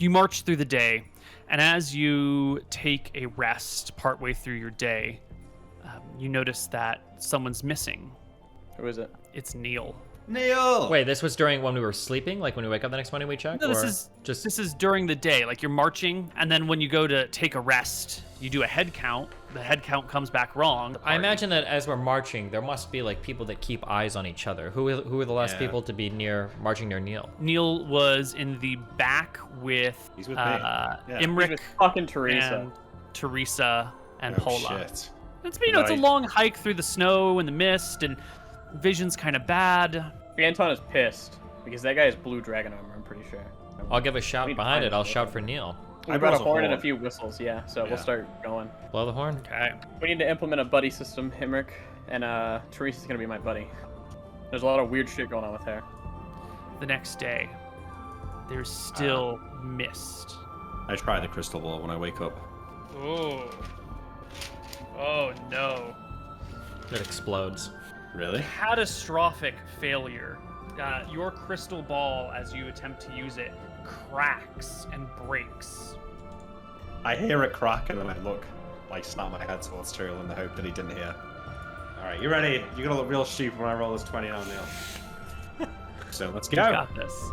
You march through the day, and as you take a rest partway through your day, you notice that someone's missing. Who is it? It's Neil. Neil! Wait, this was during when we were sleeping? Like when we wake up the next morning we check? No, or this is during the day. Like you're marching, and then when you go to take a rest, you do a head count. The head count comes back wrong. I imagine that as we're marching, there must be like people that keep eyes on each other. Who are the last people to be marching near Neil? Neil was in the back with, He's with me. Imric He's with fucking Teresa. and Teresa and Oh, Paula. shit. It's it's a long hike through the snow and the mist, and vision's kind of bad. Anton is pissed because that guy has blue dragon armor. I'm pretty sure. I'll give a shout We behind find it. I'll it. shout for Neil. We I brought a brought a horn and a horn. few whistles. Yeah, so we'll start going. Blow the horn. Okay. We need to implement a buddy system, Himrick, and Teresa's gonna be my buddy. There's a lot of weird shit going on with her. The next day, there's still mist. I try the crystal ball when I wake up. Oh no. It explodes. Really? Catastrophic failure. Your crystal ball, as you attempt to use it, cracks and breaks. I hear it crack and then I look, like snap my head towards Tyrell in the hope that he didn't hear. Alright, you ready? You're gonna look real stupid when I roll this 20 now, Neil. So let's You go. got this.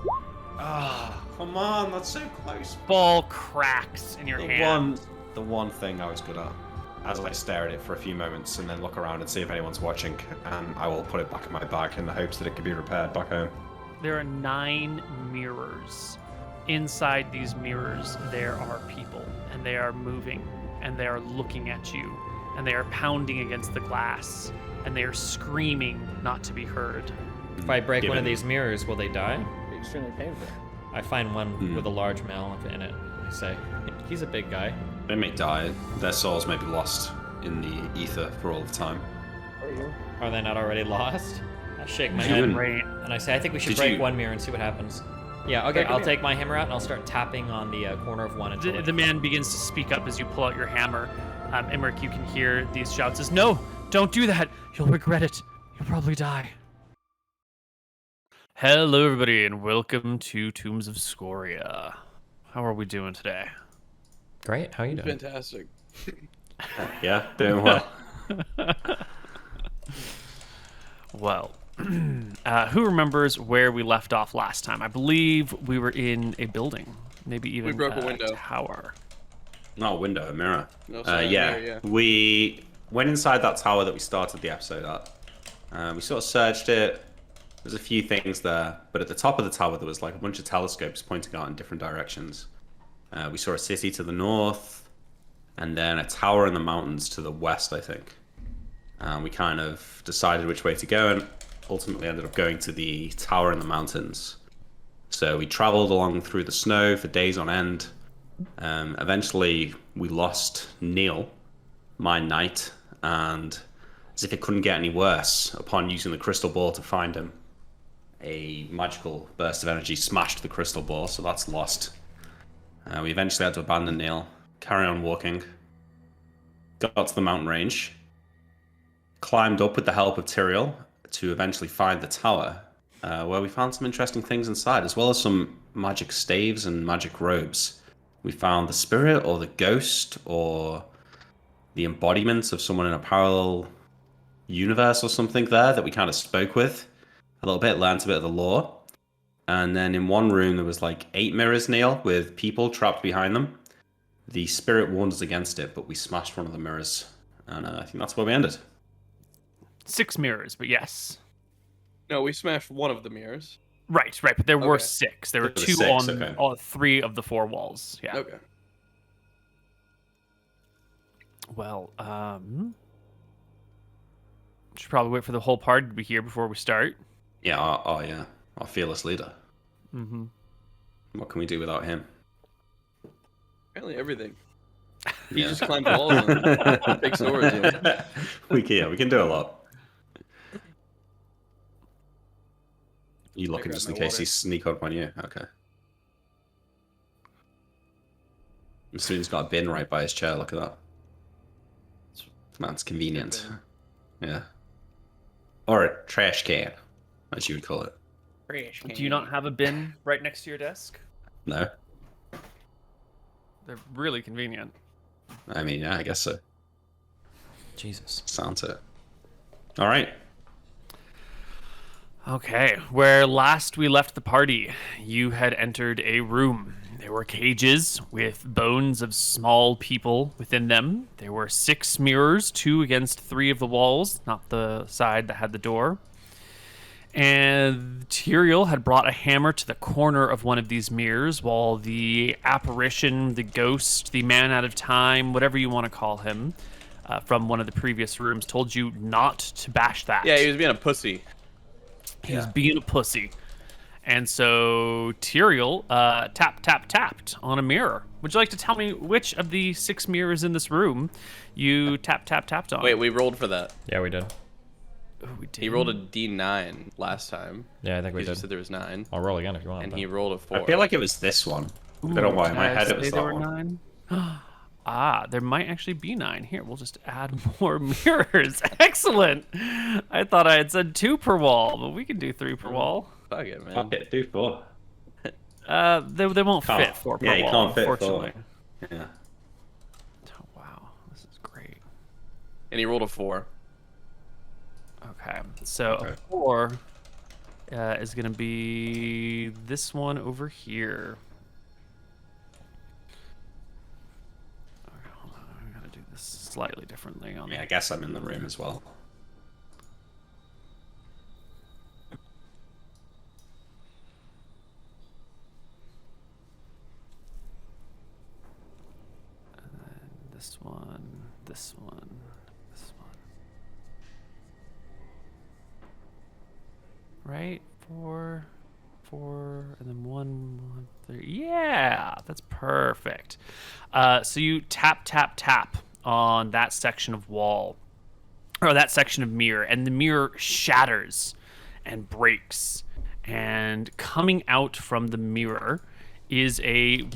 Ah, come on, that's so close. Ball cracks in your hand. The one thing I was good at. As I stare at it for a few moments and then look around and see if anyone's watching, and I will put it back in my bag in the hopes that it can be repaired back home. There are 9 mirrors. Inside these mirrors, there are people, and they are moving, and they are looking at you, and they are pounding against the glass, and they are screaming not to be heard. If I break one of Given- these mirrors, will they die? Be extremely painful. I find one with a large male in it. I say, he's a big guy. They may die. Their souls may be lost in the ether for all of time. Are you? Are they not already lost? I shake my You head wouldn't- Great. and I say, I think we should Did break you- one mirror and see what happens. Yeah, okay, Break a I'll mirror. take my hammer out and I'll start tapping on the corner of one until The man begins to speak up as you pull out your hammer. Emmerich, you can hear these shouts as, "No, don't do that. You'll regret it. You'll probably die." Hello, everybody, and welcome to Tombs of Scoria. How are we doing today? Great, how you doing? Fantastic. Yeah, doing well. Well, who remembers where we left off last time? I believe we were in a building, maybe even broke a window. tower. Not a window, a mirror. No, sorry, yeah. mirror, yeah. We went inside that tower that we started the episode at. We sort of searched it. There's a few things there, but at the top of the tower there was like a bunch of telescopes pointing out in different directions. We saw a city to the north, and then a tower in the mountains to the west, I think. We kind of decided which way to go, and ultimately ended up going to the tower in the mountains. So we traveled along through the snow for days on end. Eventually, we lost Neil, my knight, and as if it couldn't get any worse, upon using the crystal ball to find him, a magical burst of energy smashed the crystal ball, so that's lost. We eventually had to abandon Neil, carry on walking, got to the mountain range, climbed up with the help of Tyrael to eventually find the tower, where we found some interesting things inside, as well as some magic staves and magic robes. We found the spirit or the ghost or the embodiment of someone in a parallel universe or something there that we kind of spoke with a little bit, learned a bit of the lore. And then in one room there was like 8 mirrors, Neil, with people trapped behind them. The spirit warned us against it, but we smashed one of the mirrors, and I think that's where we ended. 6 mirrors, but yes. No, we smashed one of the mirrors. Right, but there were Okay. 6. There were There were 2 6, on okay. all 3 of the 4 walls. Yeah. Okay. Well, should probably wait for the whole party to be here before we start. Yeah, yeah, our fearless leader. Mm-hmm. What can we do without him? Apparently everything. He Yeah. just climbed walls and big swords. we can do a lot. You looking grab just in my case water. he sneak up on you? Okay. He's got a bin right by his chair. Look at that. That's convenient. Yeah. Or a trash can, as you would call it. Do you not have a bin right next to your desk? No. They're really convenient. I mean, yeah, I guess so. Jesus. Sounds it. All right. Okay, where last we left the party, you had entered a room. There were cages with bones of small people within them. There were 6 mirrors, 2 against 3 of the walls, not the side that had the door. And Tyrael had brought a hammer to the corner of one of these mirrors, while the apparition, the ghost, the man out of time, whatever you want to call him, from one of the previous rooms, told you not to bash that. Yeah, he was being a pussy. He was being a pussy. And so Tyrael tapped on a mirror. Would you like to tell me which of the 6 mirrors in this room you tapped on? Wait, we rolled for that. Yeah, we did. Oh, we did. He rolled a D9 last time. Yeah, I think we You did. said there was 9. I'll roll again if you want. And but- he rolled a 4. I feel like it was this one. I don't know why. In my head, it was that one. 9? There might actually be 9. Here, we'll just add more mirrors. Excellent. I thought I had said 2 per wall, but we can do 3 per wall. Fuck it, man. Fuck it, do 4. They won't Can't- fit 4 per yeah, wall, you can't fit 4. unfortunately. Yeah. Oh, wow, this is great. And he rolled a 4. Okay, so Okay. a 4 is going to be this one over here. Okay, hold on, I gotta do this slightly differently on Yeah, I guess I'm in the room as well. this one, this one, this one. Right? 4, and then 1, 3. Yeah, that's perfect. So you tap on that section of wall, or that section of mirror, and the mirror shatters and breaks. And coming out from the mirror is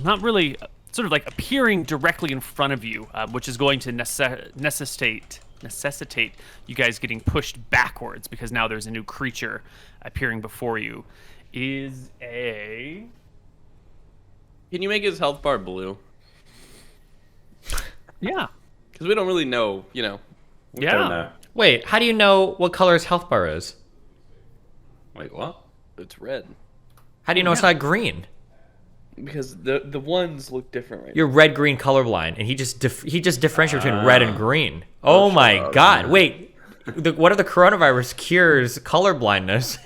not really, sort of like appearing directly in front of you, which is going to necessitate you guys getting pushed backwards, because now there's a new creature appearing before you. Is a... Can you make his health bar blue? Yeah. Because we don't really know, you know. We don't know. Wait, how do you know what color his health bar is? Wait, what? It's red. How do you know it's not green? Because the ones look different right You're red-green colorblind, and he just differentiates between red and green. Oh my god! man. Wait, what if the coronavirus cures colorblindness?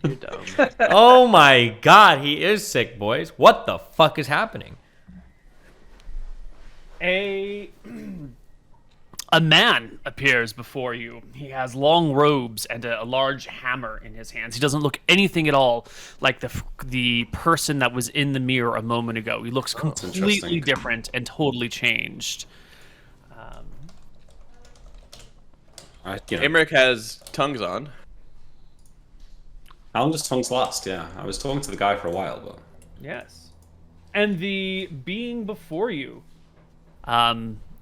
now. You're dumb. Oh my god, he is sick, boys. What the fuck is happening? A man appears before you. He has long robes and a large hammer in his hands. He doesn't look anything at all like the person that was in the mirror a moment ago. He looks completely interesting. different and totally changed. Emmerich has tongues on. How long does tongues last? Yeah, I was talking to the guy for a while, but Yes. And the being before you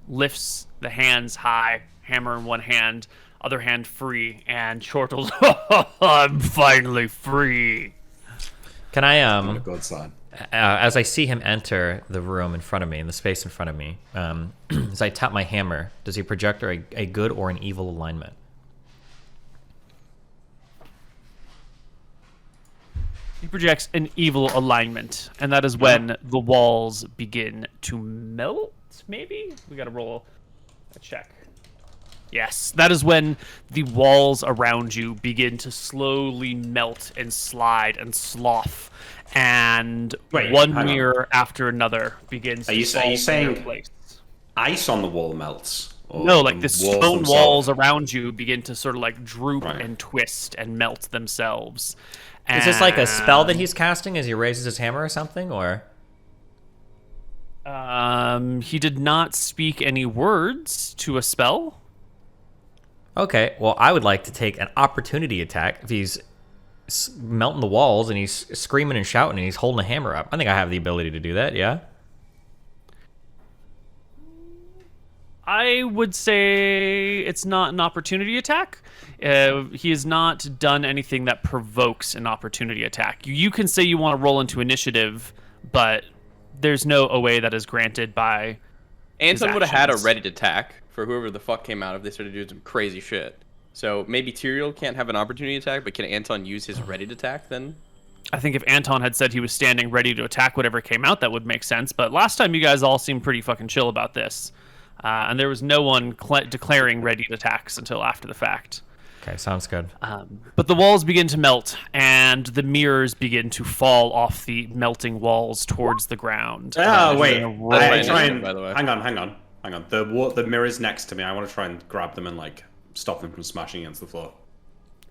lifts the hands high, hammer in one hand, other hand free, and chortles, I'm finally free. Can I on the good side. as I see him enter the room in front of me, in the space in front of me, as I tap my hammer, does he project a good or an evil alignment? He projects an evil alignment, and that is when the walls begin to melt, maybe? We gotta roll a check. Yes, that is when the walls around you begin to slowly melt and slide and slough, and Wait, one hang on. mirror after another begins to fall into saying- their place. Ice on the wall melts. Or No, like the stone themselves? walls around you begin to sort of like droop Right. and twist and melt themselves. Is this like a spell that And, he's casting as he raises his hammer or something, or? He did not speak any words to a spell. Okay, well, I would like to take an opportunity attack if he's melting the walls and he's screaming and shouting and he's holding a hammer up. I think I have the ability to do that, yeah? I would say it's not an opportunity attack. He has not done anything that provokes an opportunity attack. You can say you want to roll into initiative, but there's no OA that is granted by. Anton would have had a actions. ready to attack for whoever the fuck came out if they started doing some crazy shit. So maybe Tyrael can't have an opportunity attack, but can Anton use his ready to attack then? I think if Anton had said he was standing ready to attack whatever came out, that would make sense. But last time you guys all seemed pretty fucking chill about this. And there was no one declaring ready attacks until after the fact. Okay, sounds good. But the walls begin to melt, and the mirrors begin to fall off the melting walls towards the ground. Oh, wait. my I try initiative, and... by the way. Hang on. The mirrors next to me, I want to try and grab them and, like, stop them from smashing against the floor.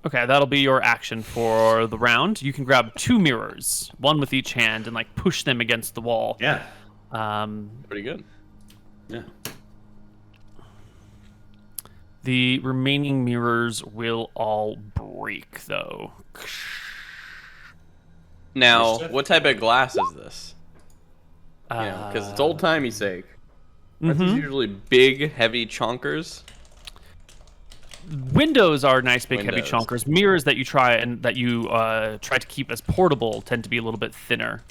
Okay, that'll be your action for the round. You can grab 2 mirrors, one with each hand, and, like, push them against the wall. Yeah. Pretty good. Yeah. The remaining mirrors will all break, though. Now, what type of glass is this? Because it's old-timey sake. Aren't these usually big, heavy chonkers? Windows are nice, big, heavy Windows. chonkers. Mirrors that you try to keep as portable tend to be a little bit thinner.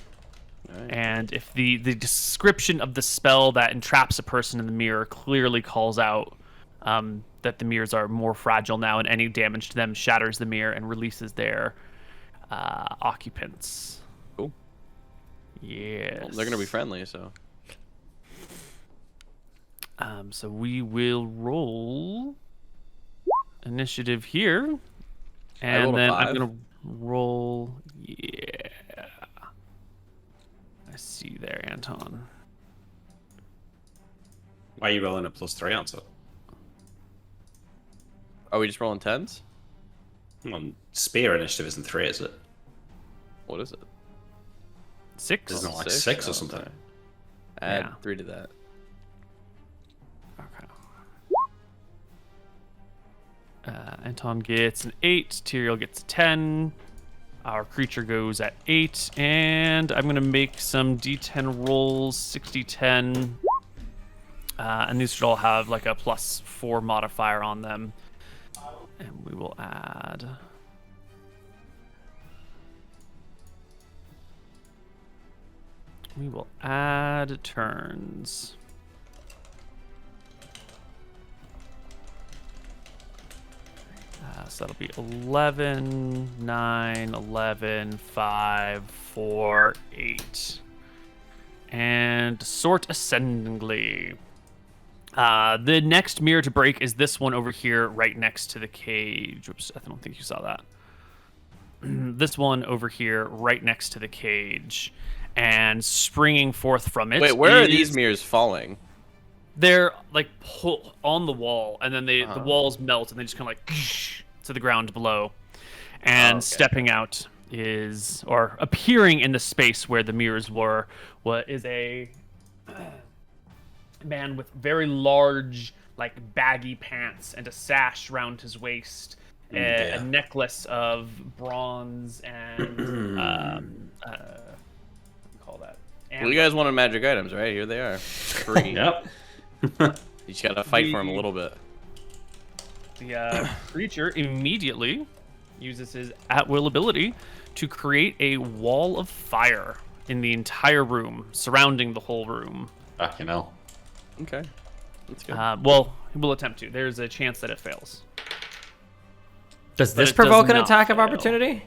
Right. And if the description of the spell that entraps a person in the mirror clearly calls out that the mirrors are more fragile now, and any damage to them shatters the mirror and releases their occupants. Cool. Yes. Well, they're gonna be friendly, so. So we will roll initiative here, and rolled a then I'm 5. gonna roll. Yeah, I see there, Anton. Why are you rolling a +3 answer? Are we just rolling 10s? Well, spear initiative isn't 3, is it? What is it? 6. Isn't it like 6? 6 or Oh, something? okay. Add Yeah. 3 to that. Okay. Anton gets an 8. Tyrael gets a 10. Our creature goes at 8, and I'm gonna make some D10 rolls, 60-10, and these should all have like a +4 modifier on them. And we will add. We will add turns. So that'll be 11, 9, 11, 5, 4, 8. And sort ascendingly. The next mirror to break is this one over here, right next to the cage. Oops, I don't think you saw that. This one over here, right next to the cage. And springing forth from it. Wait, where are is- these mirrors falling? They're like pull on the wall, and then the Uh-huh. walls melt, and they just kind of like to the ground below. And okay. stepping out is, or appearing in the space where the mirrors were, what is a man with very large, like baggy pants and a sash round his waist, Yeah. a necklace of bronze and what do you call that? Well, you guys wanted magic items, right? Here they are. Free. Yep. You just gotta fight for them a little bit. The creature immediately uses his at-will ability to create a wall of fire in the entire room, surrounding the whole room. Fucking hell. Okay. That's good. Well, he will attempt to. There's a chance that it fails. Does But this it provoke does an not attack of fail. opportunity?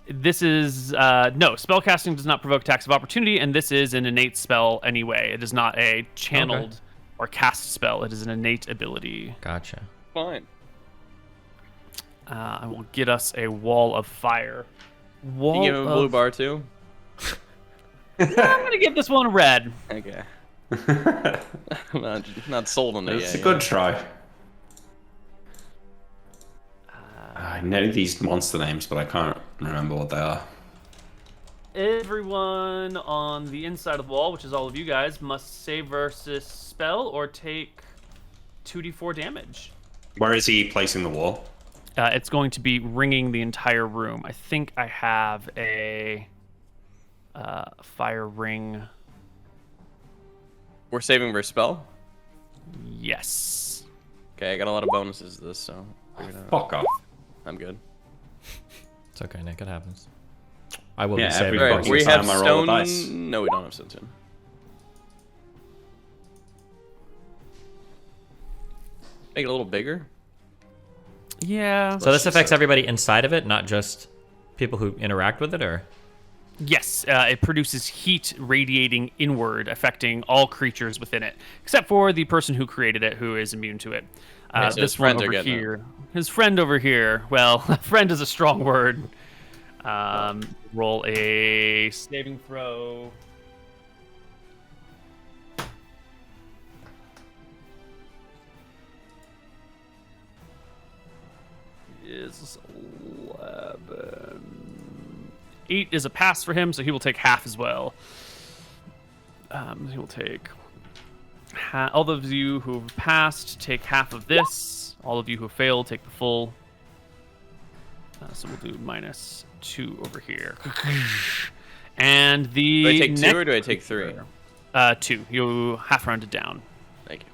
This is no, spellcasting does not provoke attacks of opportunity, and this is an innate spell anyway. It is not a channeled or cast spell. It is an innate ability. Gotcha. Fine. I will get us a wall of fire. Wall You give him a blue of... bar too? I'm gonna give this one red. Okay. I'm not sold on it It's yet. a good try. I know these monster names, but I can't remember what they are. Everyone on the inside of the wall, which is all of you guys, must save versus spell or take 2d4 damage. Where is he placing the wall? It's going to be ringing the entire room. I think I have a fire ring. We're saving for spell? Yes. Okay, I got a lot of bonuses to this, so figure it out. Fuck off. I'm good. It's okay, Nick. It happens. I will Yeah, be saving. every Alright, fucking we have time I roll a stone. dice. No, we don't have stone. Make it a little bigger. Yeah. So this affects everybody inside of it, not just people who interact with it, or? Yes, it produces heat radiating inward, affecting all creatures within it, except for the person who created it, who is immune to it. Okay, so This his one friends are over getting it. here, his friend over here. Well, friend is a strong word. Roll a saving throw. Is 11. 8 is a pass for him, so he will take half as well. He will take all of you who have passed take half of this. All of you who failed take the full. So we'll do -2 over here. And the Do I take 2 or do I take 3? 2. You half rounded down. Thank you.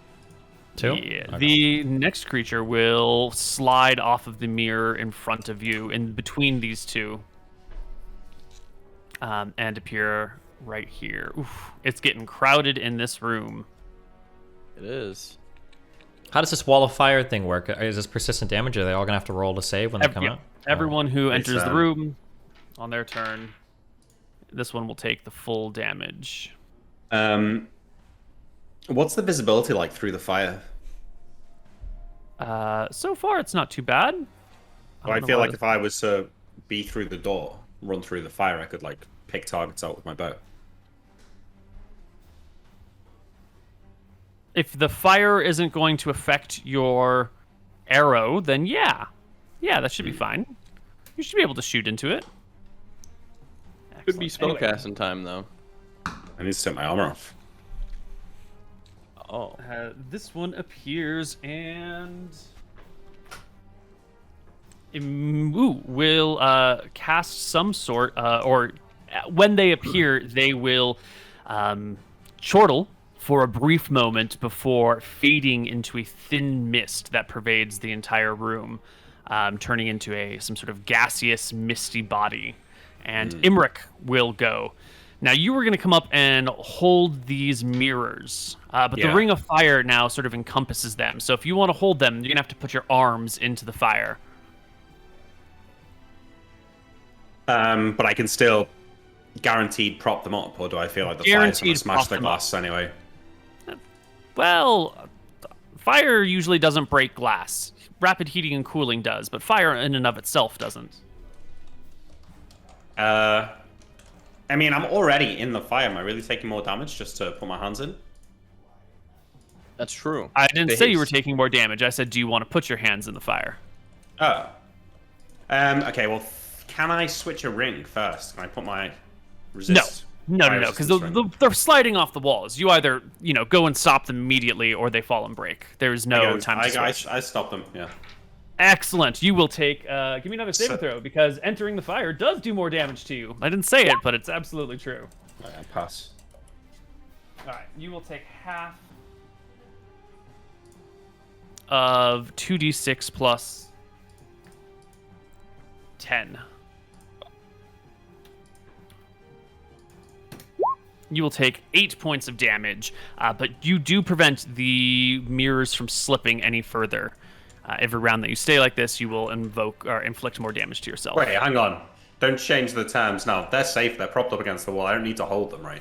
2? Yeah. Okay. The next creature will slide off of the mirror in front of you, in between these two, and appear right here. Oof, it's getting crowded in this room. It is. How does this wall of fire thing work? Is this persistent damage? Are they all gonna have to roll to save when they come Yeah. out? Everyone who It's, enters the room on their turn, this one will take the full damage. What's the visibility like through the fire? So far, it's not too bad. I feel like if I was to be through the door, run through the fire, I could like pick targets out with my bow. If the fire isn't going to affect your arrow, then yeah, that should be fine. You should be able to shoot into it. Could be Excellent. spellcast in time though. I need to take my armor off. Oh. This one appears and will cast some sort, or when they appear, they will chortle for a brief moment before fading into a thin mist that pervades the entire room, turning into some sort of gaseous, misty body. And Imric will go. Now, you were going to come up and hold these mirrors, but the Yeah. ring of fire now sort of encompasses them. So if you want to hold them, you're going to have to put your arms into the fire. But I can still guaranteed prop them up, or do I feel like the fire's going to Guaranteed smash prop the them glass anyway? Well, fire usually doesn't break glass. Rapid heating and cooling does, but fire in and of itself doesn't. I mean, I'm already in the fire. Am I really taking more damage just to put my hands in? That's true. I didn't say you were Haste. taking more damage. I said, do you want to put your hands in the fire? Oh. Okay, well, can I switch a ring first? Can I put my resist? No, fire because resistance ring? they're sliding off the walls. You either, go and stop them immediately, or they fall and break. There's no time to switch. I stop them, yeah. Excellent. You will take. Give me another saving throw, because entering the fire does do more damage to you. I didn't say it, but it's absolutely true. Right, I pass. All right, you will take half of 2d6 plus 10. You will take 8 points of damage, but you do prevent the mirrors from slipping any further. Every round that you stay like this, you will invoke or inflict more damage to yourself. Wait, hang on. Don't change the terms now. They're safe. They're propped up against the wall. I don't need to hold them, right?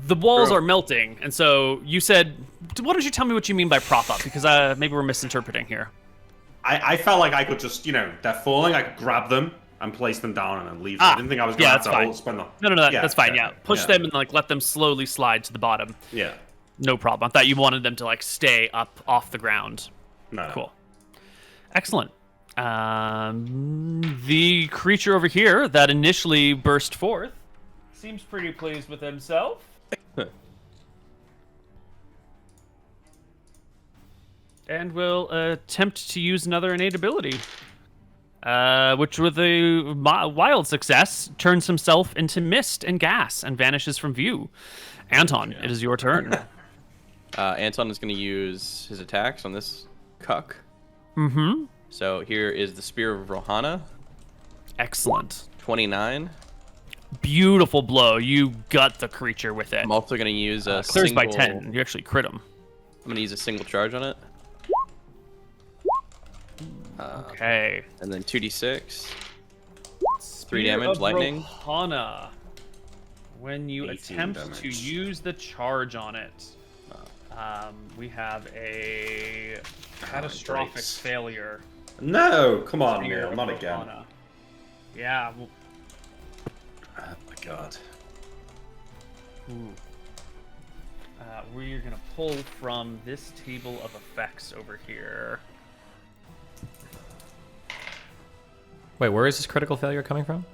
The walls True. are melting, and so you said, why don't you tell me what you mean by prop up? Because maybe we're misinterpreting here. I felt like I could just, they're falling. I could grab them and place them down and then leave them. I didn't think I was going to have that's to fine. hold, spend them. No, that's fine, yeah. Push yeah. them and, let them slowly slide to the bottom. Yeah. No problem. I thought you wanted them to, stay up off the ground. No. Cool. Excellent. The creature over here that initially burst forth seems pretty pleased with himself. And will attempt to use another innate ability. Which, with a wild success, turns himself into mist and gas and vanishes from view. Anton, it is your turn. Anton is going to use his attacks on this cuck. Mm-hmm. So here is the Spear of Rohana, Excellent. 29. Beautiful blow. You gut the creature with it. I'm also going to use a Clears single... by 10. You actually crit him. I'm going to use a single charge on it. Okay. And then 2d6. 3 Spear damage, of lightning. Rohana. When you 18 attempt to damage. use the charge on it, we have a catastrophic breaks. failure. No, come on, Spear Neil, of not again. Rohana. Yeah. Oh my god. Ooh. We're gonna pull from this table of effects over here. Wait, where is this critical failure coming from?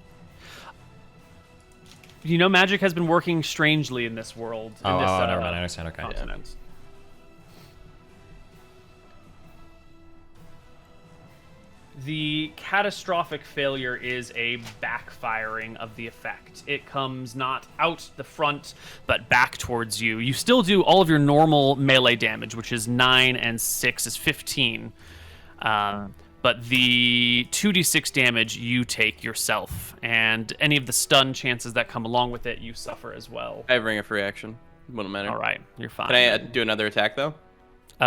You know, magic has been working strangely in this world. In this, Never mind. I understand. Okay. continent. The catastrophic failure is a backfiring of the effect. It comes not out the front, but back towards you. You still do all of your normal melee damage, which is 9 and 6 is 15. But the 2d6 damage you take yourself, and any of the stun chances that come along with it, you suffer as well. I have ring of free action. Wouldn't matter. All right, you're fine. Can I do another attack though?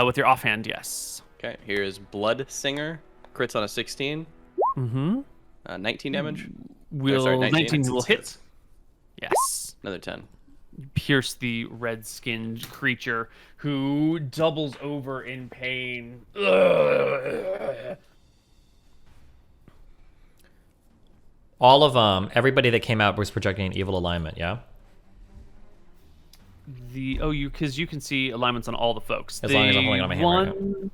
With your offhand, yes. Okay. Here is Blood Singer. Crits on a 16. Mm-hmm. 19 damage. Will sorry, 19. 19 will hit. Yes. Another 10. Pierce the red-skinned creature, who doubles over in pain. All of everybody that came out was projecting an evil alignment. Yeah. Because you can see alignments on all the folks. As long as I'm holding on my hammer, yeah.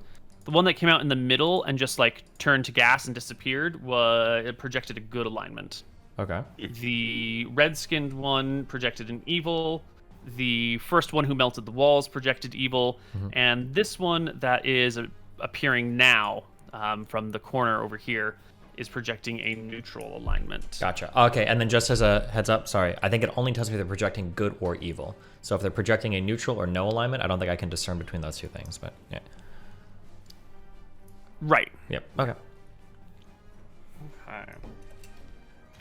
The one that came out in the middle and just like turned to gas and disappeared it projected a good alignment. Okay. The red-skinned one projected an evil. The first one who melted the walls projected evil, and this one that is appearing now from the corner over here is projecting a neutral alignment. Gotcha. Okay, and then just as a heads up, sorry, I think it only tells me if they're projecting good or evil. So if they're projecting a neutral or no alignment, I don't think I can discern between those two things. But yeah. Right. Yep. Okay. Okay.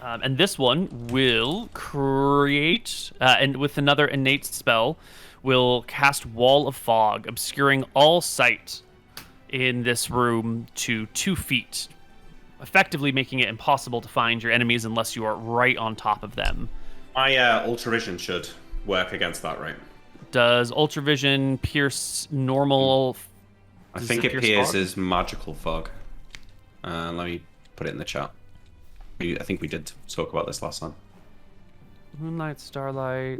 And this one will create, and with another innate spell, will cast Wall of Fog, obscuring all sight in this room to 2 feet, effectively making it impossible to find your enemies unless you are right on top of them. My Ultravision should work against that, right? Does Ultravision pierce normal? I Does think it pierce pierces magical fog. Let me put it in the chat. I think we did talk about this last time. Moonlight, starlight.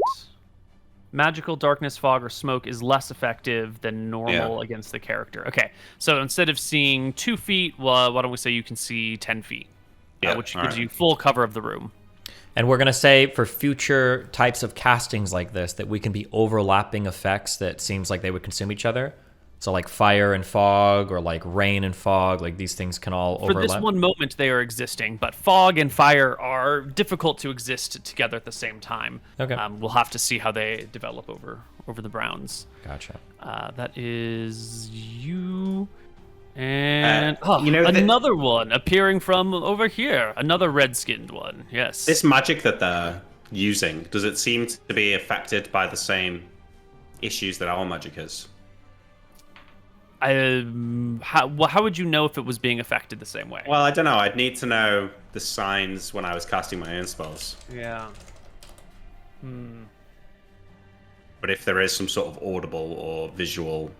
Magical darkness, fog, or smoke is less effective than normal against the character. Okay, so instead of seeing 2 feet, well, why don't we say you can see 10 feet, which gives you full cover of the room. And we're going to say for future types of castings like this that we can be overlapping effects that seems like they would consume each other. So like fire and fog, or like rain and fog, like these things can all overlap. For this one moment, they are existing, but fog and fire are difficult to exist together at the same time. Okay. We'll have to see how they develop over the Browns. Gotcha. That is you. And another one appearing from over here. Another red-skinned one. Yes. This magic that they're using, does it seem to be affected by the same issues that our magic is? How would you know if it was being affected the same way? Well, I don't know. I'd need to know the signs when I was casting my own spells. Yeah. But if there is some sort of audible or visual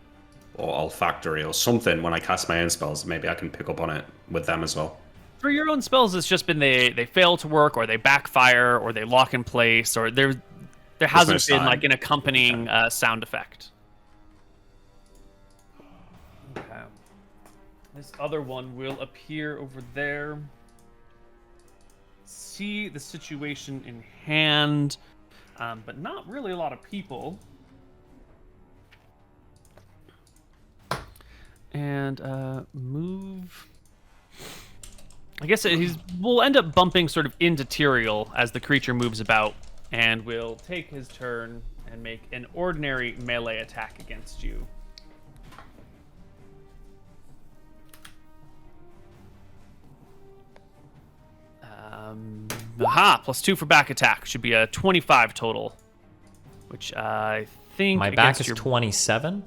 or olfactory or something when I cast my own spells, maybe I can pick up on it with them as well. For your own spells, it's just been they fail to work, or they backfire, or they lock in place, or there hasn't been like an accompanying sound effect. Okay. This other one will appear over there. See the situation in hand, but not really a lot of people. And move. I guess we'll end up bumping sort of into Tyrael as the creature moves about, and will take his turn and make an ordinary melee attack against you. +2 for back attack. Should be a 25 total, which I think my back is 27.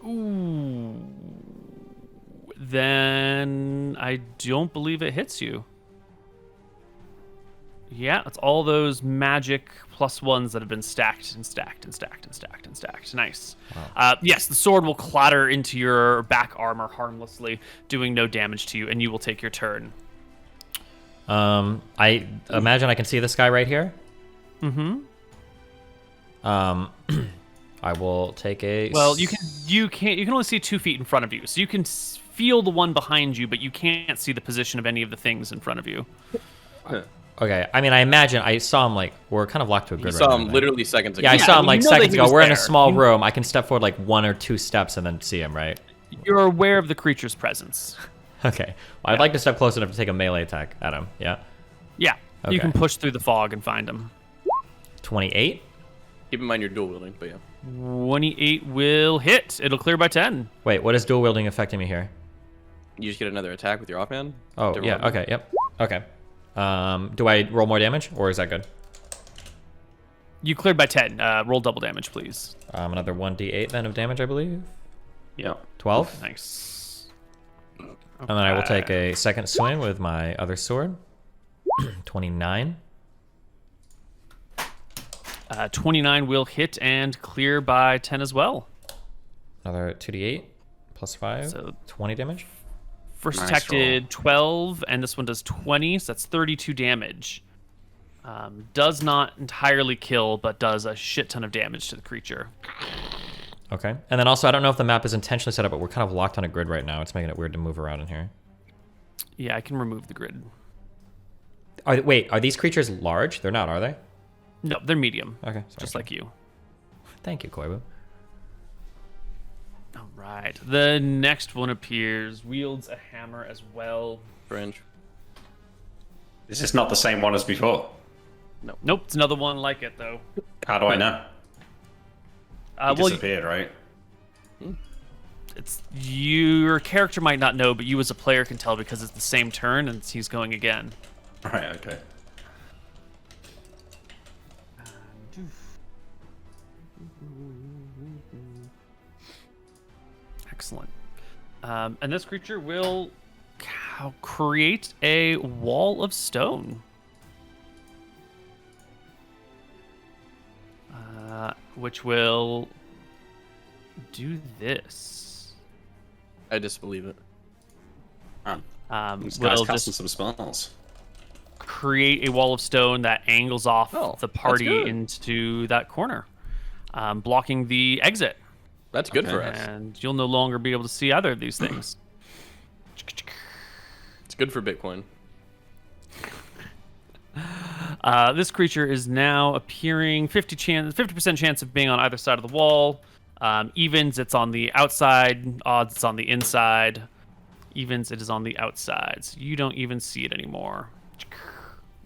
Ooh. Then I don't believe it hits you. Yeah, it's all those magic +1s that have been stacked and stacked and stacked and stacked and stacked. Nice. Wow. Yes, the sword will clatter into your back armor harmlessly, doing no damage to you, and you will take your turn. I imagine I can see this guy right here. Mm-hmm. I will take a. Well, you can only see 2 feet in front of you, so you can feel the one behind you, but you can't see the position of any of the things in front of you. Okay, I mean, I imagine I saw him, like, we're kind of locked to a You grid saw right him now, literally seconds ago. Yeah, I saw him, you like, know that seconds he ago. was We're in a there. small room. I can step forward, like, 1 or 2 steps and then see him, right? You're aware of the creature's presence. Okay. Well, I'd like to step close enough to take a melee attack at him, yeah? Yeah, Okay. you can push through the fog and find him. 28? Keep in mind you're dual wielding, but yeah. 28 will hit. It'll clear by 10. Wait, what is dual wielding affecting me here? You just get another attack with your offhand. Oh, Different yeah, weapon. okay, yep. Okay. Do I roll more damage, or is that good? You cleared by 10. Roll double damage, please. Another 1d8 then of damage, I believe. Yeah. 12. Nice. And then I will take a second swing with my other sword. 29. 29 will hit and clear by 10 as well. Another 2d8 plus 5. So- 20 damage. First Nice attack roll. did 12, and this one does 20, so that's 32 damage. Does not entirely kill, but does a shit ton of damage to the creature. Okay. And then also, I don't know if the map is intentionally set up, but we're kind of locked on a grid right now. It's making it weird to move around in here. Yeah, I can remove the grid. Wait, are these creatures large? They're not, are they? No, they're medium, Okay. just sorry. like you. Thank you, Koibu. All right. The next one appears, wields a hammer as well. Fringe. This is not the same one as before. Nope, it's another one like it, though. How do I know? He Well, disappeared, right? it's your character might not know, but you as a player can tell because it's the same turn and he's going again. Right, okay. Excellent. And this creature will create a wall of stone. Which will do this. I disbelieve it. This guy's Will casting just some spells. create a wall of stone that angles off Oh, the that's party good. into that corner, blocking the exit. That's good for Okay. us. And you'll no longer be able to see either of these things. It's good for Bitcoin. This creature is now appearing 50% chance of being on either side of the wall. Evens, it's on the outside. Odds, it's on the inside. Evens, it is on the outside. So you don't even see it anymore.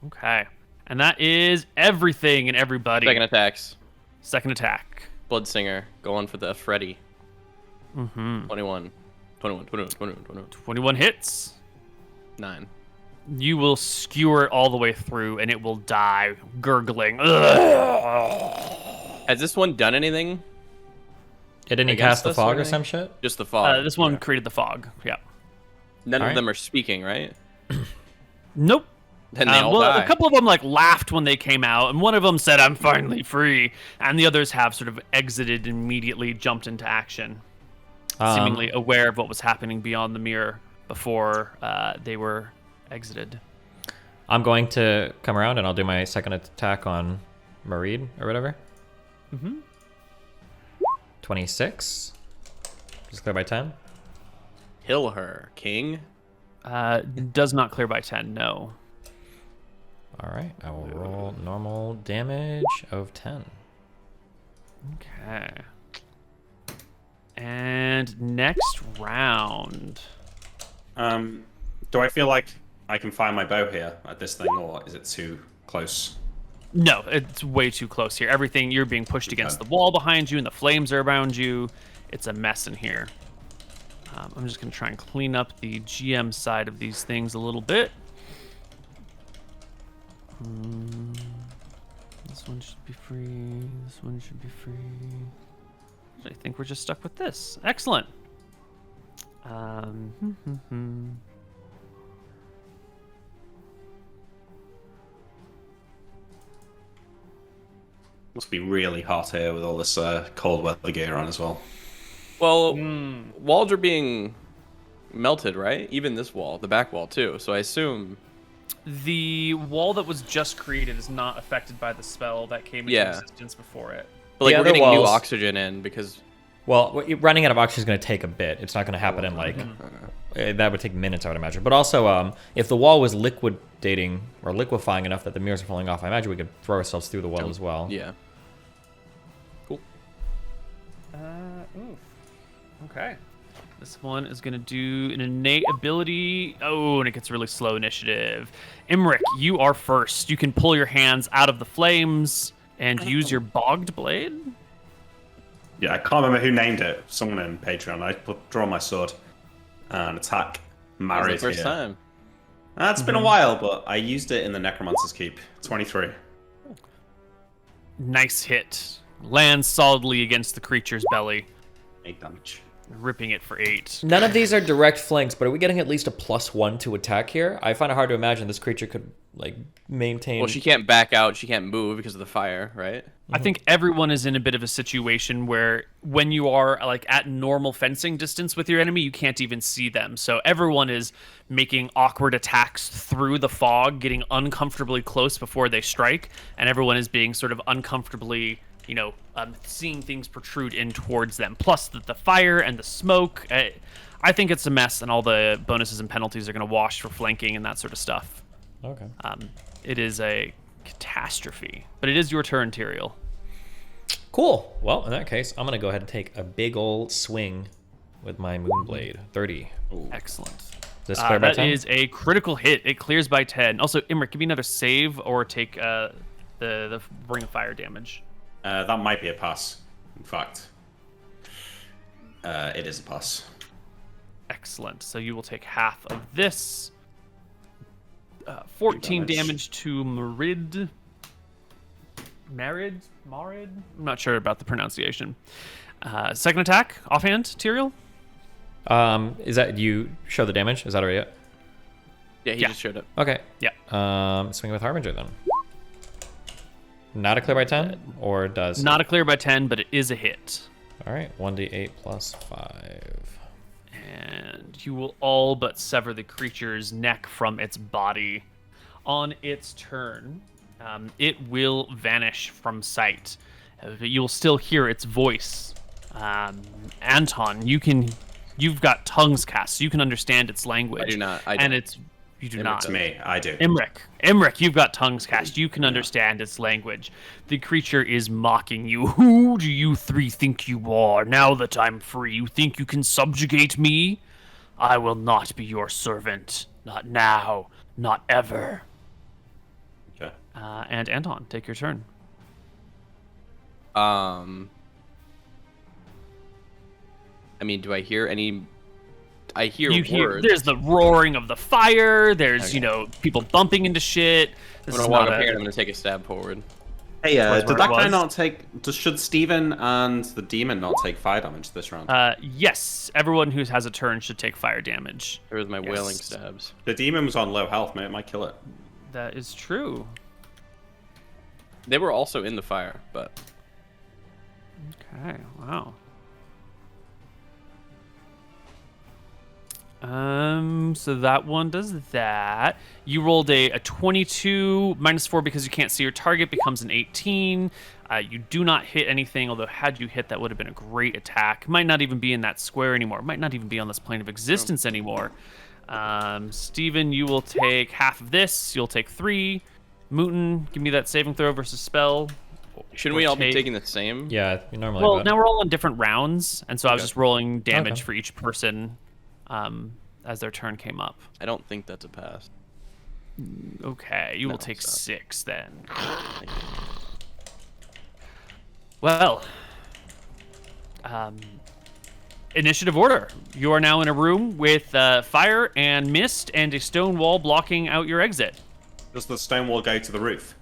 Okay. And that is everything and everybody. Second attacks. Second attack. Bloodsinger going for the Freddy. Mm-hmm. 21. 21. 21 hits. 9. You will skewer it all the way through, and it will die, gurgling. Has this one done anything? Didn't he Against cast the us or fog or anything? some shit? Just the fog. This one created the fog. Yeah. None Alright. of them are speaking, right? Nope. Then they all well, die. a couple of them laughed when they came out, and one of them said, "I'm finally free," and the others have sort of exited and immediately jumped into action, seemingly aware of what was happening beyond the mirror before they were exited. I'm going to come around and I'll do my second attack on Mareed or whatever. Mm-hmm. 26. Just clear by 10. Kill her, king. Does not clear by 10. No. All right, I will roll normal damage of 10. Okay. And next round. Do I feel like I can find my bow here at this thing, or is it too close? No, it's way too close here. Everything, you're being pushed against the wall behind you, and the flames are around you. It's a mess in here. I'm just going to try and clean up the GM side of these things a little bit. This one should be free. This one should be free. I think we're just stuck with this. Excellent. Must be really hot here with all this cold weather gear on as well. Well, walls are being melted, right? Even this wall, the back wall too. So I assume The wall that was just created is not affected by the spell that came into existence before it. but like The we're other getting new walls- oxygen in because Well, running out of oxygen is going to take a bit. It's not going to happen in like that would take minutes, I would imagine. But also, if the wall was liquidating or liquefying enough that the mirrors are falling off, I imagine we could throw ourselves through the wall as well. yeah. Cool. Okay. This one is going to do an innate ability. Oh, and it gets really slow initiative. Imric, you are first. You can pull your hands out of the flames and use your bogged blade. Yeah, I can't remember who named it. Someone in Patreon. I draw my sword and attack That Married was the first here. time. It's been a while, but I used it in the Necromancer's Keep. 23. Nice hit. Lands solidly against the creature's belly, 8 damage. ripping it for 8. None of these are direct flanks, but are we getting at least a +1 to attack here? I find it hard to imagine this creature could like maintain. Well, she can't back out. She can't move because of the fire, right? I think everyone is in a bit of a situation where when you are like at normal fencing distance with your enemy, you can't even see them. So everyone is making awkward attacks through the fog, getting uncomfortably close before they strike, and everyone is being sort of uncomfortably, seeing things protrude in towards them. Plus the fire and the smoke. I think it's a mess, and all the bonuses and penalties are going to wash for flanking and that sort of stuff. Okay. It is a catastrophe, but it is your turn, Tyrael. Cool. Well, in that case, I'm gonna go ahead and take a big old swing with my Moonblade. 30. Excellent. Is this clear by That 10? is a critical hit. It clears by 10. Also, Imric, give me another save or take the Ring of Fire damage. That might be a pass. In fact, it is a pass. Excellent. So you will take half of this. 14 damage to Marid. Marid? I'm not sure about the pronunciation. Second attack, offhand, Tyrael? Is that you show the damage? Is that already it? Yeah, he just showed up. Okay. Yeah. Swing with Harbinger then. Not a clear by 10, or does? Not a clear by 10, but it is a hit. All right. 1d8 plus 5. And you will all but sever the creature's neck from its body. On its turn, it will vanish from sight. But you'll still hear its voice. Anton, you've got tongues cast, so you can understand its language. I do not. You do not. To me, I do. Imric, you've got tongues cast. You can understand its language. The creature is mocking you. Who do you three think you are? Now that I'm free, you think you can subjugate me? I will not be your servant. Not now. Not ever. Okay. And Anton, take your turn. I mean, do I hear any? I hear words. There's the roaring of the fire. There's people bumping into shit. I'm gonna walk up here and I'm gonna take a stab forward. Hey, Towards did where that it guy was. not take? Should Steven and the demon not take fire damage this round? Yes, everyone who has a turn should take fire damage. There was my wailing stabs. The demon was on low health, mate. It might kill it. That is true. They were also in the fire, but Okay, wow. So that one does that. You rolled a 22 -4 because you can't see your target, becomes an 18. You do not hit anything, although had you hit, that would have been a great attack. Might not even be in that square anymore. Might not even be on this plane of existence anymore. Steven, you will take half of this. You'll take 3. Mooton, give me that saving throw versus spell. shouldn't we all be taking the same? Yeah, you normally. Well, would. now we're all on different rounds, and so I was Okay. just rolling damage Okay. for each person as their turn came up. I don't think that's a pass. Okay, you will No, take it's not. 6 then. Well, initiative order. You are now in a room with fire and mist and a stone wall blocking out your exit. Does the stone wall go to the roof?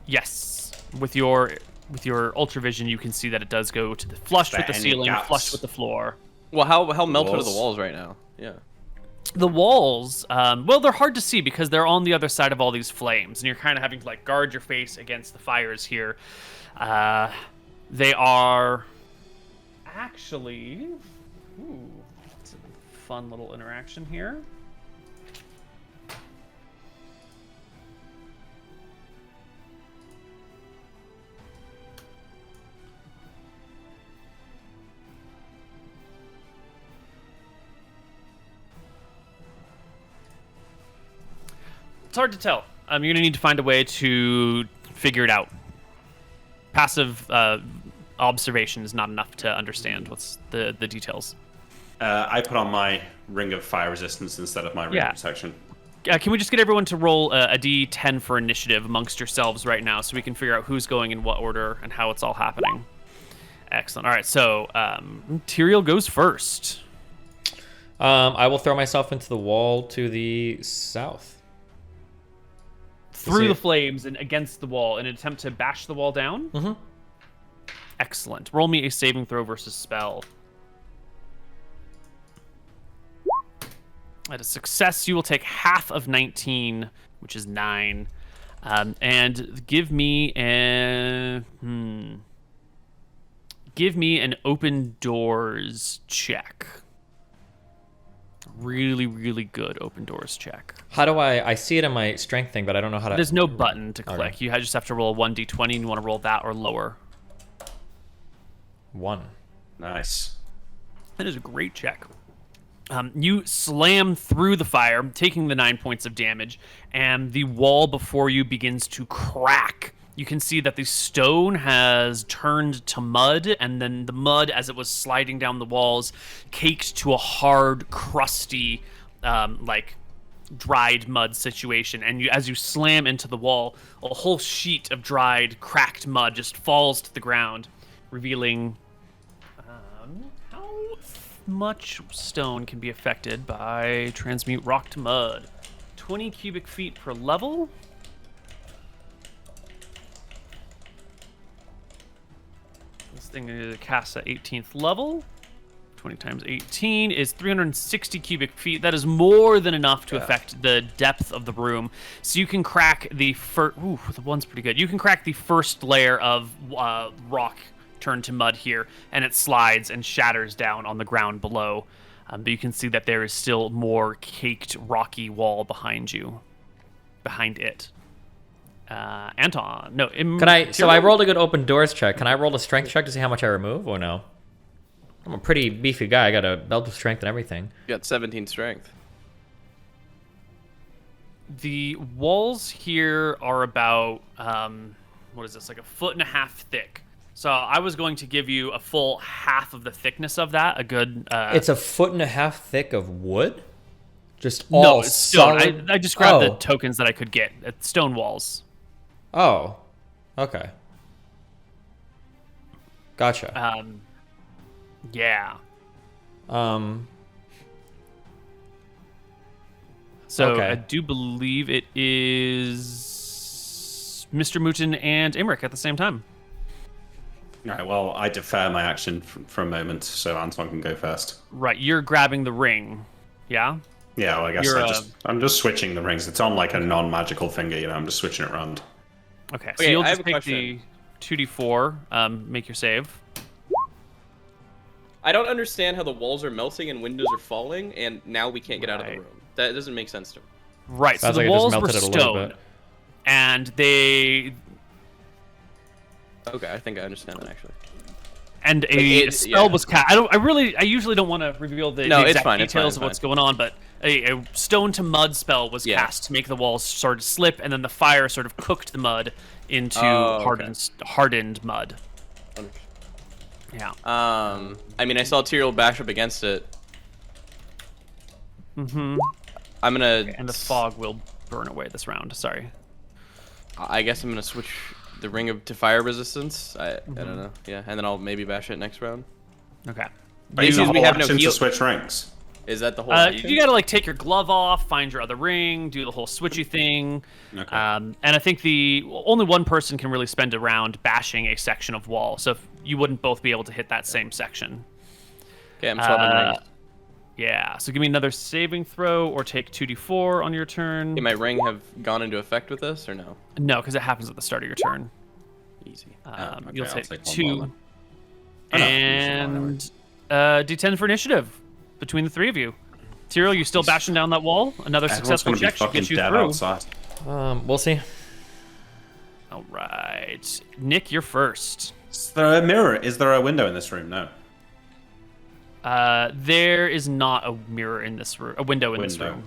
Yes, with your ultra vision, you can see that it does go to the flush Is with there the any ceiling, gaps? flush with the floor. Well, how melted are the Walls? walls right now? Yeah. The walls, well, they're hard to see because they're on the other side of all these flames, and you're kind of having to like guard your face against the fires here. They are actually, ooh, it's a fun little interaction here. It's hard to tell. You're gonna need to find a way to figure it out. Passive observation is not enough to understand what's the details. I put on my ring of fire resistance instead of my ring Yeah. of protection. Can we just get everyone to roll a d10 for initiative amongst yourselves right now, so we can figure out who's going in what order and how it's all happening? Excellent. All right, so Tyrael goes first. I will throw myself into the wall to the south. Through the flames and against the wall in an attempt to bash the wall down? Mm-hmm. Excellent. Roll me a saving throw versus spell. At a success, you will take half of 19, which is 9. And give me an open doors check. Really, really good open doors check. How do I see it in my strength thing, but I don't know how to... There's no button to click. Okay. You just have to roll a 1d20, and you want to roll that or lower. 1. Nice. That is a great check. You slam through the fire, taking the 9 points of damage, and the wall before you begins to crack. You can see that the stone has turned to mud, and then the mud, as it was sliding down the walls, caked to a hard, crusty, like dried mud situation. And as you slam into the wall, a whole sheet of dried, cracked mud just falls to the ground, revealing how much stone can be affected by transmute rock to mud. 20 cubic feet per level. This thing is cast at 18th level. 20 times 18 is 360 cubic feet. That is more than enough to affect the depth of the room. So you can crack the first... Ooh, the one's pretty good. You can crack the first layer of rock turned to mud here, and it slides and shatters down on the ground below. But you can see that there is still more caked, rocky wall behind you. Behind it. Anton. No. Can I... So I rolled a good open doors check. Can I roll a strength check to see how much I remove, or no? I'm a pretty beefy guy. I got a belt of strength and everything. You got 17 strength. The walls here are about, what is this, like 1.5 feet thick. So I was going to give you a full half of the thickness of that, a good... It's 1.5 feet thick of wood? Just all no, it's stone. solid? I just grabbed the tokens that I could get. It's stone walls. Oh, okay. Gotcha. Yeah. So Okay. I do believe it is MrMouton and Imric at the same time. All right, well, I defer my action for a moment, so Anton can go first. Right, you're grabbing the ring. Yeah? Yeah, well, I guess You're, I'm just switching the rings. It's on like a non-magical finger, you know. I'm just switching it around. Okay, so Okay, you'll I just have a take question. the 2d4, make your save. I don't understand how the walls are melting and windows are falling, and now we can't get out of the Right. room. That doesn't make sense to me. Right, Sounds so like the it just walls were melted it a little stone, bit. and they... Okay, I think I understand that actually. And a it- spell yeah. was cast. I usually don't want to reveal the No, it's exact fine, it's details fine, of what's going on, but a stone to mud spell was Yeah. cast to make the walls sort of slip, and then the fire sort of cooked the mud into Oh, okay. hardened mud. Yeah. I mean, I saw Tyrael bash up against it. Mm-hmm. I'm gonna. And the fog will burn away this round. Sorry. I guess I'm gonna switch the ring to fire resistance. I don't know. Yeah, and then I'll maybe bash it next round. Okay. Are you Issues not we have no action heal- to switch rings? Is that the whole? action? You gotta like take your glove off, find your other ring, do the whole switchy thing. Okay. And I think only one person can really spend a round bashing a section of wall, so if you wouldn't both be able to hit that same section. Okay, I'm swapping rings. Yeah, so give me another saving throw or take 2d4 on your turn. Did my ring have gone into effect with this or no? No, because it happens at the start of your turn. Easy. Okay, You'll I'll take take one 2. more then. And D10 for initiative between the three of you. Tyrell, you still bashing down that wall? Another Everyone's successful gonna be check should fucking get you dead through. outside. We'll see. All right. Nick, you're first. Is there a mirror? Is there a window in this room? No. There is not a mirror in this room, a window in this room.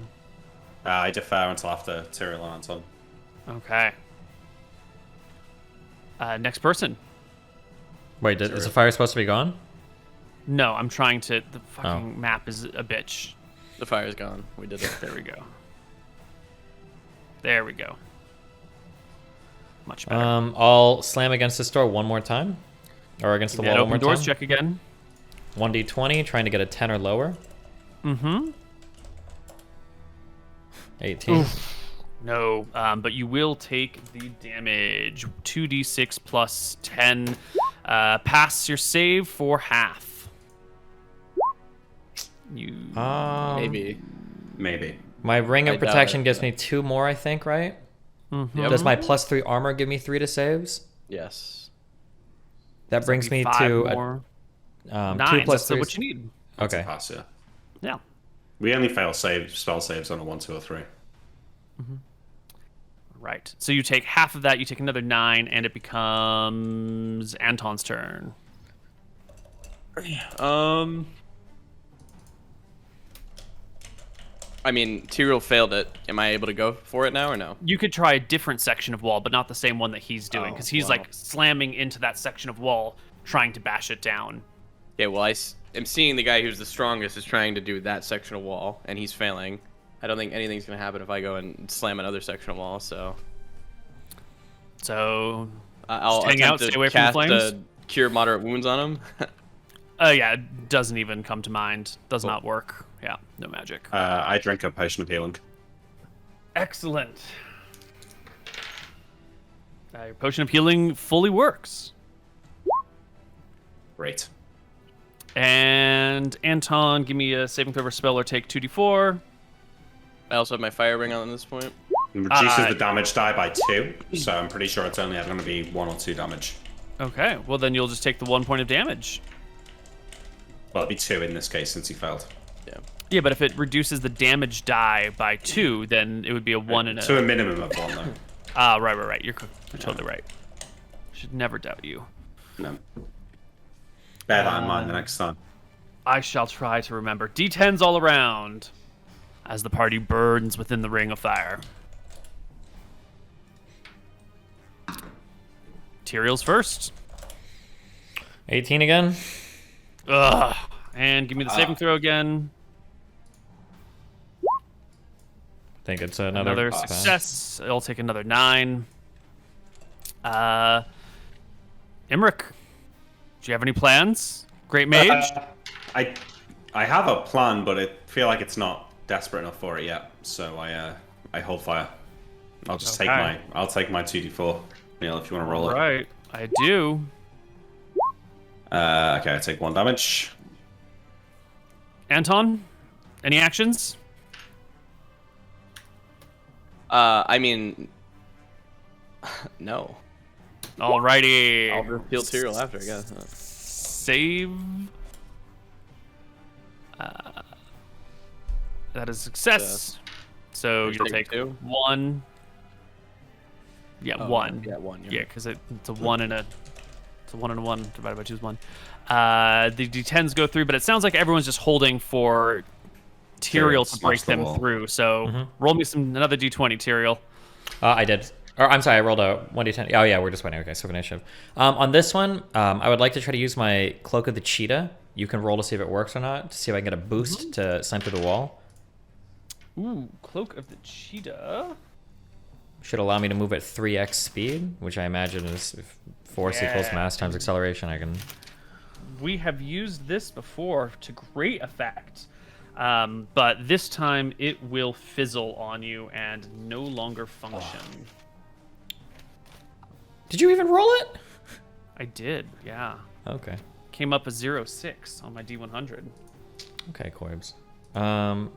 I defer until after Tyrell and Anton. Okay. Next person. Wait, is the fire supposed to be gone? No, I'm trying to. The fucking map is a bitch. The fire's gone. We did it. There we go. There we go. Much better. I'll slam against this door one more time, or against the That wall one open more doors time. check again. 1d20, trying to get a 10 or lower. Mm-hmm. 18. No, but you will take the damage. 2d6 plus 10. Pass your save for half. You Maybe. Maybe. My ring of I doubt protection it, gives but- me 2 more, I think, right? Mhm. Yep. Does my +3 armor give me 3 to saves? Yes. That brings me 5 to more. 2 9. plus That's 3. what you need. Okay. Pass, yeah. Yeah. We only fail spell saves on a 1, 2, or 3. Right. So you take half of that. You take another 9, and it becomes Anton's turn. I mean, Tyrell failed it. Am I able to go for it now or no? You could try a different section of wall, but not the same one that he's doing, because he's wow. like slamming into that section of wall, trying to bash it down. Okay, well, am seeing the guy who's the strongest is trying to do that section of wall, and he's failing. I don't think anything's going to happen if I go and slam another section of wall, so... So I'll hang out, attempt to stay away from the cast flames? Cure Moderate Wounds on him. yeah, it doesn't even come to mind. Does not work. Yeah, no magic. I drink a potion of healing. Excellent. Your potion of healing fully works. Great. And Anton, give me a saving throw for spell or take 2d4. I also have my fire ring on at this point. It reduces the damage die by 2, so I'm pretty sure it's only going to be 1 or 2 damage. Okay, well then you'll just take the 1 point of damage. Well, it'd be 2 in this case since he failed. Yeah. Yeah, but if it reduces the damage die by 2, then it would be a 1 and a... To a minimum of 1, though. Right. You're totally right. Should never doubt you. No. Bear that in mind the next time. I shall try to remember. D10s all around as the party burns within the ring of fire. Tyrell's first. 18 again. Ugh. And give me the saving throw again. I think it's another Another success. It'll take another 9. Imric, do you have any plans? Great mage? I have a plan, but I feel like it's not desperate enough for it yet. So I hold fire. I'll just take my 2d4. Neil, if you want to roll it. Right, I do. Okay, I take 1 damage. Anton, any actions? I mean... no. Alrighty. I'll repeal Tyrell after, I guess. Save. That is success. So you'll take 2? 1. Yeah, Oh, 1. Yeah, 1. Yeah, because it's a 1 and a... It's a 1 and a 1 divided by 2 is 1. The D10s go through, but it sounds like everyone's just holding for Tyrell to break smash the them wall. through. So roll me another D20, Tyrell. I did. Or I'm sorry, I rolled a 1d10. Oh yeah, we're just waiting. Okay, so initiative. On this one, I would like to try to use my Cloak of the Cheetah. You can roll to see if it works or not, to see if I can get a boost to slam through the wall. Ooh, Cloak of the Cheetah. Should allow me to move at 3x speed, which I imagine is force equals mass times acceleration. I can... We have used this before to great effect. But this time it will fizzle on you and no longer function. Did you even roll it? I did, yeah. Okay. came up a 0.6 on my D100. Okay, Koibs.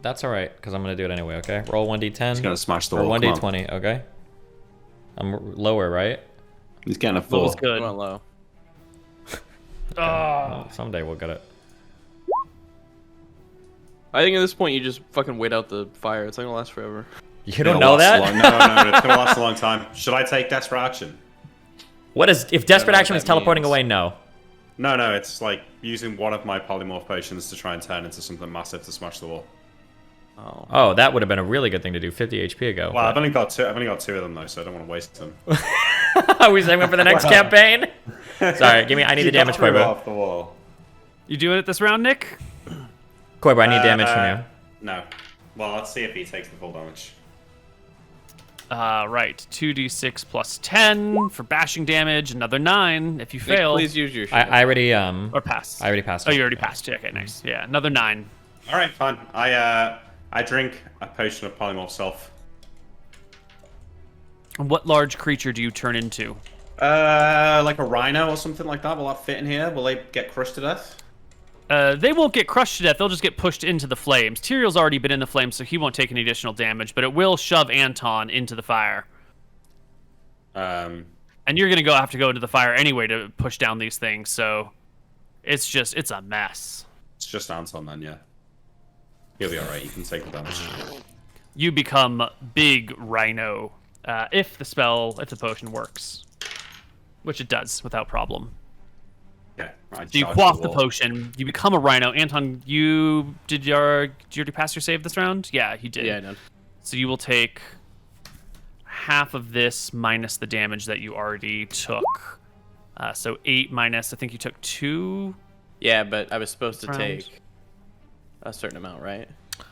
That's all right because I'm gonna do it anyway. Okay, roll 1d10. He's gonna smash the or wall. 1d20. Okay. I'm lower, right? He's getting a What 4. was good? Going low. Oh. Someday we'll get it. I think at this point you just fucking wait out the fire. It's not gonna last forever. You don't know that? No, it's gonna last a long time. Should I take desperate action? What is if desperate know action what is that teleporting means. away? No. No, it's like using one of my polymorph potions to try and turn into something massive to smash the wall. Oh. Oh, that would have been a really good thing to do 50 HP ago. Well, I've only got two of them though, so I don't want to waste them. Are we saving it for the next campaign? Sorry, give me. I need the damage, Koibu Koibu. off the wall. You doing it this round, Nick? Koibu, I need damage from you. No. Well, let's see if he takes the full damage. Right. 2d6 plus 10 for bashing damage. Another 9 if you Nick, fail. please use your shit. I already Or pass. I already passed. Oh, you already passed. Yeah, okay, nice. Yeah, another 9. All right, fine. I drink a potion of polymorph self. What large creature do you turn into? Like a rhino or something like that. Will that fit in here? Will they get crushed to death? They won't get crushed to death. They'll just get pushed into the flames. Tyrion's already been in the flames, so he won't take any additional damage, but it will shove Anton into the fire. Um, And you're going to have to go into the fire anyway to push down these things, so it's a mess. it's just Anton then, yeah. He'll be all right. You can take the damage. You become Big Rhino if the potion works, which it does without problem. Yeah. Right, So you charge quaff the wall. potion, you become a Rhino. Anton, did you already pass your save this round? Yeah, you did. Yeah, I know. So you will take half of this minus the damage that you already took. So 8 minus, I think you took 2. Yeah, but I was supposed to Round. take a certain amount, right?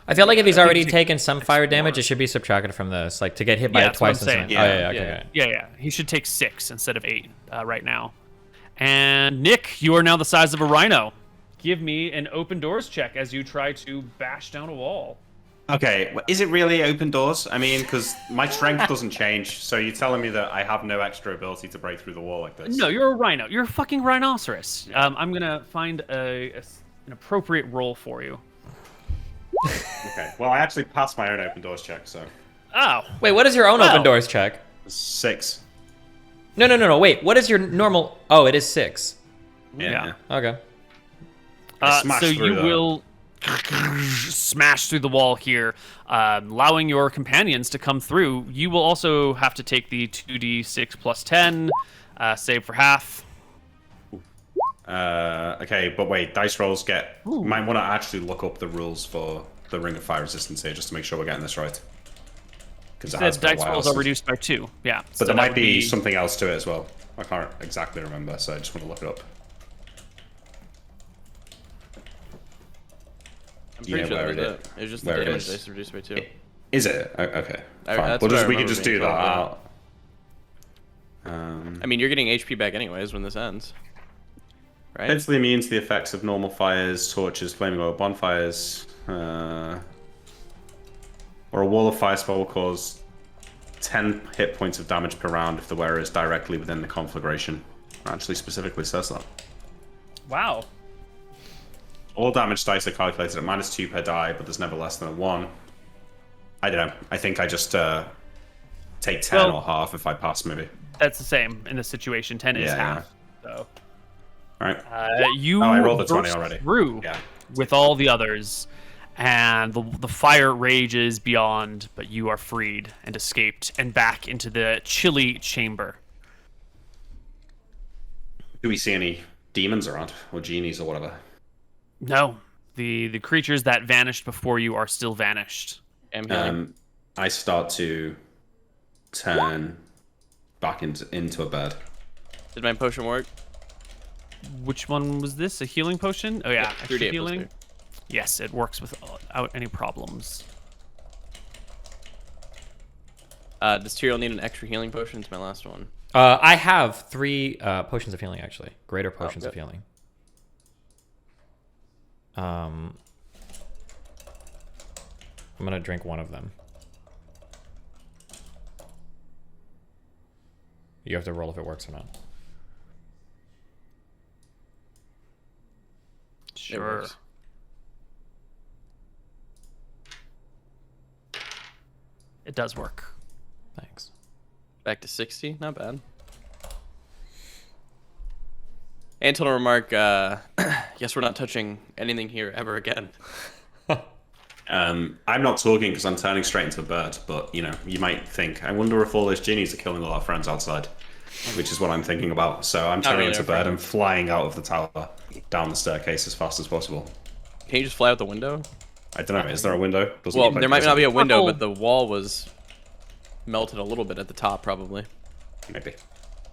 I feel like if he's I think already you- taken some fire damage, more. it should be subtracted from this. Like to get hit by Yeah, it that's what twice. I'm saying. Oh, yeah, okay, Yeah. okay. Yeah. He should take 6 instead of 8 right now. And Nick, you are now the size of a Rhino. Give me an open doors check as you try to bash down a wall. Okay, is it really open doors? I mean, because my strength doesn't change, so you're telling me that I have no extra ability to break through the wall like this? No, you're a Rhino. You're a fucking rhinoceros. I'm gonna find an appropriate role for you. Okay, well, I actually passed my own open doors check, so... Oh, Wait, what is your own Well. open doors check? 6. No. Wait, what is your normal? Oh, it is 6. Yeah. Okay. smashed so through you the- will smash through the wall here, allowing your companions to come through. You will also have to take the 2d6 plus 10, save for half. Okay, but wait, dice rolls get... Ooh. Might want to actually look up the rules for the Ring of Fire Resistance here, just to make sure we're getting this right. Because The dice rolls are reduced by 2. Yeah. But there might be something else to it as well. I can't exactly remember, so I just want to look it up. I'm Do you pretty know sure where that was it it. It was just where the it damage is? dice reduced by 2. Is it? Okay, I- fine. that's We'll what I just, we can remember just being do that told, yeah. out. I mean, you're getting HP back anyways when this ends. Right? Potentially immune to the effects of normal fires, torches, flaming oil, bonfires, or a wall of fire spell will cause 10 hit points of damage per round if the wearer is directly within the conflagration. Actually, specifically says that. Wow. All damage dice are calculated at -2 per die, but there's never less than a 1. I don't know. I think I just take 10 Well- or half if I pass, maybe. That's the same in this situation. 10 is Yeah, half. So Alright. you Oh, I rolled a 20 burst already. through Yeah. with all the others, and the fire rages beyond, but you are freed and escaped and back into the chilly chamber. Do we see any demons around? Or genies or whatever? No, the creatures that vanished before you are still vanished. I'm healing. I start to turn back into a bird. Did my potion work? Which one was this? A healing potion? Oh yeah, extra 3d8 plus healing. 2. Yes, it works without any problems. Does Tyrael need an extra healing potion? It's my last one. I have 3 potions of healing actually. Greater potions of good. healing. I'm gonna drink one of them. You have to roll if it works or not. Sure. works. It does work. Thanks. Back to 60, not bad. Anton will remark, guess we're not touching anything here ever again. I'm not talking because I'm turning straight into a bird, but you know, you might think, I wonder if all those genies are killing all our friends outside, which is what I'm thinking about. So I'm turning really into a our bird and friends. flying out of the tower down the staircase as fast as possible. Can you just fly out the window? I don't know, is there a window? Doesn't Well, look like there might not be a window, Purple. but the wall was melted a little bit at the top, probably. Maybe.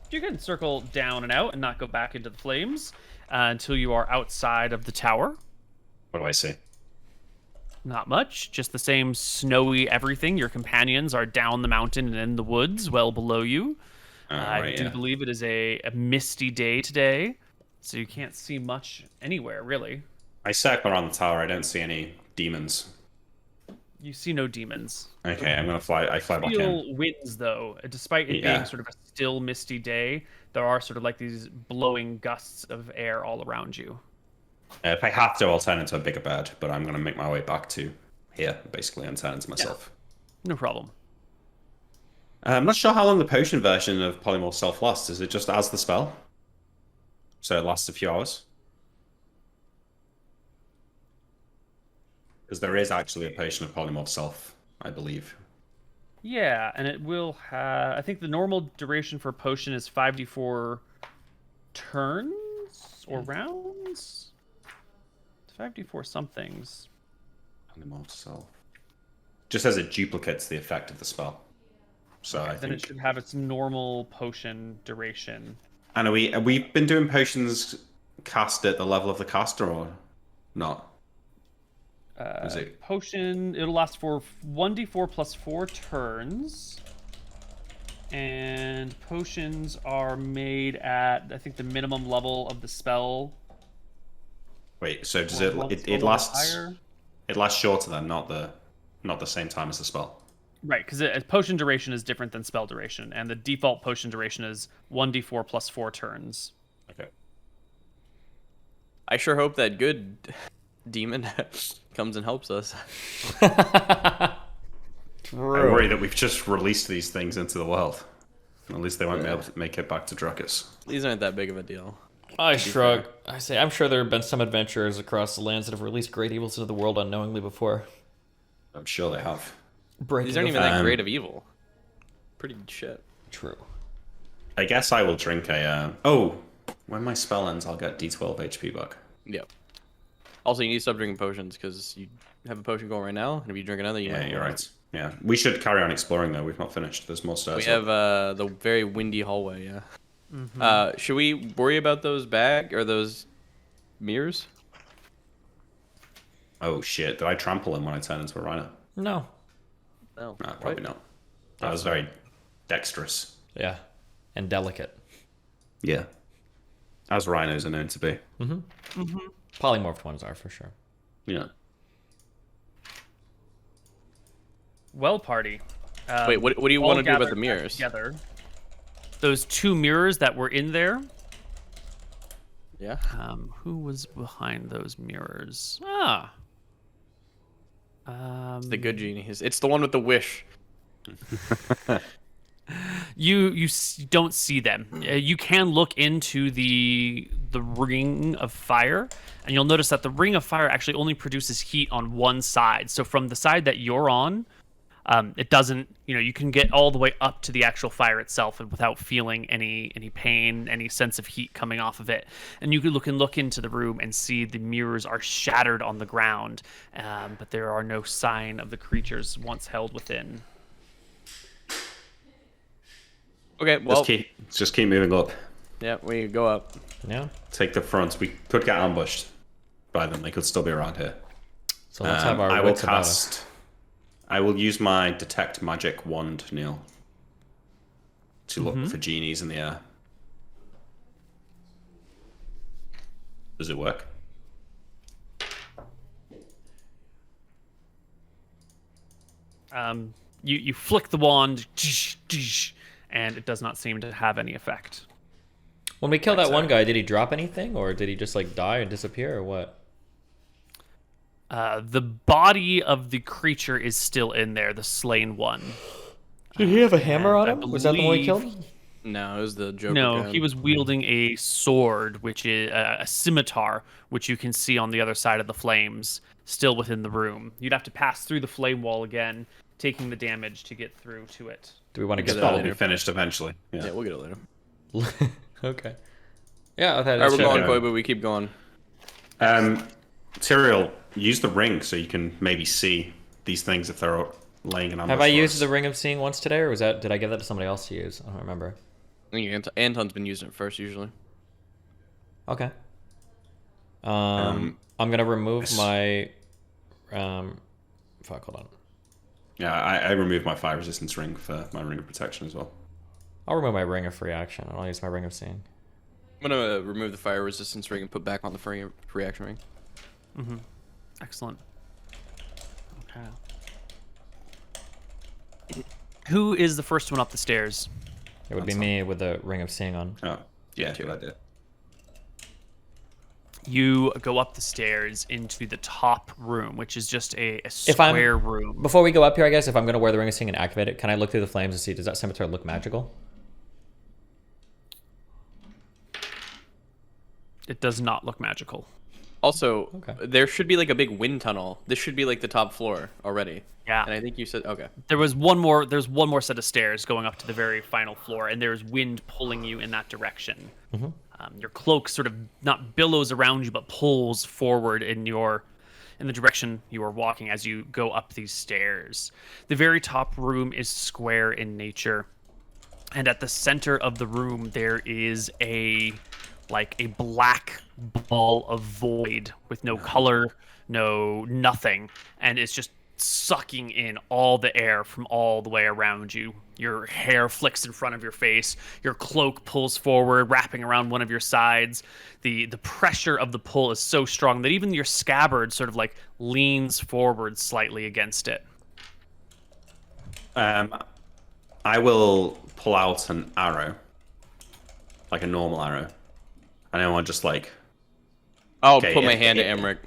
You can circle down and out and not go back into the flames until you are outside of the tower. What do I see? Not much, just the same snowy everything. Your companions are down the mountain and in the woods, well below you. I Right, do yeah. believe it is a misty day today, so you can't see much anywhere, really. I circle around the tower, I don't see any demons. You see no demons. Okay, I'm gonna fly, I fly back in. Feel winds, though. Despite it Yeah. being sort of a still, misty day, there are sort of like these blowing gusts of air all around you. If I have to, I'll turn into a bigger bird, but I'm gonna make my way back to here, basically, and turn into myself. No problem. I'm not sure how long the potion version of Polymorph Self lasts. Is it just as the spell? So it lasts a few hours? Because there is actually a potion of Polymorph Self, I believe. Yeah, and it will have... I think the normal duration for a potion is 5d4 turns or rounds? It's 5d4 somethings. Polymorph Self. Just as it duplicates the effect of the spell. So I Then it think... should have its normal potion duration. And have we been doing potions cast at the level of the caster or not? Is it... Potion, it'll last for 1d4 plus 4 turns. And potions are made at, I think, the minimum level of the spell. Wait, so does or it one it level lasts higher. it lasts shorter then, not the same time as the spell? Right, because potion duration is different than spell duration, and the default potion duration is 1d4 plus 4 turns. Okay. I sure hope that good demon comes and helps us. I worry that we've just released these things into the world. At least they won't be able to make it back to Druckus. These aren't that big of a deal. I shrug. I say, I'm sure there have been some adventurers across the lands that have released great evils into the world unknowingly before. I'm sure they have. Breaking These aren't the even that Um, great of evil. Pretty shit. True. I guess I will drink a... Oh! When my spell ends, I'll get D12 HP back. Yep. Also, you need to stop drinking potions because you have a potion going right now, and if you drink another, you Yeah, might you're die. right. Yeah. We should carry on exploring, though. We've not finished. There's more stairs. We up. have the very windy hallway. Yeah. Should we worry about those those mirrors? Oh, shit. Did I trample him when I turned into a rhino? No. No. No, probably not. That was very dexterous. Yeah. And delicate. Yeah. As rhinos are known to be. Polymorphed ones are for sure. Yeah. Well, party. Wait, what do you all want to do about gathered the back mirrors? Together. Those 2 mirrors that were in there. Yeah. Who was behind those mirrors? Ah. The good genie. It's the one with the wish. You don't see them. You can look into the ring of fire, and you'll notice that the ring of fire actually only produces heat on one side. So from the side that you're on, it doesn't. You can get all the way up to the actual fire itself, and without feeling any pain, any sense of heat coming off of it. And you can look into the room and see the mirrors are shattered on the ground, but there are no sign of the creatures once held within. Okay. Well. Just keep moving up. Yeah. We go up. Yeah. Take the front. We could get ambushed by them. They could still be around here. So let's have our I will wits about us. cast. I will use my detect magic wand, Neil, to look for genies in the air. Does it work? You flick the wand, and it does not seem to have any effect. When we killed that one guy, did he drop anything, or did he just like die and disappear, or what? The body of the creature is still in there, the slain one. Did he have a hammer on I him? Was that the one we believe- killed? No, it was the Joker. No, guy. he was wielding a sword, which is a scimitar, which you can see on the other side of the flames, still within the room. You'd have to pass through the flame wall again, taking the damage to get through to it. Do we want to Get get that That'll that? be finished eventually. Yeah, Yeah. we'll get it later. Okay. Yeah, okay. All right, we're going, go. Koibu. We keep going. Tyrael, use the ring so you can maybe see these things if they're laying an ambush. Have I for used us. the Ring of Seeing once today, or was that? Did I give that to somebody else to use? I don't remember. I think Anton's been using it first usually. Okay. I'm gonna remove my. Fuck. Hold on. Yeah, I removed my fire resistance ring for my ring of protection as well. I'll remove my Ring of Free Action. I'll use my Ring of Seeing. I'm gonna remove the fire resistance ring and put back on the free reaction ring. Excellent. Okay. Who is the first one up the stairs? It would be me with the Ring of Seeing on. Oh, yeah, good idea. You go up the stairs into the top room, which is just a If I'm- square room. Before we go up here, I guess if I'm gonna wear the Ring of Seeing and activate it, can I look through the flames and see does that scimitar look magical? It does not look magical. Also, Okay. there should be like a big wind tunnel. This should be like the top floor already. Yeah. And I think you said okay. There's one more set of stairs going up to the very final floor, and there's wind pulling you in that direction. Your cloak sort of not billows around you, but pulls forward in the direction you are walking as you go up these stairs. The very top room is square in nature, and at the center of the room there is a black ball of void with no color, no nothing, and it's just sucking in all the air from all the way around you. Your hair flicks in front of your face, your cloak pulls forward, wrapping around one of your sides. The pressure of the pull is so strong that even your scabbard sort of like leans forward slightly against it. I will pull out an arrow, like a normal arrow, and I want to just like. I'll Okay, put my if- hand to if- Emmerich.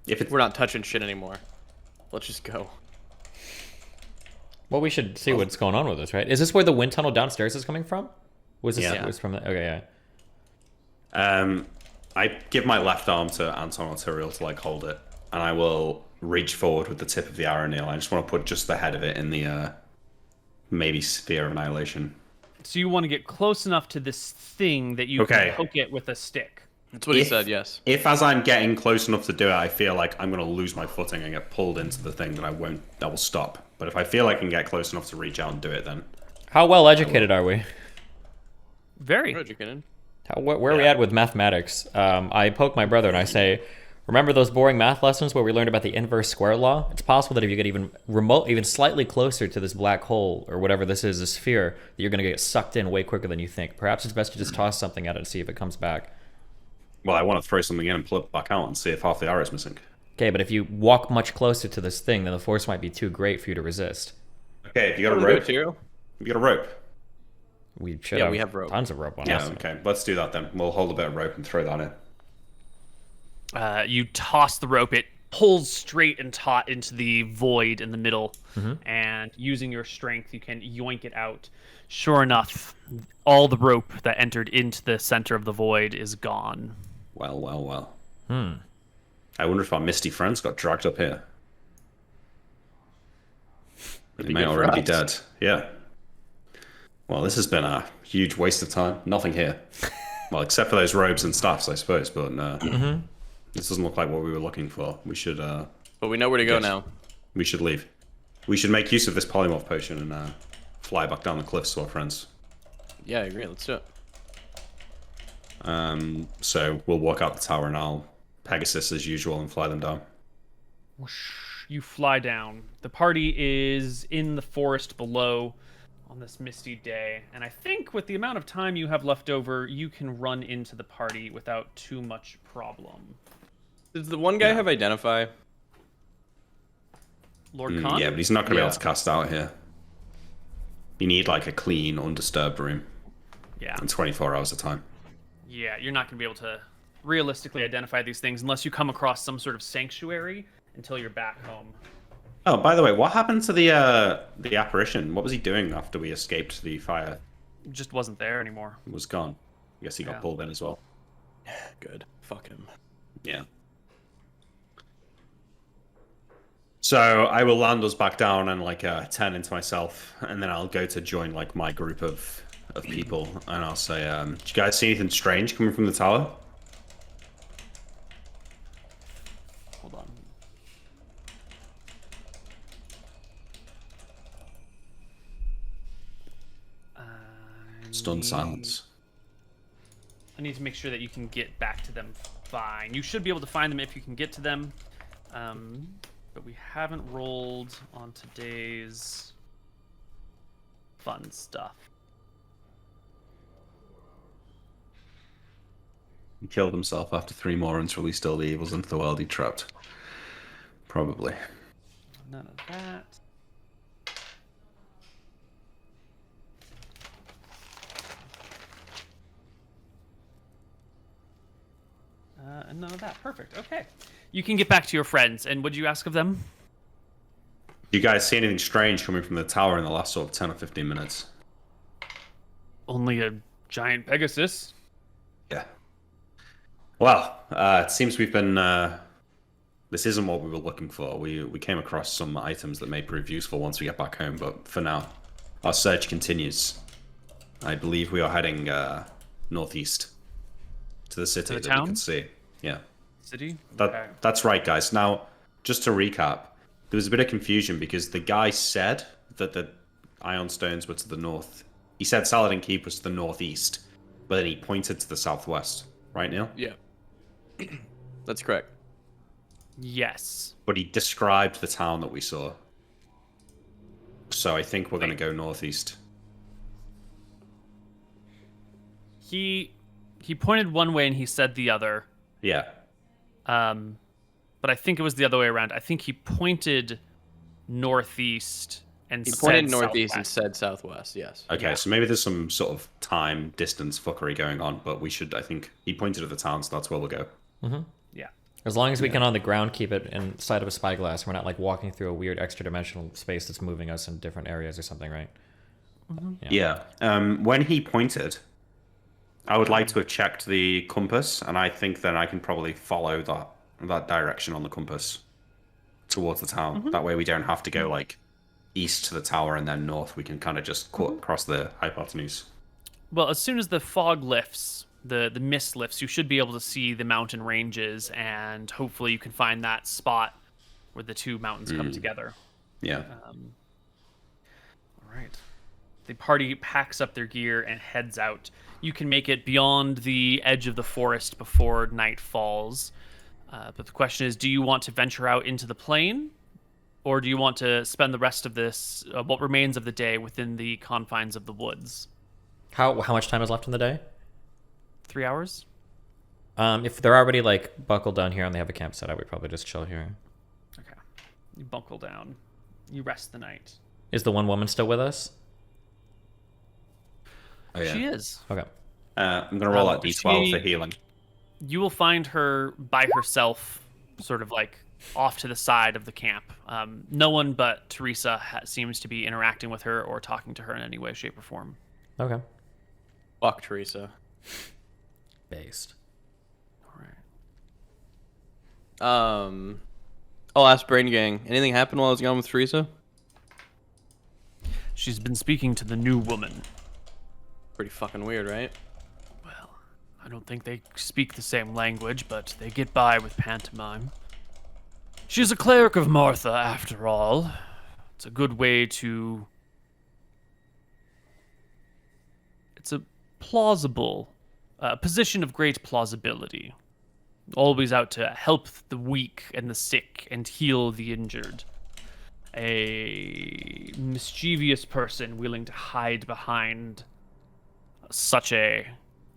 If it's We're not touching shit anymore. Let's just go. Well, we should see what's going on with this, right? Is this where the wind tunnel downstairs is coming from? Was this Yeah. was from the, okay, yeah. I give my left arm to Anton or Tyrael to like hold it, and I will reach forward with the tip of the arrow nail. I just want to put just the head of it in the maybe sphere of annihilation. So you want to get close enough to this thing that you Okay. can poke it with a stick. That's what he If- said. Yes. If as I'm getting close enough to do it, I feel like I'm going to lose my footing and get pulled into the thing, then I will stop. But if I feel I can get close enough to reach out and do it, then How well educated are we? Very. We're educated. Where are we at with mathematics? I poke my brother and I say, remember those boring math lessons where we learned about the inverse square law? It's possible that if you get even slightly closer to this black hole or whatever this is, this sphere, that you're going to get sucked in way quicker than you think. Perhaps it's best to just toss something at it and see if it comes back. well, I want to throw something in and pull it back out and see if half the arrow is missing. Okay, but if you walk much closer to this thing, then the force might be too great for you to resist. Okay, if you got a Wanna do rope, it, Tiro? you got a rope. We should Yeah, have, we have rope. tons of rope on Yeah, us. okay, let's do that then. We'll hold a bit of rope and throw that in. You toss the rope, it pulls straight and taut into the void in the middle, and using your strength, you can yoink it out. Sure enough, all the rope that entered into the center of the void is gone. Well. I wonder if our misty friends got dragged up here. They be may good for already be us. dead. Yeah. Well, this has been a huge waste of time. Nothing here. Well, except for those robes and staffs, I suppose. But this doesn't look like what we were looking for. We should But we know where to go Yes. now. we should leave. We should make use of this polymorph potion and fly back down the cliffs to our friends. Yeah, I agree. Let's do it. So we'll walk out the tower and I'll Pegasus as usual and fly them down. You fly down. The party is in the forest below on this misty day, and I think with the amount of time you have left over, you can run into the party without too much problem. Does the one guy have identify? Lord Khan? Yeah, but he's not going to be Yeah. able to cast out here. You need like a clean, undisturbed room Yeah. and 24 hours of time. Yeah, you're not going to be able to realistically identify these things unless you come across some sort of sanctuary until you're back home. Oh, by the way, what happened to the apparition? What was he doing after we escaped the fire? Just wasn't there anymore. It was gone. I guess he got Yeah. pulled in as well. Good. Fuck him. Yeah. So I will land us back down and like turn into myself, and then I'll go to join like my group of people, and I'll say, "Did you guys see anything strange coming from the tower?" Hold on. Stunned silence. I need to make sure that you can get back to them fine. You should be able to find them if you can get to them. But we haven't rolled on today's fun stuff. He killed himself after 3 more and released all the evils into the world he trapped. Probably. None of that. And none of that. Perfect. Okay. You can get back to your friends. And what did you ask of them? You guys see anything strange coming from the tower in the last sort of 10 or 15 minutes? Only a giant Pegasus. Yeah. Well, it seems we've been... this isn't what we were looking for. We came across some items that may prove useful once we get back home, but for now, our search continues. I believe we are heading northeast to the city the that town? we can see. Yeah. City? That's right, guys. Now, just to recap, there was a bit of confusion because the guy said that the Ion Stones were to the north. He said Saladin Keep was to the northeast, but then he pointed to the southwest. Right, Neil? Yeah. That's correct. Yes. But he described the town that we saw. So I think we're going to go northeast. He pointed one way and he said the other. Yeah. But I think it was the other way around. I think he pointed northeast and He said pointed northeast and southwest. said southwest. Yes. Okay, Yeah. so maybe there's some sort of time distance fuckery going on, but we should, I think, he pointed at the town, so that's where we'll go. Yeah. As long as we can on the ground keep it inside of a spyglass, we're not like walking through a weird extra dimensional space that's moving us in different areas or something, right? Yeah. When he pointed, I would like to have checked the compass, and I think then I can probably follow that direction on the compass towards the town. That way we don't have to go like east to the tower and then north. We can kind of just cross the hypotenuse. Well, as soon as the fog lifts, the mist lifts, you should be able to see the mountain ranges, and hopefully you can find that spot where the two mountains come together. Yeah. All right. The party packs up their gear and heads out. You can make it beyond the edge of the forest before night falls. But the question is, do you want to venture out into the plain? Or do you want to spend the rest of this, what remains of the day, within the confines of the woods? How much time is left in the day? 3 hours? If they're already like buckled down here and they have a camp set up, we'd probably just chill here. Okay. You buckle down. You rest the night. Is the one woman still with us? Oh, yeah. She is. Okay. I'm going to roll out D12 she- for healing. You will find her by herself, sort of like off to the side of the camp. No one but Teresa seems to be interacting with her or talking to her in any way, shape, or form. Okay. Fuck Teresa. Based. All right. I'll ask Brain Gang. Anything happened while I was gone with Teresa? She's been speaking to the new woman. Pretty fucking weird, right? Well, I don't think they speak the same language, but they get by with pantomime. She's a cleric of Martha, after all. It's a good way to... It's a plausible position of great plausibility. Always out to help the weak and the sick and heal the injured. A mischievous person willing to hide behind such a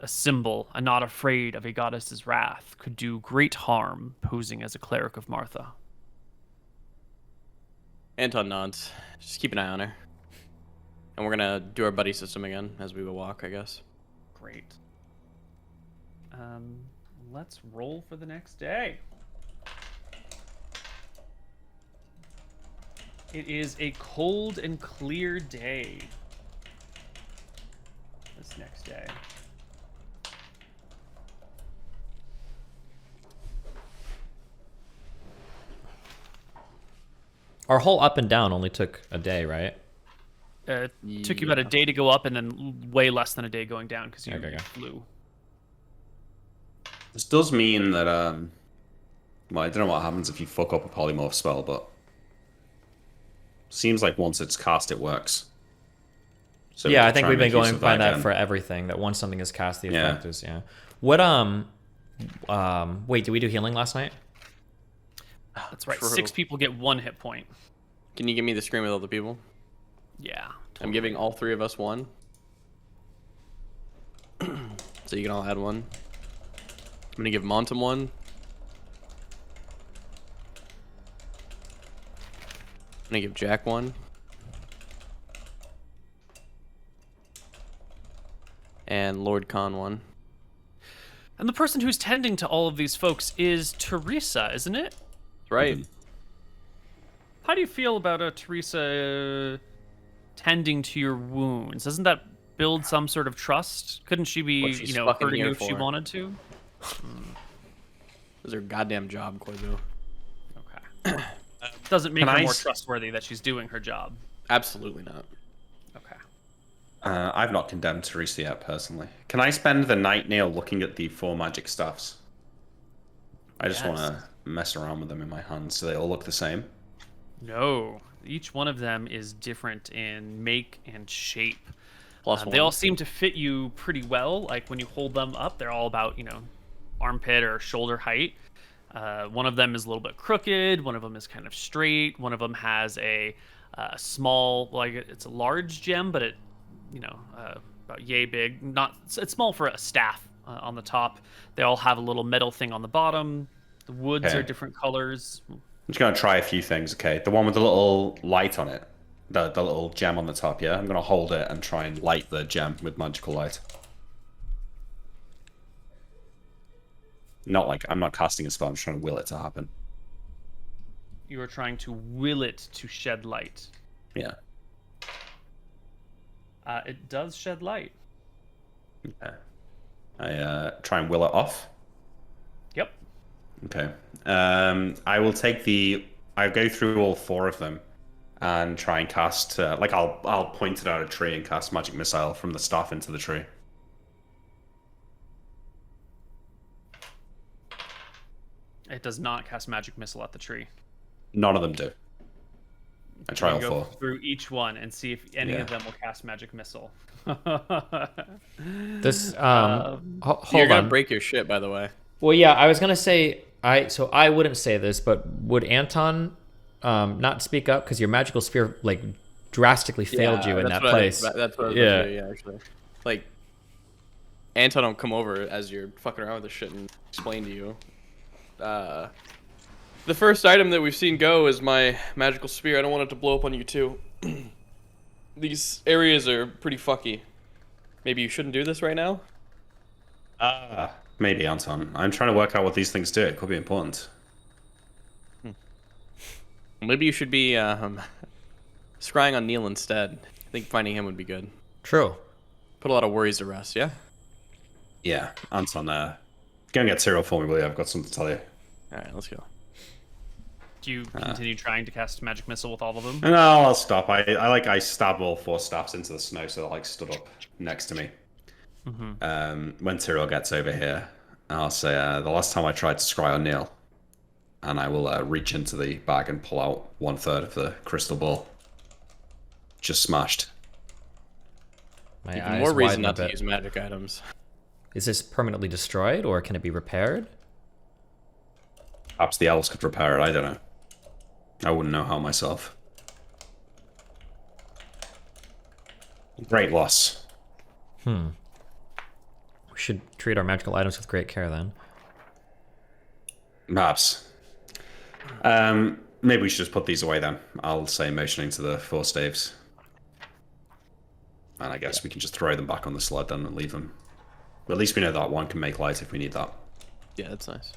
symbol and not afraid of a goddess's wrath could do great harm posing as a cleric of Martha. Anton nods. Just keep an eye on her. And we're gonna do our buddy system again as we walk, I guess. Great. Let's roll for the next day. It is a cold and clear day. This next day. Our whole up and down only took a day, right? It took you about a day to go up and then way less than a day going down because you flew. This does mean that, well, I don't know what happens if you fuck up a polymorph spell, but seems like once it's cast, it works. So yeah, we I think try we've and been make use going of by that again. for everything. That once something is cast, the Yeah. effect is What wait, did we do healing last night? That's right. True. 6 people get 1 hit point. Can you give me the screen with all the people? Yeah. I'm giving all 3 of us 1. So you can all add 1. I'm gonna give Montum 1. I'm gonna give Jack 1. And Lord Khan 1. And the person who's tending to all of these folks is Teresa, isn't it? That's right. How do you feel about Teresa tending to your wounds? Doesn't that build some sort of trust? Couldn't she be, What she's you know, fucking hurting you here if she for. wanted to? This is her goddamn job, Koibu. Okay. Doesn't make Can her I more s- trustworthy that she's doing her job. Absolutely not. Okay. I've not condemned Teresa yet, personally. Can I spend the night, Neil, looking at the 4 magic staffs? I just want to mess around with them in my hands so they all look the same. No. Each one of them is different in make and shape. Plus They 1. all seem to fit you pretty well. Like when you hold them up, they're all about, you know, armpit or shoulder height. One of them is a little bit crooked. One of them is kind of straight. One of them has a small, like it's a large gem, but it, you know, about yay big. Not, it's small for a staff on the top. They all have a little metal thing on the bottom. The woods Okay. are different colors. I'm just going to try a few things, okay? The one with the little light on it. The little gem on the top, yeah? I'm going to hold it and try and light the gem with magical light. Not like, I'm not casting a spell, I'm just trying to will it to happen. You are trying to will it to shed light. Yeah. It does shed light. Yeah. I try and will it off. Yep. Okay. I will take I go through all 4 of them and try and cast, like I'll point it at a tree and cast magic missile from the staff into the tree. It does not cast magic missile at the tree. None of them do. I try You all go 4. through each one and see if any Yeah. of them will cast magic missile. This You're hold gonna on. break your shit, by the way. Well, yeah, I was gonna say I wouldn't say this, but would Anton not speak up because your magical spear like drastically failed you in that's that what place? That's what I was Yeah. gonna do, yeah, actually. Like, Anton will come over as you're fucking around with this shit and explain to you. The first item that we've seen go is my magical spear. I don't want it to blow up on you too. These areas are pretty fucky. Maybe you shouldn't do this right now? Maybe, Anton. I'm trying to work out what these things do. It could be important. Maybe you should be scrying on Neil instead. I think finding him would be good. True. Put a lot of worries to rest, yeah? Yeah, Anton, go and get cereal for me, will you? I've got something to tell you. Alright, let's go. Do you continue trying to cast magic missile with all of them? No, I'll stop. I stab all 4 staffs into the snow so they're like stood up next to me. When Tyrell gets over here, I'll say, the last time I tried to scry on Neil, and I will reach into the bag and pull out 1/3 of the crystal ball. Just smashed. My Even eyes more reason widen a not to bit. use magic items. Is this permanently destroyed or can it be repaired? Perhaps the elves could repair it, I don't know. I wouldn't know how myself. Great loss. We should treat our magical items with great care then. Perhaps. Maybe we should just put these away then. I'll say motioning to the 4 staves. And I guess we can just throw them back on the sled then and leave them. But at least we know that one can make light if we need that. Yeah, that's nice.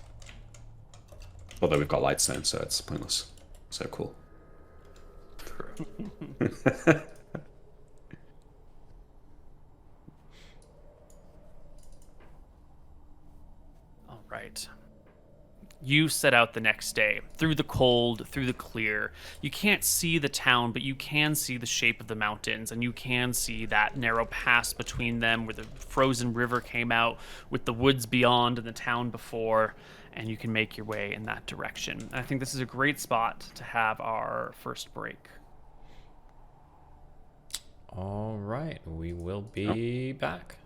Although we've got light stone, so it's pointless. So cool. All right. You set out the next day, through the cold, through the clear. You can't see the town, but you can see the shape of the mountains, and you can see that narrow pass between them where the frozen river came out with the woods beyond and the town before, and you can make your way in that direction. And I think this is a great spot to have our first break. All right, we will be back.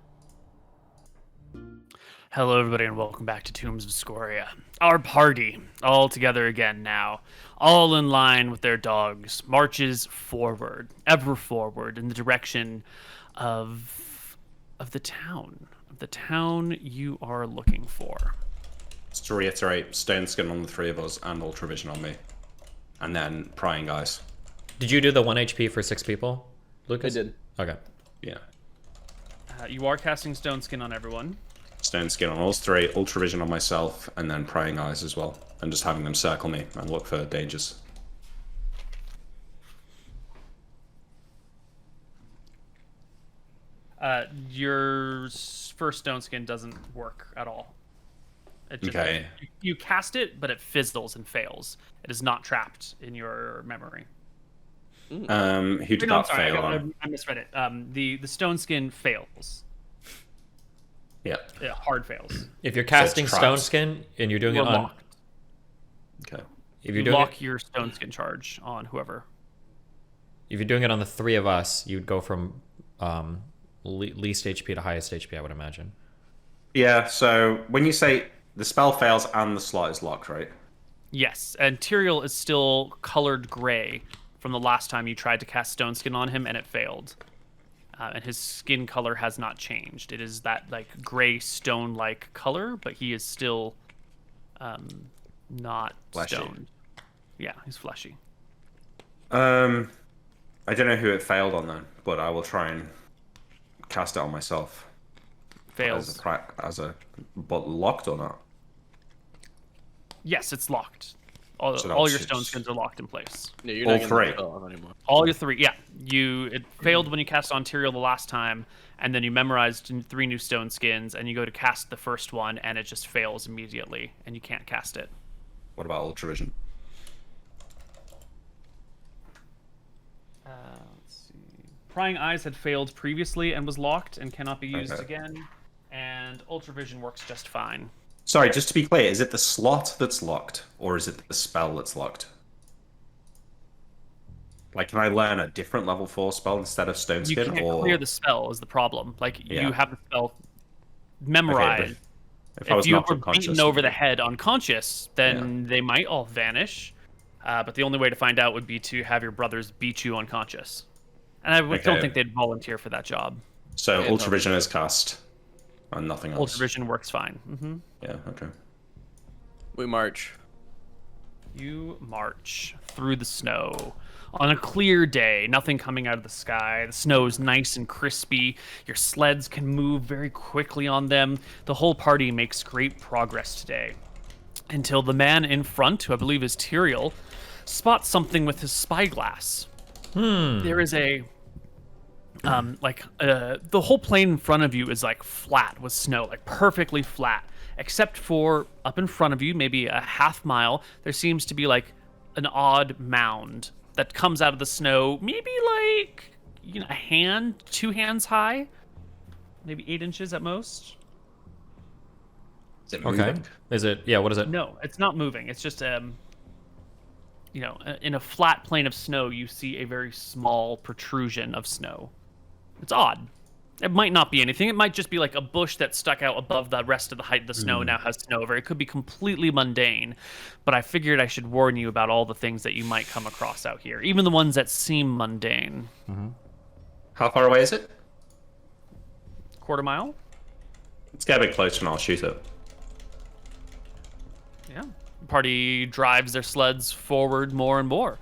Hello, everybody, and welcome back to Tombs of Scoria. Our party, all together again now, all in line with their dogs, marches forward, ever forward, in the direction of the town you are looking for. Just to reiterate, stone skin on the three of us and ultravision on me. And then prying eyes. Did you do the 1 HP for 6 people, Lucas? I did. Okay. Yeah. You are casting Stone Skin on everyone. Stone skin on all three, ultravision on myself, and then prying eyes as well. And just having them circle me and look for dangers. Your first Stone Skin doesn't work at all. It just, Okay. You cast it, but it fizzles and fails. It is not trapped in your memory. Who did No, I'm that sorry, fail on? I misread it. The Stone Skin fails. Yeah. It hard fails. If you're casting traps. Stone Skin and you're doing You're it on, locked. Okay. if You you're doing lock it, your Stone Skin charge on whoever. if you're doing it on the 3 of us, you'd go from least HP to highest HP, I would imagine. Yeah, so when you say the spell fails and the slot is locked, right? Yes, and Tyrael is still colored gray from the last time you tried to cast Stone Skin on him, and it failed. And his skin color has not changed. It is that like gray stone-like color, but he is still not Fleshy. stoned. Yeah, he's fleshy. I don't know who it failed on then, but I will try and cast it on myself. Fails. But locked or not? Yes, it's locked. All So your that's- Stone Skins are locked in place. Yeah, you're All not getting three. the spell off anymore. All your 3, yeah. It failed when you cast on Tyrael the last time, and then you memorized 3 new Stone Skins, and you go to cast the first one, and it just fails immediately, and you can't cast it. What about ultravision? Let's see. Prying Eyes had failed previously and was locked and cannot be used Okay. again, and Ultravision works just fine. Sorry, just to be clear, is it the slot that's locked, or is it the spell that's locked? Like, can I learn a different level 4 spell instead of Stone You Skin? can't Or clear the spell is the problem. Like, Yeah. you have the spell memorized. if I was If you knocked were unconscious, beaten over the head unconscious, then they might all vanish. But the only way to find out would be to have your brothers beat you unconscious. And I don't Okay. think they'd volunteer for that job. So Yeah, ultravision is cast, and nothing else. Ultravision works fine. Yeah. Okay. We march. You march through the snow. On a clear day, nothing coming out of the sky. The snow is nice and crispy. Your sleds can move very quickly on them. The whole party makes great progress today. Until the man in front, who I believe is Tyrael, spots something with his spyglass. There is a the whole plain in front of you is like flat with snow, like perfectly flat, except for up in front of you, maybe a half mile, there seems to be like an odd mound that comes out of the snow, maybe like a hand, 2 hands high, maybe 8 inches at most. Is it Okay. moving? Is it? Yeah. What is it? No, it's not moving. It's just in a flat plane of snow, you see a very small protrusion of snow. It's odd. It might not be anything. It might just be like a bush that stuck out above the rest of the height of the snow and now has snow over. It could be completely mundane, but I figured I should warn you about all the things that you might come across out here, even the ones that seem mundane. How far away is it? Quarter mile? Let's get a bit closer and I'll shoot it. Yeah. The party drives their sleds forward more and more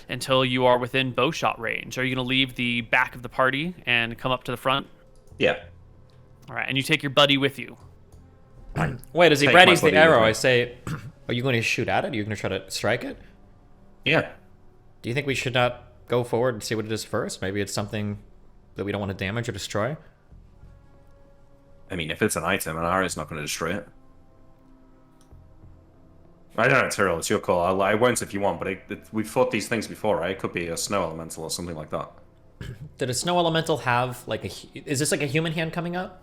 until you are within bowshot range. Are you going to leave the back of the party and come up to the front? Yeah. All right, and you take your buddy with you. Wait, as he Take my readies the buddy with arrow, me. I say, "Are you going to shoot at it? Are you going to try to strike it? Yeah. Do you think we should not go forward and see what it is first? Maybe it's something that we don't want to damage or destroy. I mean, if it's an item, an arrow's not going to destroy it. I don't know, Tyrell, it's your call. I won't if you want, but we've fought these things before, right? It could be a snow elemental or something like that. Did a snow elemental have like is this like a human hand coming up?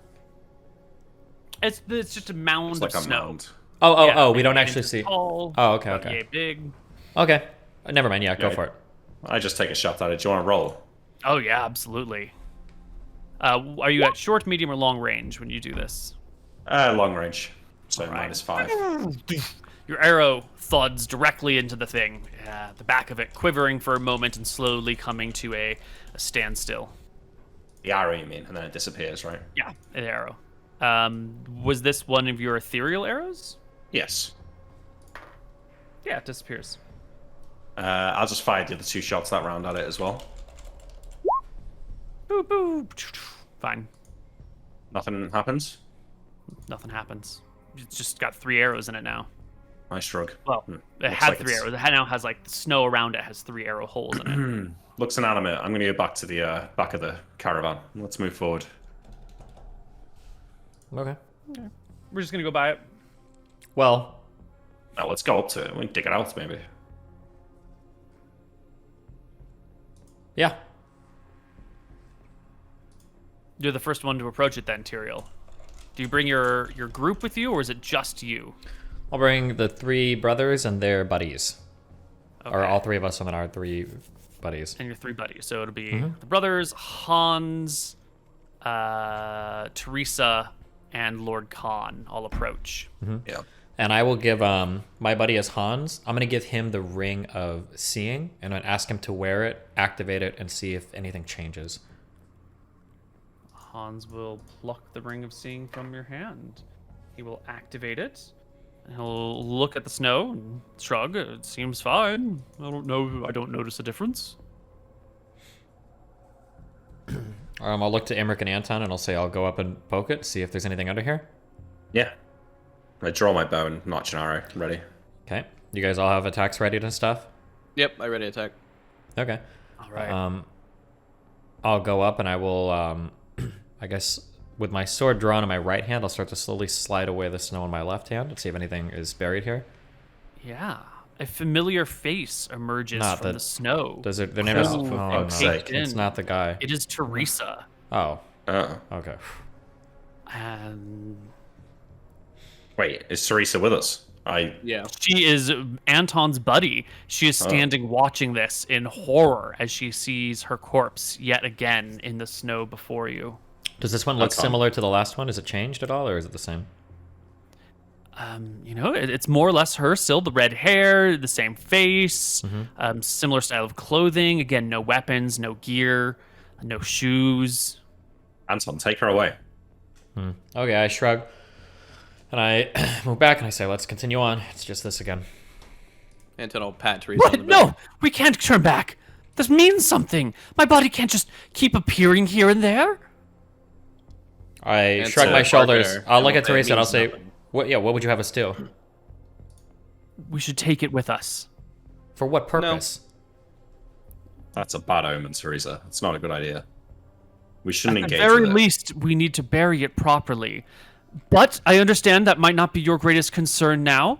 It's just a mound It's like of a snow. mound. Oh, we don't maybe actually inches see. Tall, Oh, okay, about okay. yay big. Okay. Never mind. Yeah, go Yeah. for it. I just take a shot at it. Do you want to roll? Oh yeah, absolutely. Are you at short, medium, or long range when you do this? Long range. So Alright. -5. Your arrow thuds directly into the thing, the back of it quivering for a moment and slowly coming to a standstill. The arrow, you mean, and then it disappears, right? Yeah, an arrow. Was this one of your ethereal arrows? Yes. Yeah, it disappears. I'll just fire the other 2 shots that round at it as well. Boo boo. Fine. Nothing happens. Nothing happens. It's just got 3 arrows in it now. Nice shrug. Well, it Looks had like 3 it's- arrows. It now has like the snow around it has 3 arrow holes in it. Looks inanimate. I'm going to go back to the back of the caravan. Let's move forward. Okay. We're just gonna go by it. Well, Now let's go up to it. We can dig it out, maybe. yeah. You're the first one to approach it then, Tyrael. Do you bring your group with you, or is it just you? I'll bring the 3 brothers and their buddies. Or Okay. all 3 of us and then our 3 buddies. And your 3 buddies. So it'll be the brothers, Hans, Teresa, and Lord Khan all approach. Yeah. And I will give my buddy as Hans. I'm gonna give him the ring of seeing, and I'm gonna ask him to wear it, activate it, and see if anything changes. Hans will pluck the ring of seeing from your hand. He will activate it. And he'll look at the snow and shrug. It seems fine. I don't know. I don't notice a difference. I'll look to Imric and Anton, and I'll say I'll go up and poke it, see if there's anything under here. Yeah. I draw my bow and notch an arrow. Ready. Okay. You guys all have attacks ready and stuff? Yep, I ready to attack. Okay. All right. I'll go up and I will, I guess, with my sword drawn in my right hand, I'll start to slowly slide away the snow in my left hand and see if anything is buried here. Yeah. A familiar face emerges Not from that- the snow. Does it? Their name is. Oh, Oh, for no. fuck's sake. It's not the guy. It is Teresa. Oh. Oh. Okay. And Wait, is Teresa with us? Yeah. she is Anton's buddy. She is standing watching this in horror as she sees her corpse yet again in the snow before you. Does this one look Okay. similar to the last one? Is it changed at all, or is it the same? You know, it's more or less her still. The red hair, the same face, similar style of clothing. Again, no weapons, no gear, no shoes. Anton, take her away. Okay, I shrug. And I move back and I say, let's continue on. It's just this again. Anton will pat Teresa on the What? back. No, we can't turn back. This means something. My body can't just keep appearing here and there. I And shrug so my park shoulders. there, I'll and look we'll at say it Teresa and I'll means say, nothing. what would you have us do? We should take it with us. For what purpose? That's a bad omen, Teresa. It's not a good idea. We shouldn't At the engage very with it. least, we need to bury it properly. But I understand that might not be your greatest concern now.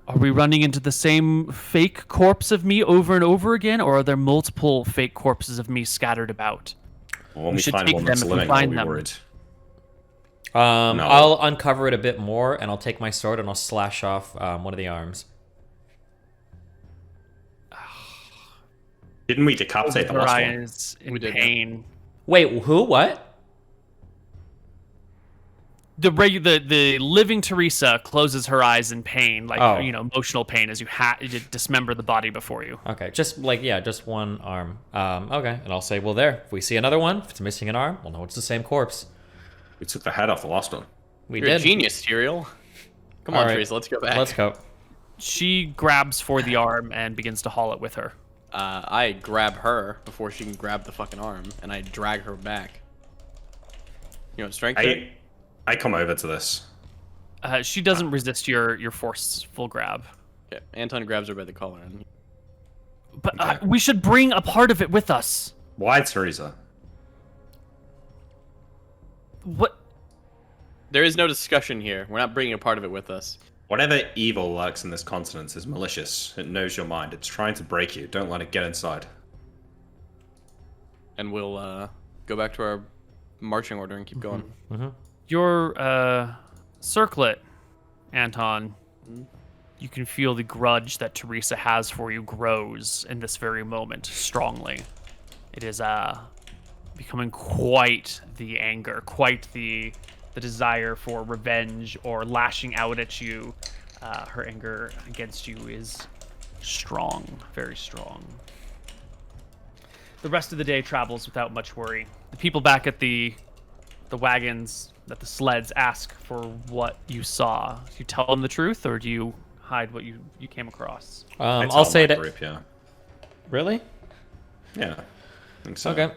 Are we running into the same fake corpse of me over and over again, or are there multiple fake corpses of me scattered about? Well, when We we should find take one them that's if we living, I'll find be them. worried. No. I'll uncover it a bit more and I'll take my sword and I'll slash off one of the arms. Didn't we decapitate the Her last one? eyes in We did. pain. Wait, who? What? The living Teresa closes her eyes in pain, like Oh. emotional pain, as you dismember the body before you. Okay, just one arm. Okay, and I'll say, well, there. If we see another one, if it's missing an arm, we'll know it's the same corpse. We took the head off the last one. We You're did. a genius, Tyrael. Come All on, right. Teresa, let's go back. Let's go. She grabs for the arm and begins to haul it with her. I grab her before she can grab the fucking arm, and I drag her back. You want strength check? I come over to this. She doesn't resist your forceful grab. Okay. Anton grabs her by the collar. And But Okay. we should bring a part of it with us. Why, Teresa? What? There is no discussion here. We're not bringing a part of it with us. Whatever evil lurks in this continent is malicious. It knows your mind. It's trying to break you. Don't let it get inside. And we'll go back to our marching order and keep going. Your circlet, Anton. You can feel the grudge that Teresa has for you grows in this very moment strongly. It is becoming quite the anger, quite the desire for revenge or lashing out at you. Her anger against you is strong, very strong. The rest of the day travels without much worry. The people back at the wagons, at the sleds, ask for what you saw. Do you tell them the truth, or do you hide what you came across? I I'll tell say my that. group, yeah. Really? Yeah. I think so. Okay.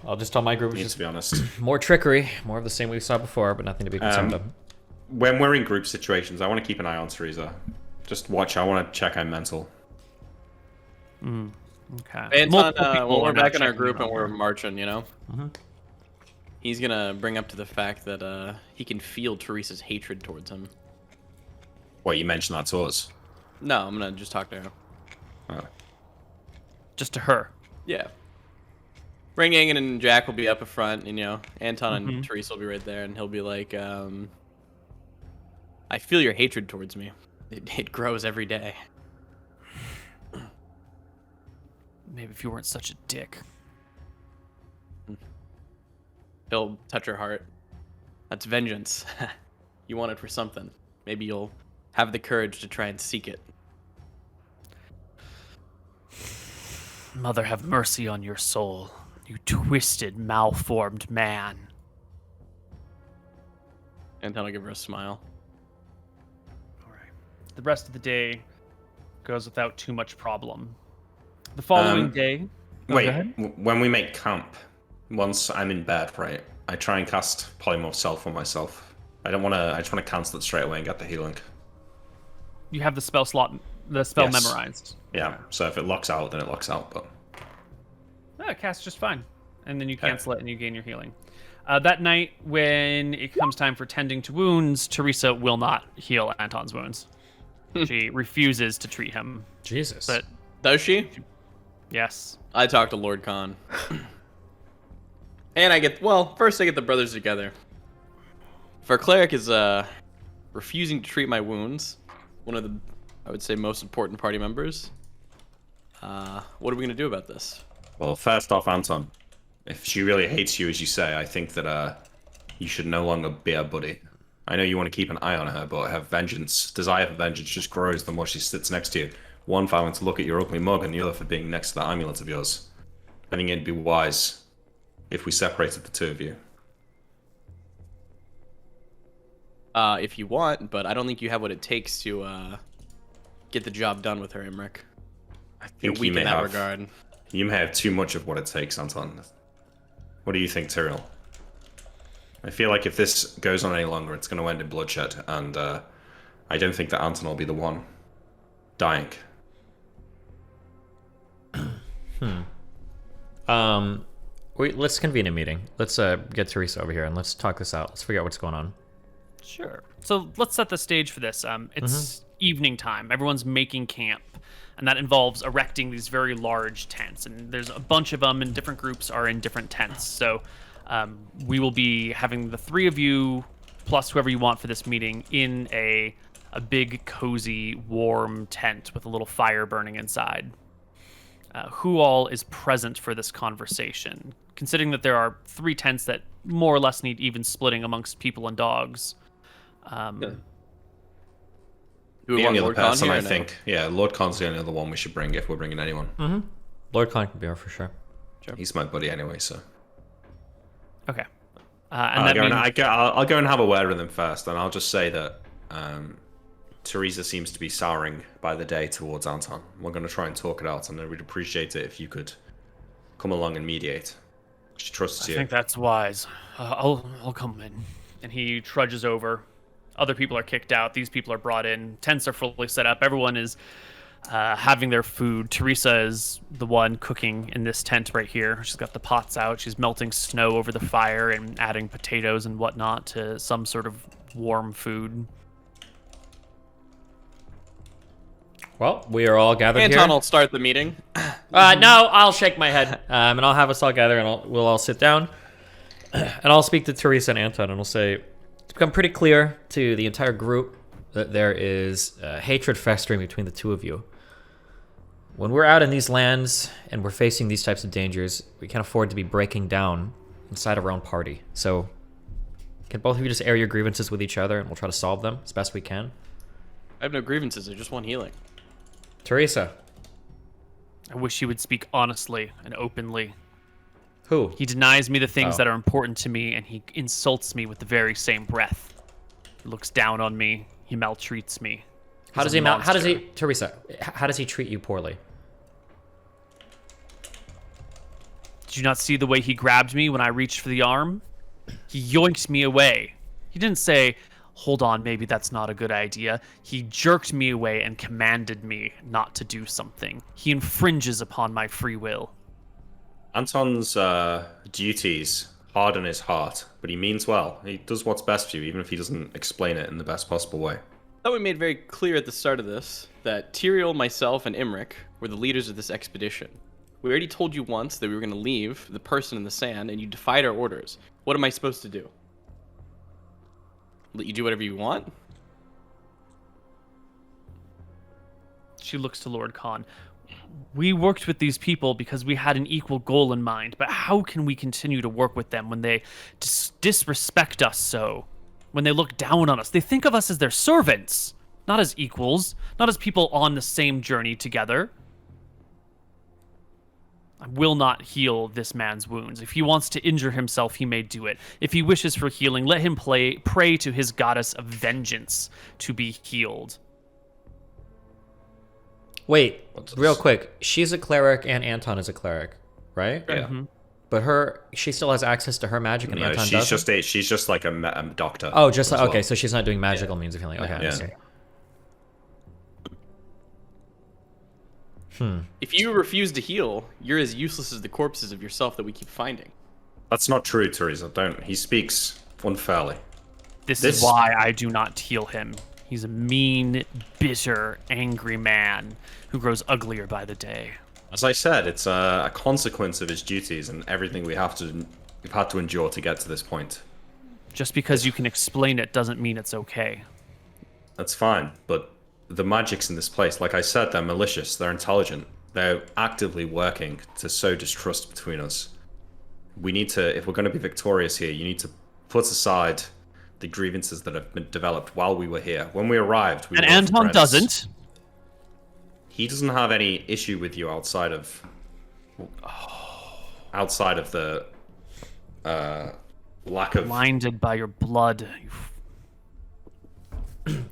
I'll just tell my group it's Need just to be honest. more trickery, more of the same we saw before, but nothing to be concerned of. When we're in group situations, I want to keep an eye on Teresa. Just watch. I want to check her mental. Okay. Anton, Multiple people when are we're now back in our checking group in and on we're her. marching, you know, he's gonna bring up to the fact that he can feel Teresa's hatred towards him. What, you mentioned that to us? No, I'm gonna just talk to her. Oh. Just to her. Yeah. Ring Yang and Jack will be up in front, and, you know, Anton and Teresa will be right there, and he'll be like, I feel your hatred towards me. It grows every day. Maybe if you weren't such a dick. He'll touch her heart. That's vengeance. You want it for something. Maybe you'll have the courage to try and seek it. Mother, have mercy on your soul, you twisted, malformed man. Anton will give her a smile. All right. The rest of the day goes without too much problem. The following day. Oh, Wait, go ahead. when we make camp, once I'm in bed, right, I try and cast Polymorph Self on myself. I don't want to. I just want to cancel it straight away and get the healing. You have the spell slot, the spell Yes. memorized. Yeah. So if it locks out, then it locks out. But Yeah, it casts just fine. And then you cancel it and you gain your healing. That night, when it comes time for tending to wounds, Teresa will not heal Anton's wounds. She refuses to treat him. Jesus. But Does she? yes. I talk to Lord Khan. And first I get the brothers together. If our cleric is refusing to treat my wounds, one of the, I would say, most important party members, what are we going to do about this? well, first off, Anton, if she really hates you as you say, I think that you should no longer be her buddy. I know you want to keep an eye on her, but her desire for vengeance just grows the more she sits next to you. One for having to look at your ugly mug, and the other for being next to that amulet of yours. I think it'd be wise if we separated the two of you. If you want, but I don't think you have what it takes to get the job done with her, Imric. I You're think weak in that regard. You may have too much of what it takes, Anton. What do you think, Tyrell? I feel like if this goes on any longer, it's going to end in bloodshed, and I don't think that Anton will be the one dying. Let's convene a meeting. Let's get Teresa over here and let's talk this out. Let's figure out what's going on. Sure. So let's set the stage for this. It's evening time. Everyone's making camp, and that involves erecting these very large tents. And there's a bunch of them, and different groups are in different tents. So we will be having the three of you, plus whoever you want for this meeting, in a big, cozy, warm tent with a little fire burning inside. Who all is present for this conversation? Considering that there are three tents that more or less need even splitting amongst people and dogs. Do we The want only other Lord Khan person here I or no? think, yeah, Lord Khan's the only other one we should bring if we're bringing anyone. Lord Khan can be here for sure. He's my buddy anyway, so. Okay. I'll And that go, means I'll go and have a word with him first, and I'll just say that Teresa seems to be souring by the day towards Anton. We're going to try and talk it out, and we'd appreciate it if you could come along and mediate. She trusts I you. think that's wise. I'll come in. And he trudges over. Other people are kicked out. These people are brought in. Tents are fully set up. Everyone is having their food. Teresa is the one cooking in this tent right here. She's got the pots out. She's melting snow over the fire and adding potatoes and whatnot to some sort of warm food. Well, we are all gathered Anton here. will start the meeting. No, I'll shake my head, and I'll have us all gather, and we'll all sit down, and I'll speak to Teresa and Anton, and I'll say, it's become pretty clear to the entire group that there is hatred festering between the two of you. When we're out in these lands and we're facing these types of dangers, we can't afford to be breaking down inside our own party. So, can both of you just air your grievances with each other, and we'll try to solve them as best we can? I have no grievances. I just want healing. Teresa. I wish he would speak honestly and openly. Who? He denies me the things Oh. that are important to me, and he insults me with the very same breath. He looks down on me. He maltreats me. How He's does a he? How does he? monster. Teresa. How does he treat you poorly? Did you not see the way he grabbed me when I reached for the arm? He yoinked me away. He didn't say, hold on, maybe that's not a good idea. He jerked me away and commanded me not to do something. He infringes upon my free will. Anton's duties harden his heart, but he means well. He does what's best for you, even if he doesn't explain it in the best possible way. I thought we made very clear at the start of this that Tyrael, myself, and Imric were the leaders of this expedition. We already told you once that we were going to leave the person in the sand, and you defied our orders. What am I supposed to do? Let you do whatever you want? She looks to Lord Khan. We worked with these people because we had an equal goal in mind, but how can we continue to work with them when they disrespect us so? When they look down on us? They think of us as their servants, not as equals, not as people on the same journey together. I will not heal this man's wounds. If he wants to injure himself, he may do it. If he wishes for healing, let him pray to his goddess of vengeance to be healed. Wait, real quick. She's a cleric and Anton is a cleric, right? Yeah. But she still has access to her magic, and No, Anton she's doesn't? she's just like a doctor. Oh, just as okay. well. So she's not doing magical means of healing. Okay, I Yeah. see. If you refuse to heal, you're as useless as the corpses of yourself that we keep finding. That's not true, Teresa. Don't. He speaks unfairly. This is why I do not heal him. He's a mean, bitter, angry man who grows uglier by the day. As I said, it's a consequence of his duties and everything we've had to endure to get to this point. Just because you can explain it doesn't mean it's okay. That's fine, but the magics in this place, like I said, they're malicious, they're intelligent, they're actively working to sow distrust between us. We need to, if we're going to be victorious here, you need to put aside the grievances that have been developed while we were here. When we arrived, we And were all Anton friends. doesn't. He doesn't have any issue with you outside of the lack of. Blinded by your blood.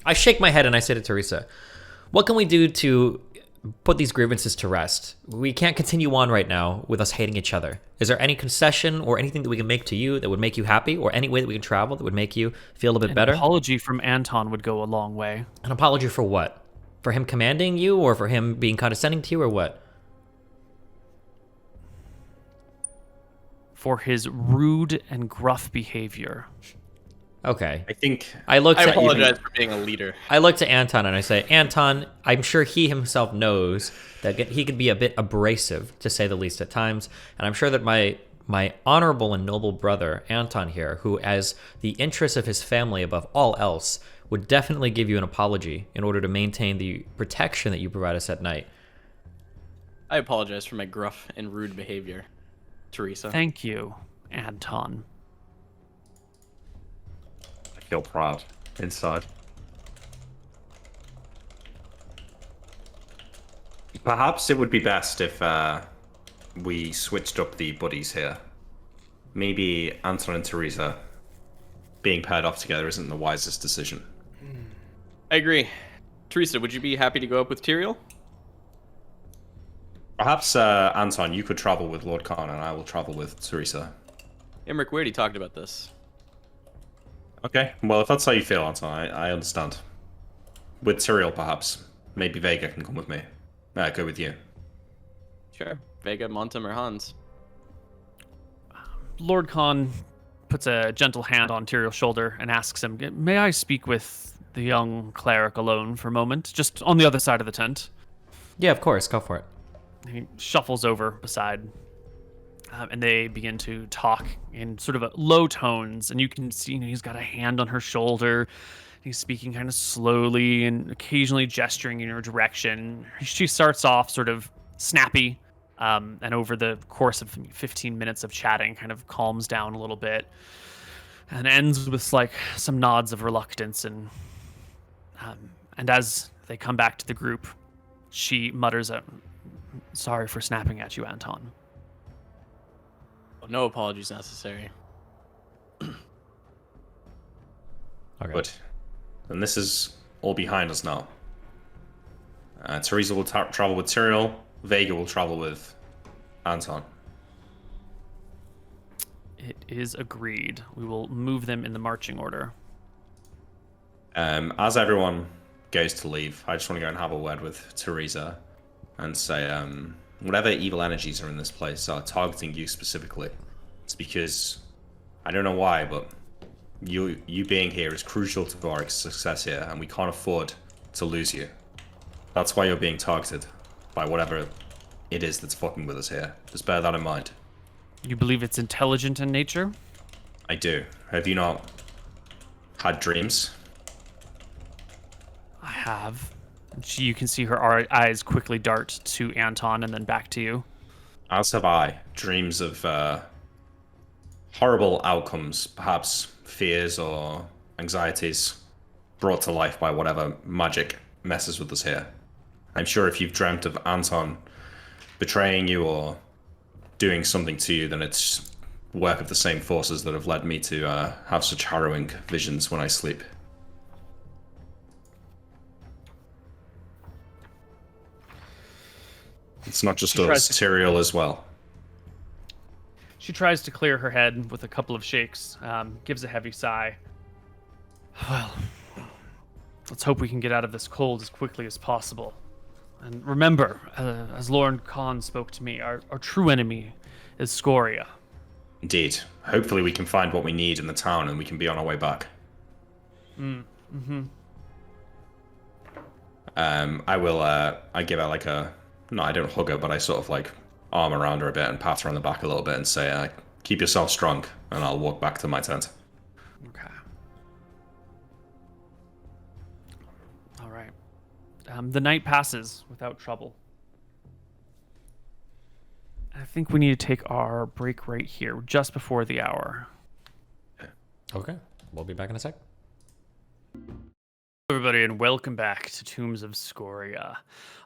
I shake my head and I say to Teresa, what can we do to put these grievances to rest? We can't continue on right now with us hating each other. Is there any concession or anything that we can make to you that would make you happy, or any way that we can travel that would make you feel a bit better? An apology from Anton would go a long way. An apology for what? For him commanding you, or for him being condescending to you, or what? For his rude and gruff behavior. Okay. I think I look I to apologize for being a leader. I look to Anton and I say, Anton, I'm sure he himself knows that he can be a bit abrasive, to say the least, at times. And I'm sure that my honorable and noble brother, Anton here, who as the interests of his family above all else, would definitely give you an apology in order to maintain the protection that you provide us at night. I apologize for my gruff and rude behavior, Teresa. Thank you, Anton. I feel proud inside. Perhaps it would be best if we switched up the buddies here. Maybe Anton and Teresa being paired off together isn't the wisest decision. I agree. Teresa, would you be happy to go up with Tyrael? Perhaps, Anton, you could travel with Lord Khan and I will travel with Teresa. Imric, we already talked about this. Okay, well, if that's how you feel, Anton, I understand. With Tyrael, perhaps. Maybe Vega can come with me. Go with you. Sure. Vega, Montum, or Hans. Lord Khan puts a gentle hand on Tyrion's shoulder and asks him, "May I speak with the young cleric alone for a moment, just on the other side of the tent?" Yeah, of course. Go for it. He shuffles over beside, and they begin to talk in sort of low tones. And you can see, he's got a hand on her shoulder. He's speaking kind of slowly and occasionally gesturing in her direction. She starts off sort of snappy, and over the course of 15 minutes of chatting, kind of calms down a little bit, and ends with like some nods of reluctance. And as they come back to the group, she mutters, "Sorry for snapping at you, Anton." Oh, no apologies necessary. Okay. Good. And this is all behind us now. Teresa will travel with Tyrael. Vega will travel with Anton. It is agreed. We will move them in the marching order. As everyone goes to leave, I just want to go and have a word with Teresa and say, whatever evil energies are in this place are targeting you specifically. It's because, I don't know why, but you being here is crucial to our success here, and we can't afford to lose you. That's why you're being targeted by whatever it is that's fucking with us here. Just bear that in mind. You believe it's intelligent in nature? I do. Have you not had dreams? I have. You can see her eyes quickly dart to Anton and then back to you. As have I. Dreams of horrible outcomes, perhaps fears or anxieties brought to life by whatever magic messes with us here. I'm sure if you've dreamt of Anton betraying you or doing something to you, then it's work of the same forces that have led me to have such harrowing visions when I sleep. It's not just us, Tyrael as well. She tries to clear her head with a couple of shakes, gives a heavy sigh. Well, let's hope we can get out of this cold as quickly as possible. And remember, as Lord Khan spoke to me, our true enemy is Scoria. Indeed. Hopefully we can find what we need in the town and we can be on our way back. I will, I give her like a... No, I don't hug her, but I sort of like arm around her a bit and pat her on the back a little bit and say, keep yourself strong, and I'll walk back to my tent. Okay. All right. The night passes without trouble. I think we need to take our break right here, just before the hour. Okay. We'll be back in a sec. Everybody, and welcome back to Tombs of Scoria.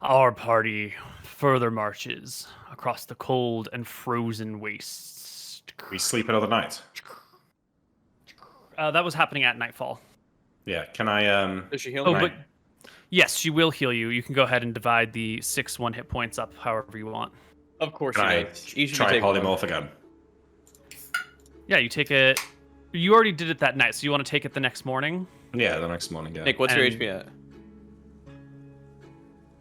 Our party further marches across the cold and frozen wastes. We sleep another night. That was happening at nightfall. Yeah, can I, Does she heal Oh, me? but yes, she will heal you. You can go ahead and divide the 6 one-hit points up however you want. Of course can you I do. You should try take one. polymorph again? Yeah, you take it. You already did it that night, so you want to take it the next morning? Yeah, the next morning, yeah. Nick, what's your And- HP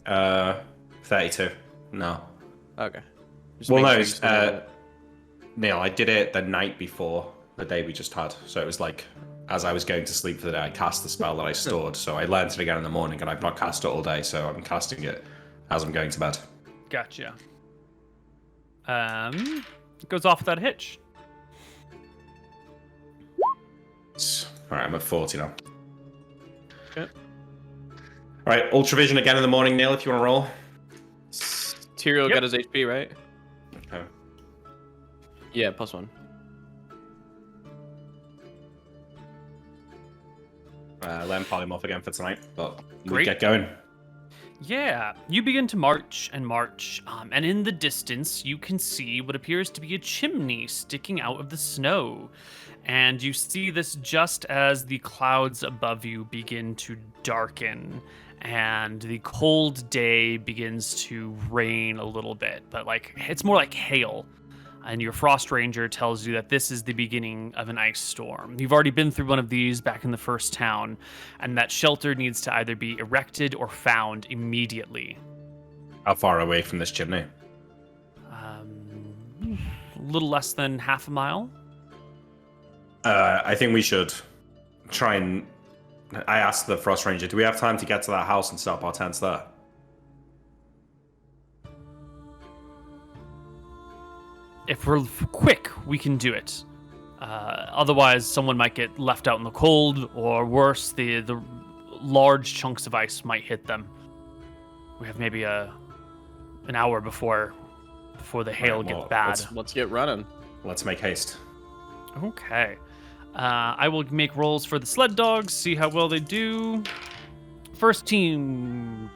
at? 32. No. Okay. Just Well, make no, sure you it's, still have it. Neil, I did it the night before the day we just had. So it was like, as I was going to sleep for the day, I cast the spell that I stored. So I learned it again in the morning, and I've not cast it all day, so I'm casting it as I'm going to bed. Gotcha. It goes off without a hitch. Alright, I'm at 40 now. Okay. Alright, Ultravision again in the morning, Neil, if you want to roll. Tyrael Yep. got his HP, right? Okay. Yeah, +1. Learn polymorph again for tonight, but we Great. get going. Yeah, you begin to march and march, and in the distance you can see what appears to be a chimney sticking out of the snow. And you see this just as the clouds above you begin to darken and the cold day begins to rain a little bit, but like it's more like hail. And your Frost Ranger tells you that this is the beginning of an ice storm. You've already been through one of these back in the first town, and that shelter needs to either be erected or found immediately. How far away from this chimney? A little less than half a mile. I think we should try and... I asked the Frost Ranger, do we have time to get to that house and set up our tents there? If we're quick, we can do it. Otherwise, someone might get left out in the cold, or worse, the large chunks of ice might hit them. We have maybe an hour before the hail Right, well, gets bad. Let's get running. Let's make haste. Okay. I will make rolls for the sled dogs, see how well they do. First team.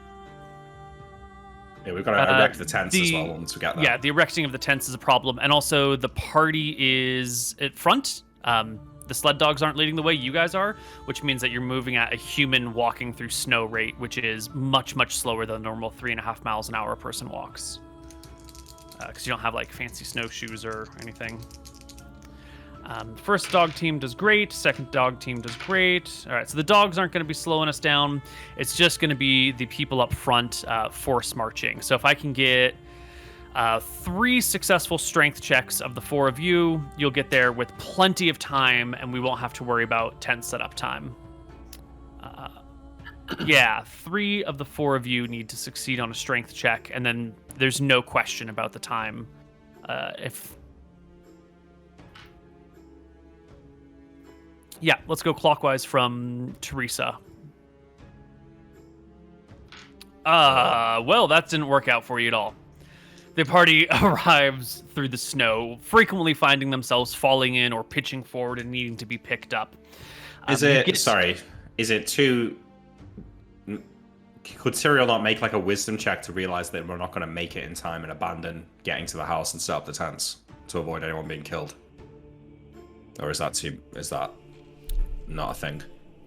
Yeah, we've got to erect the tents as well once we get there. Yeah, the erecting of the tents is a problem. And also, the party is at front. The sled dogs aren't leading the way, you guys are, which means that you're moving at a human walking through snow rate, which is much, much slower than normal 3.5 miles an hour a person walks. Because you don't have, like, fancy snowshoes or anything. First dog team does great. Second dog team does great. All right, so the dogs aren't going to be slowing us down. It's just going to be the people up front force marching. So if I can get 3 successful strength checks of the 4 of you, you'll get there with plenty of time, and we won't have to worry about tent setup time. Yeah, 3 of the 4 of you need to succeed on a strength check, and then there's no question about the time. Yeah, let's go clockwise from Teresa. Well, that didn't work out for you at all. The party arrives through the snow, frequently finding themselves falling in or pitching forward and needing to be picked up. Is it too... Could Cyril not make like a wisdom check to realize that we're not going to make it in time and abandon getting to the house and set up the tents to avoid anyone being killed? Or is that not a thing?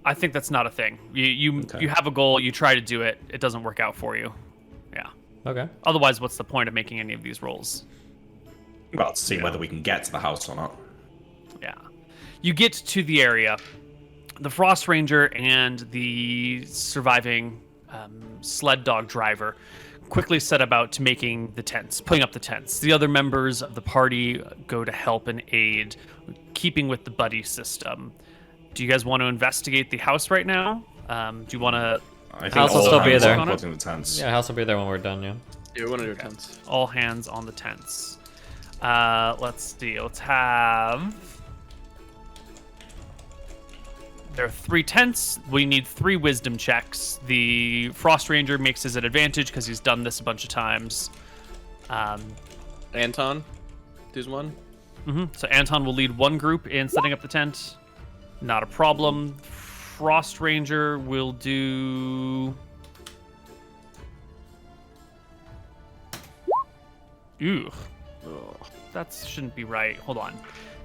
I think that's not a thing. You have a goal, you try to do it, it doesn't work out for you. Yeah. Okay. Otherwise, what's the point of making any of these rolls? Well, to see whether we can get to the house or not. Yeah. You get to the area. The Frost Ranger and the surviving sled dog driver quickly set about to making the tents, putting up the tents. The other members of the party go to help and aid, keeping with the buddy system. Do you guys want to investigate the house right now? Do you want to... I think House will all still be hands there. are putting the tents. Yeah, house will be there when we're done, yeah. Yeah, we want to do tents. All hands on the tents. Let's see. Let's have... There are 3 tents. We need 3 wisdom checks. The Frost Ranger makes his an advantage because he's done this a bunch of times. Anton, does one. So Anton will lead one group in setting up the tent. Not a problem. Frost Ranger will do... Ooh. That shouldn't be right. Hold on.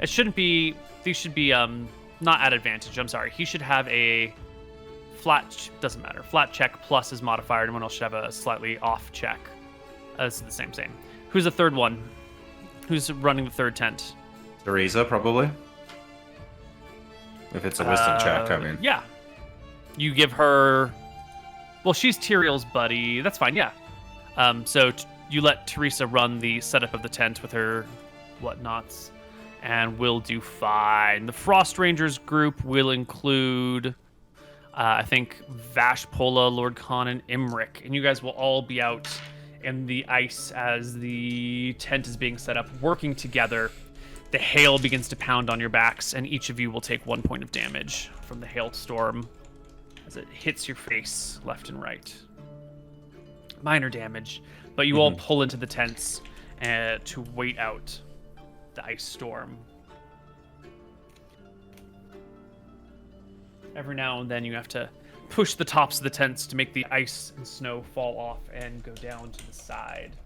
It shouldn't be... These should be not at advantage. I'm sorry. He should have a flat... Doesn't matter. Flat check plus his modifier. Everyone else should have a slightly off check. This is the same. Who's the third one? Who's running the third tent? Teresa, probably. If it's a wisdom check, I mean. Yeah. You give her... Well, she's Tyriel's buddy. That's fine, yeah. So you let Teresa run the setup of the tent with her whatnots, and we'll do fine. The Frost Rangers group will include, I think, Vashpola, Lord Khan, and Imric. And you guys will all be out in the ice as the tent is being set up, working together. The hail begins to pound on your backs, and each of you will take 1 point of damage from the hailstorm as it hits your face left and right. Minor damage, but you all pull into the tents to wait out the ice storm. Every now and then you have to push the tops of the tents to make the ice and snow fall off and go down to the side.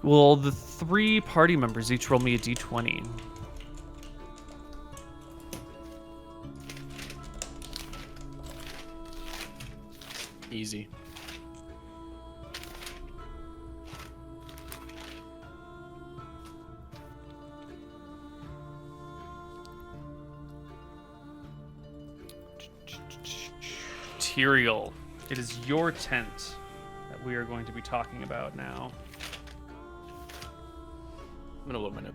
Will the 3 party members each roll me a d20? Easy. Tyriel, it is your tent that we are going to be talking about now. I'm gonna load my note.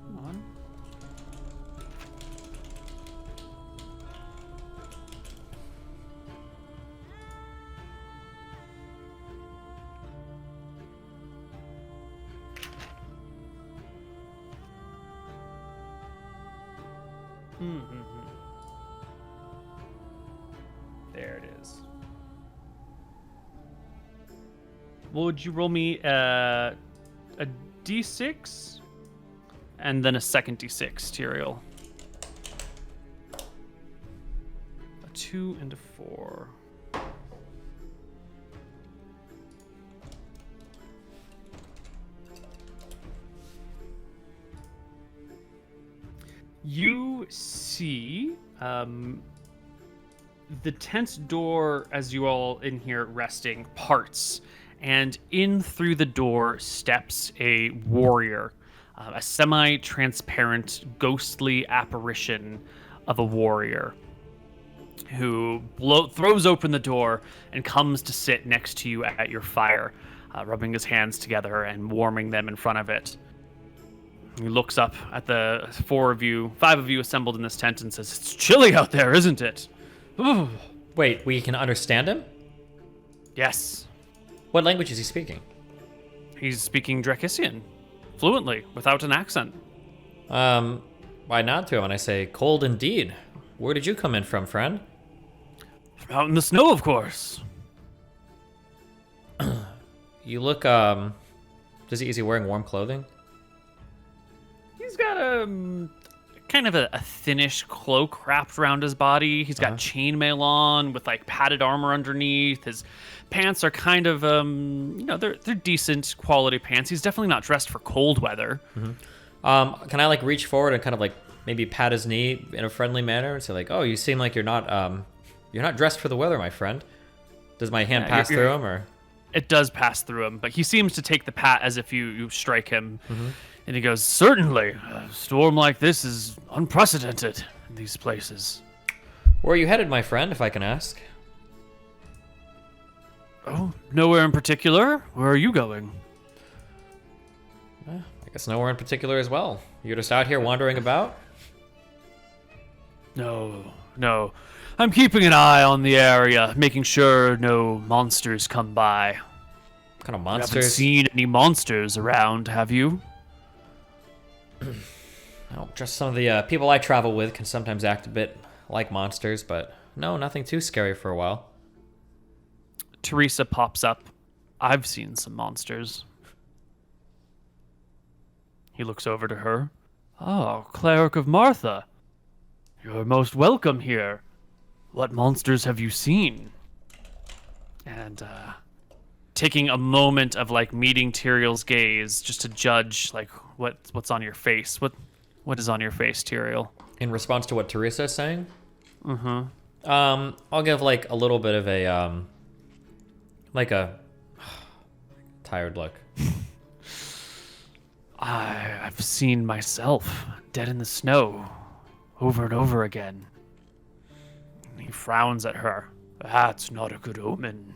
Come on. There it is. Would you roll me a d6 and then a second d6, Tyrael? A 2 and a 4. You see the tent door, as you all in here resting, parts, and in through the door steps a warrior, a semi-transparent, ghostly apparition of a warrior who throws open the door and comes to sit next to you at your fire, rubbing his hands together and warming them in front of it. He looks up at the 5 of you assembled in this tent and says, "It's chilly out there, isn't it?" Ooh. Wait, we can understand him? Yes. What language is he speaking? He's speaking Dracissian, fluently, without an accent. I nod to him and I say, "Cold indeed. Where did you come in from, friend?" From out in the snow, of course. You look, is he wearing warm clothing? He's got a kind of a thinnish cloak wrapped around his body. He's got chainmail on with like padded armor underneath. His pants are kind of they're decent quality pants. He's definitely not dressed for cold weather. Mm-hmm. Can I like reach forward and kind of like maybe pat his knee in a friendly manner and say like, "Oh, you seem like you're not dressed for the weather, my friend." Does my hand pass through him, or? It does pass through him, but he seems to take the pat as if you strike him. Mm-hmm. And he goes, "Certainly, a storm like this is unprecedented in these places." Where are you headed, my friend, if I can ask? Oh, nowhere in particular. Where are you going? I guess nowhere in particular as well. You're just out here wandering about? No. I'm keeping an eye on the area, making sure no monsters come by. What kind of You monsters? haven't seen any monsters around, have you? No, just some of the people I travel with can sometimes act a bit like monsters, but no, nothing too scary for a while. Teresa pops up. "I've seen some monsters." He looks over to her. "Oh, Cleric of Martha. You're most welcome here. What monsters have you seen?" And taking a moment of like meeting Tyrael's gaze just to judge like what's on your face. What is on your face, Tyrael? In response to what Teresa is saying? Mm-hmm. I'll give like a little bit of a like a tired look. I've seen myself dead in the snow over and over again. He frowns at her. "That's not a good omen."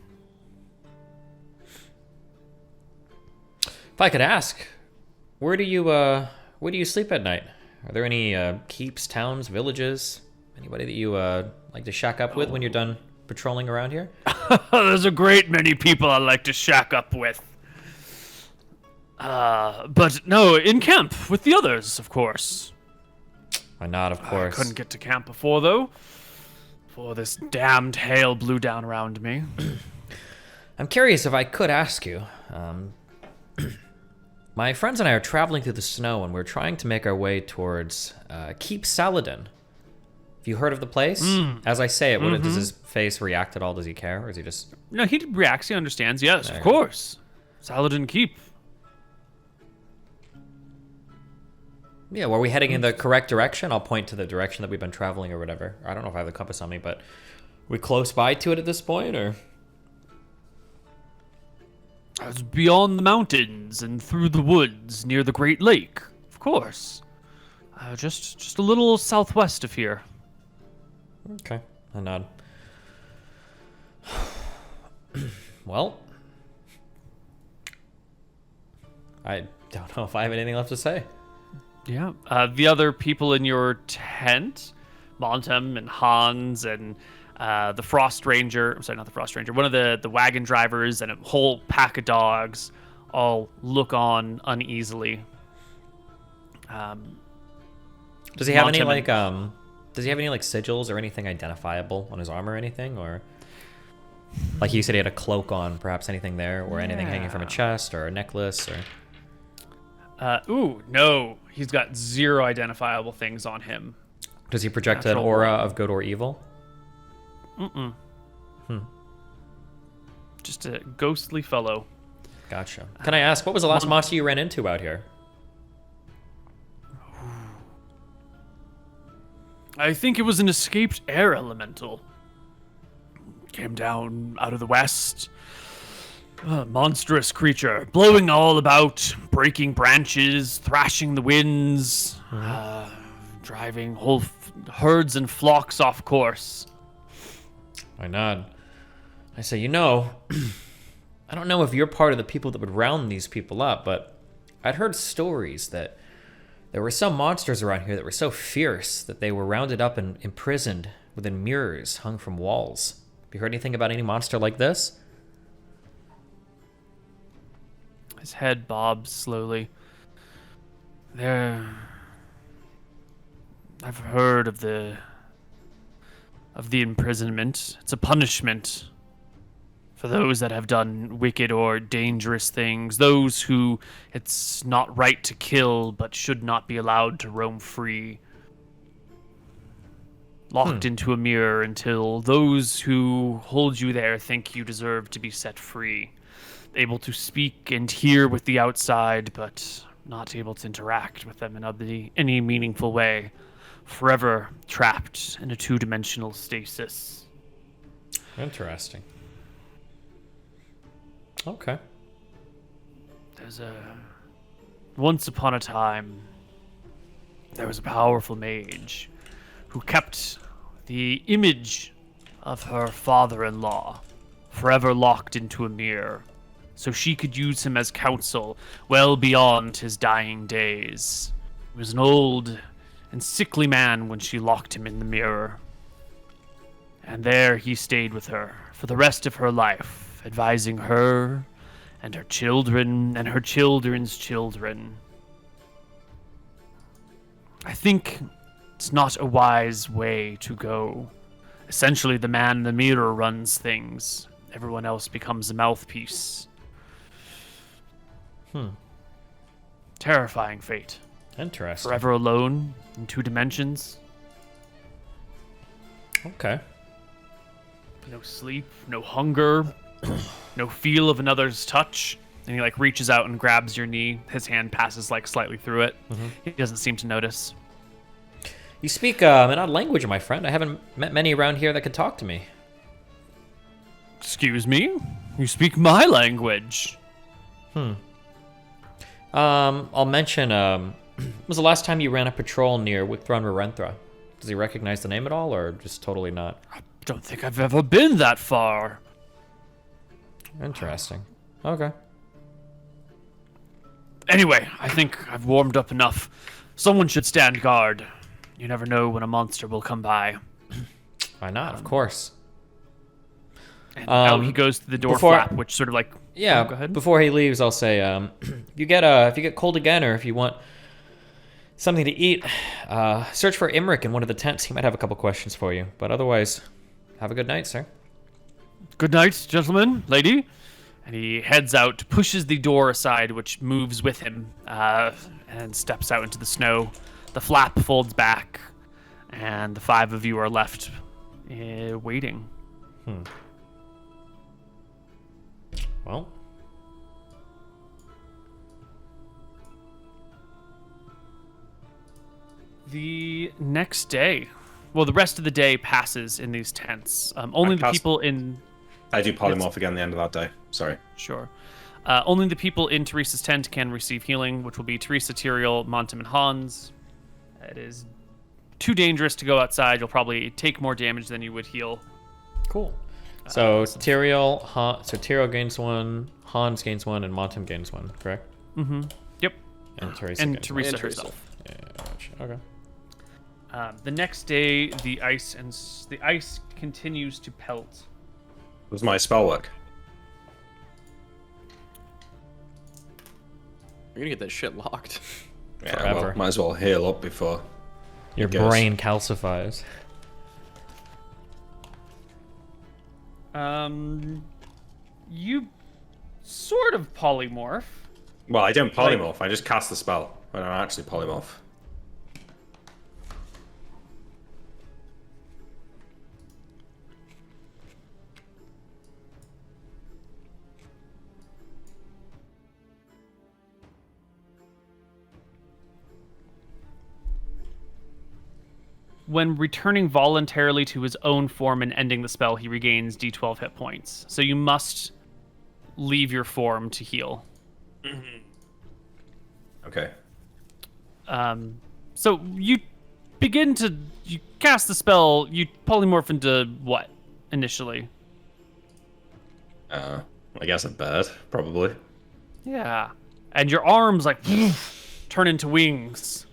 If I could ask, where do you sleep at night? Are there any keeps, towns, villages? Anybody that you like to shack up with when you're done patrolling around here? There's a great many people I like to shack up with. But no, in camp with the others, of course. I nod, of course. I couldn't get to camp before, though. Before this damned hail blew down around me. I'm curious if I could ask you. My friends and I are traveling through the snow, and we're trying to make our way towards Keep Saladin. Have you heard of the place? As I say it, does his face react at all? Does he care, or is he just... No, he reacts. He understands. Yes, of course. Saladin Keep. Yeah, were we heading in the correct direction? I'll point to the direction that we've been traveling or whatever. I don't know if I have the compass on me, but we close by to it at this point, or... It's beyond the mountains and through the woods near the Great Lake, of course. Just a little southwest of here. Okay, I nod. Well, I don't know if I have anything left to say. Yeah. The other people in your tent, Montem and Hans and the Frost Ranger, sorry, not the Frost Ranger, one of the wagon drivers and a whole pack of dogs all look on uneasily. Does he have any Montem like sigils or anything identifiable on his arm or anything, or like you said he had a cloak on, perhaps anything there, or anything hanging from a chest or a necklace or No, he's got 0 identifiable things on him. does he project an Natural aura one. of good or evil? Just a ghostly fellow. Gotcha. Can I ask, what was the last monster you ran into out here? I think it was an escaped air elemental. Came down out of the west. A monstrous creature, blowing all about, breaking branches, thrashing the winds, driving whole herds and flocks off course. I nod. I say, I don't know if you're part of the people that would round these people up, but I'd heard stories that there were some monsters around here that were so fierce that they were rounded up and imprisoned within mirrors hung from walls. Have you heard anything about any monster like this? His head bobs slowly. I've heard of the imprisonment. It's a punishment for those that have done wicked or dangerous things, those who it's not right to kill but should not be allowed to roam free. Locked into a mirror until those who hold you there think you deserve to be set free. Able to speak and hear with the outside, but not able to interact with them in any meaningful way. Forever trapped in a 2-dimensional stasis. Interesting. Okay. Once upon a time, there was a powerful mage who kept the image of her father-in-law forever locked into a mirror, so she could use him as counsel well beyond his dying days. He was an old and sickly man when she locked him in the mirror. And there he stayed with her for the rest of her life, advising her and her children and her children's children. I think it's not a wise way to go. Essentially, the man in the mirror runs things. Everyone else becomes a mouthpiece. Terrifying fate. Interesting. Forever alone in 2 dimensions. Okay. No sleep, no hunger, no feel of another's touch. And he reaches out and grabs your knee. His hand passes slightly through it. He doesn't seem to notice. You speak an odd language, my friend. I haven't met many around here that could talk to me. Excuse me? You speak my language. I'll mention, when was the last time you ran a patrol near Wicthron Marenthra? Does he recognize the name at all, or just totally not? I don't think I've ever been that far. Interesting. Okay. Anyway, I think I've warmed up enough. Someone should stand guard. You never know when a monster will come by. Why not? Of course. And out he goes to the door before- flap, which sort of Yeah. Oh, go ahead. Before he leaves, I'll say, if you get cold again, or if you want something to eat, search for Imric in one of the tents. He might have a couple questions for you. But otherwise, have a good night, sir. Good night, gentlemen, lady. And he heads out, pushes the door aside, which moves with him, and steps out into the snow. The flap folds back, and the 5 of you are left waiting. Well, the next day, well, the rest of the day passes in these tents. Only the cast- people in... I do polymorph again at the end of that day. Sorry. Sure. Only the people in Teresa's tent can receive healing, which will be Teresa, Tyrael, Montum, and Hans. It is too dangerous to go outside. You'll probably take more damage than you would heal. Cool. So Tyrael gains 1, Hans gains 1, and Montum gains 1, correct? Yep. And Teresa And gains Teresa And Teresa. herself. 1. Yeah, gotcha. Okay. The next day, the ice continues to pelt. Does my spell work? You're gonna get that shit locked. Yeah, Forever. well, might as well heal up before. Your It goes. brain calcifies. You sort of polymorph. Well, I don't polymorph. I just cast the spell. I don't actually polymorph. When returning voluntarily to his own form and ending the spell, he regains D12 hit points. So you must leave your form to heal. Okay. So you cast the spell. You polymorph into what initially? I guess a bird, probably. Yeah, and your arms like turn into wings.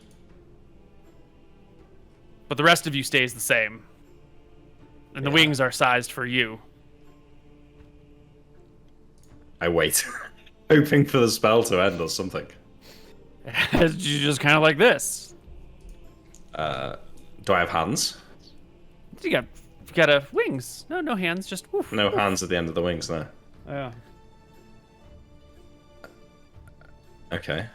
But the rest of you stays the same. And the wings are sized for you. I wait, hoping for the spell to end or something. You just kind of like this. Do I have hands? You got wings. No hands, just woof. No hands at the end of the wings, no. Yeah. Okay.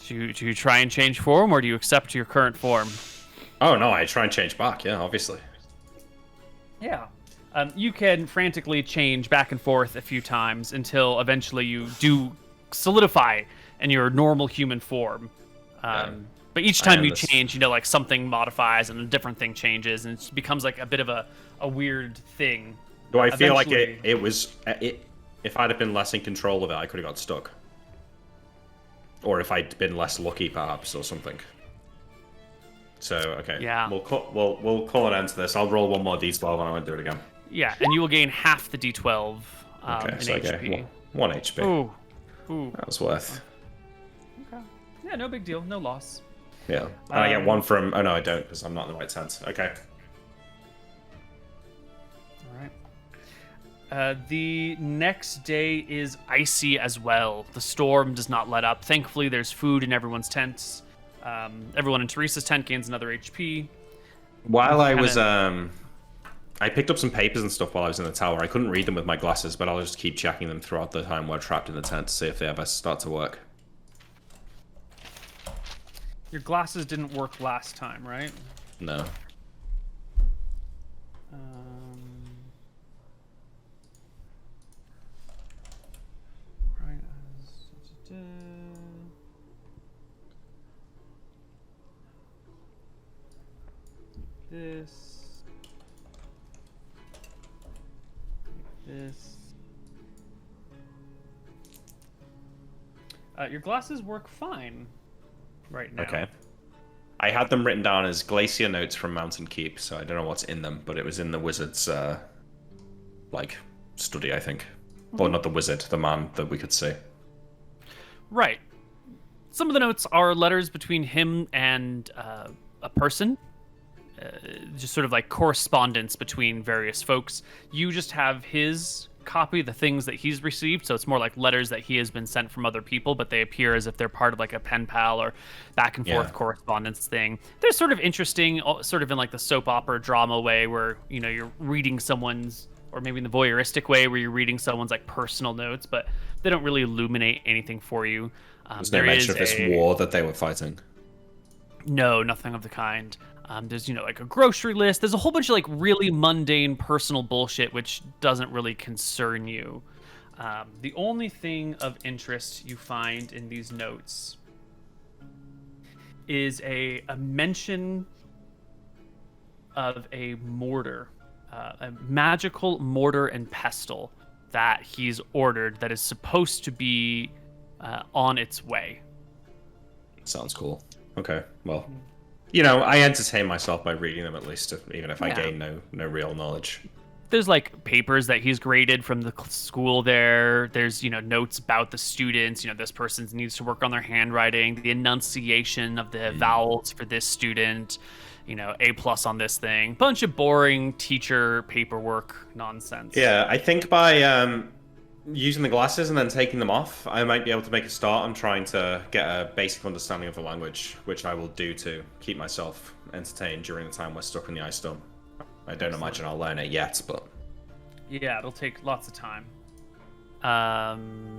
Do you try and change form, or do you accept your current form? Oh no, I try and change back, yeah, obviously. Yeah. You can frantically change back and forth a few times until eventually you do solidify in your normal human form. But each time you change, like something modifies and a different thing changes, and it becomes like a bit of a weird thing. Do I feel like Eventually- if I'd have been less in control of it, I could have got stuck? Or if I'd been less lucky, perhaps, or something. So, okay. Yeah. We'll call an end to this. I'll roll one more d12 and I won't do it again. Yeah, and you will gain half the D12 Okay, in so I HP. get one HP. Ooh. That was worth. Okay. Yeah, no big deal. No loss. Yeah. And I get one from... Oh, no, I don't, because I'm not in the right sense. Okay. All right. The next day is icy as well. The storm does not let up. Thankfully, there's food in everyone's tents. Everyone in Teresa's tent gains another HP. While I was... I picked up some papers and stuff while I was in the tower. I couldn't read them with my glasses, but I'll just keep checking them throughout the time we're trapped in the tent to see if they ever start to work. Your glasses didn't work last time, right? No. Right. This. Your glasses work fine right now. Okay. I had them written down as glacier notes from Mountain Keep, so I don't know what's in them, but it was in the wizard's, study, I think. Well, not the wizard, the man that we could see. Right. Some of the notes are letters between him and a person. Just sort of like correspondence between various folks. You just have his copy, the things that he's received, so it's more like letters that he has been sent from other people, but they appear as if they're part of like a pen pal or back and forth correspondence thing. They're sort of interesting, sort of in like the soap opera drama way where, you're reading someone's, or maybe in the voyeuristic way where you're reading someone's like personal notes, but they don't really illuminate anything for you. There's no mention of this war that they were fighting. No, nothing of the kind. There's, like a grocery list. There's a whole bunch of like really mundane personal bullshit which doesn't really concern you. The only thing of interest you find in these notes is a mention of a mortar, a magical mortar and pestle that he's ordered that is supposed to be on its way. Sounds cool. Okay, well, you know, I entertain myself by reading them at least, even if I gain no real knowledge. There's like papers that he's graded from the school there. There's, notes about the students. This person needs to work on their handwriting, the enunciation of the vowels for this student, A+ on this thing. Bunch of boring teacher paperwork nonsense. Yeah, I think by using the glasses and then taking them off, I might be able to make a start on trying to get a basic understanding of the language, which I will do to keep myself entertained during the time we're stuck in the ice storm. I don't imagine I'll learn it yet, but... Yeah, it'll take lots of time.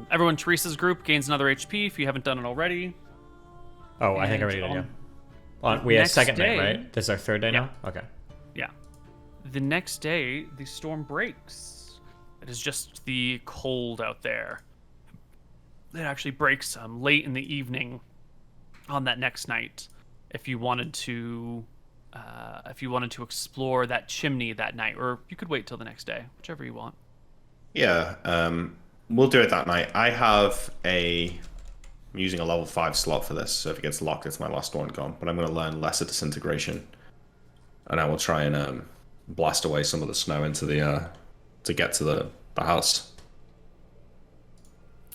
Everyone, Teresa's group gains another HP if you haven't done it already. Oh, I think I already did, yeah. We have second night, right? This is our third day now? Okay. Yeah. The next day, the storm breaks. It is just the cold out there. It actually breaks late in the evening on that next night. If you wanted to explore that chimney that night, or you could wait till the next day, whichever you want. Yeah, we'll do it that night. I'm using a level 5 slot for this, so if it gets locked, it's my last one gone. But I'm going to learn Lesser Disintegration, and I will try and blast away some of the snow into the to get to the house.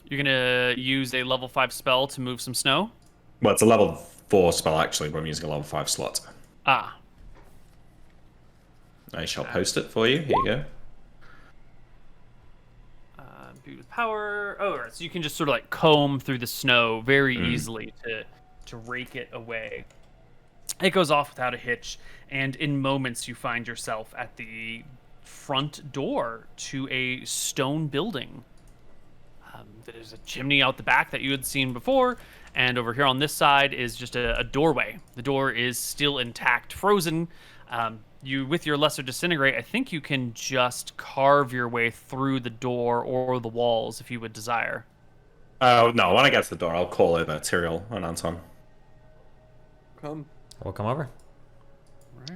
You're gonna use a level 5 spell to move some snow? Well, it's a level 4 spell actually, but I'm using a level 5 slot. Ah. I shall post it for you. Here you go. Imbued with power. Oh, right. So you can just sort of like comb through the snow very easily to rake it away. It goes off without a hitch, and in moments you find yourself at the front door to a stone building. There's a chimney out the back that you had seen before, and over here on this side is just a doorway. The door is still intact, frozen. With your Lesser Disintegrate, I think you can just carve your way through the door or the walls if you would desire. Oh, no, when I get to the door, I'll call over Tyrael and Anton. Come. We'll come over.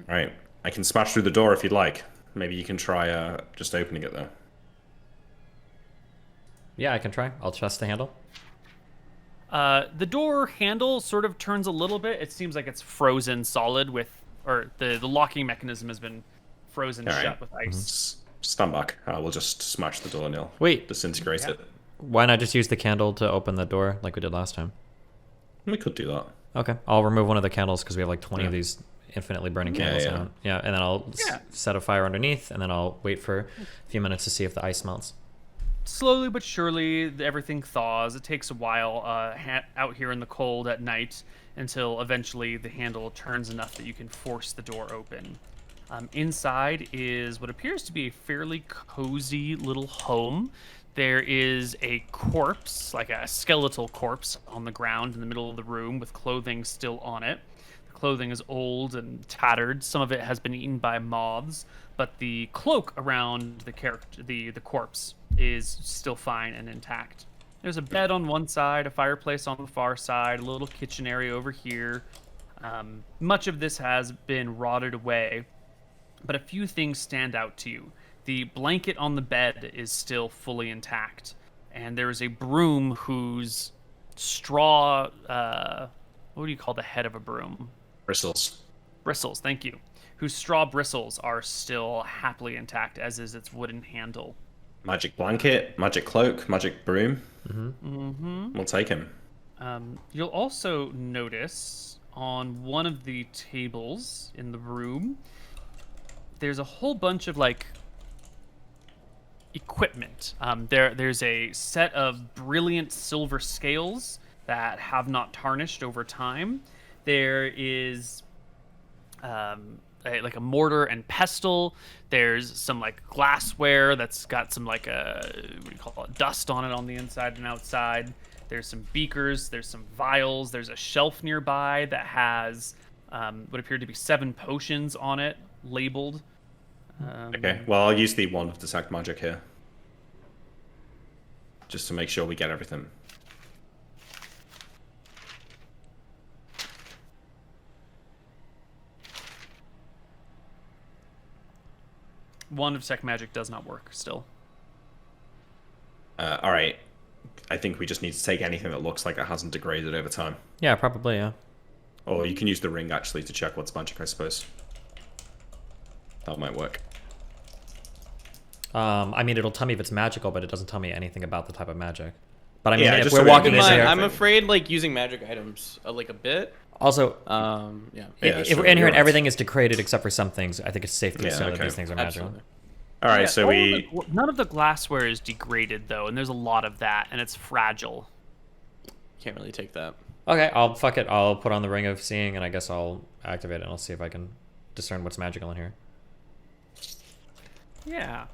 Right. I can smash through the door if you'd like. Maybe you can try just opening it, though. Yeah, I can try. I'll trust the handle. The door handle sort of turns a little bit. It seems like it's frozen solid or the locking mechanism has been frozen shut with ice. Stand back. We'll just smash the door, Neil. Wait. Disintegrate it. Why not just use the candle to open the door like we did last time? We could do that. Okay. I'll remove one of the candles because we have like 20 of these infinitely burning candles. Yeah. And then I'll set a fire underneath, and then I'll wait for a few minutes to see if the ice melts. Slowly but surely, everything thaws. It takes a while out here in the cold at night until eventually the handle turns enough that you can force the door open. Inside is what appears to be a fairly cozy little home. There is a corpse, like a skeletal corpse, on the ground in the middle of the room with clothing still on it. The clothing is old and tattered. Some of it has been eaten by moths, but the cloak around the corpse is still fine and intact. There's a bed on one side, a fireplace on the far side, a little kitchen area over here. Much of this has been rotted away, but a few things stand out to you. The blanket on the bed is still fully intact, and there is a broom whose straw, what do you call the head of a broom? Bristles. Bristles, thank you. Whose straw bristles are still happily intact, as is its wooden handle. Magic blanket, magic cloak, magic broom. We'll take him. You'll also notice on one of the tables in the room, there's a whole bunch of like equipment. There's a set of brilliant silver scales that have not tarnished over time. There is like a mortar and pestle. There's some like glassware that's got some like what do you call it, dust on it on the inside and outside. There's some beakers, there's some vials, there's a shelf nearby that has what appear to be 7 potions on it, labeled. Okay, well, I'll use the wand of detect magic here. Just to make sure we get everything. Wand of detect magic does not work still. All right. I think we just need to take anything that looks like it hasn't degraded over time. Yeah, probably, yeah. Or you can use the ring actually to check what's magic, I suppose. That might work. I mean, it'll tell me if it's magical, but it doesn't tell me anything about the type of magic. But I mean, Yeah, if just we're so we walking can in see here... I'm afraid like using magic items like a bit. Also, Yeah. Yeah, if sure, we're in here you're and right. everything is degraded except for some things, I think it's safe to Yeah, assume that okay. these things are magical. Absolutely. All right, Yeah, so all we... none of the glassware is degraded though, and there's a lot of that, and it's fragile. Can't really take that. Okay, fuck it. I'll put on the Ring of Seeing, and I guess I'll activate it, and I'll see if I can discern what's magical in here. Yeah.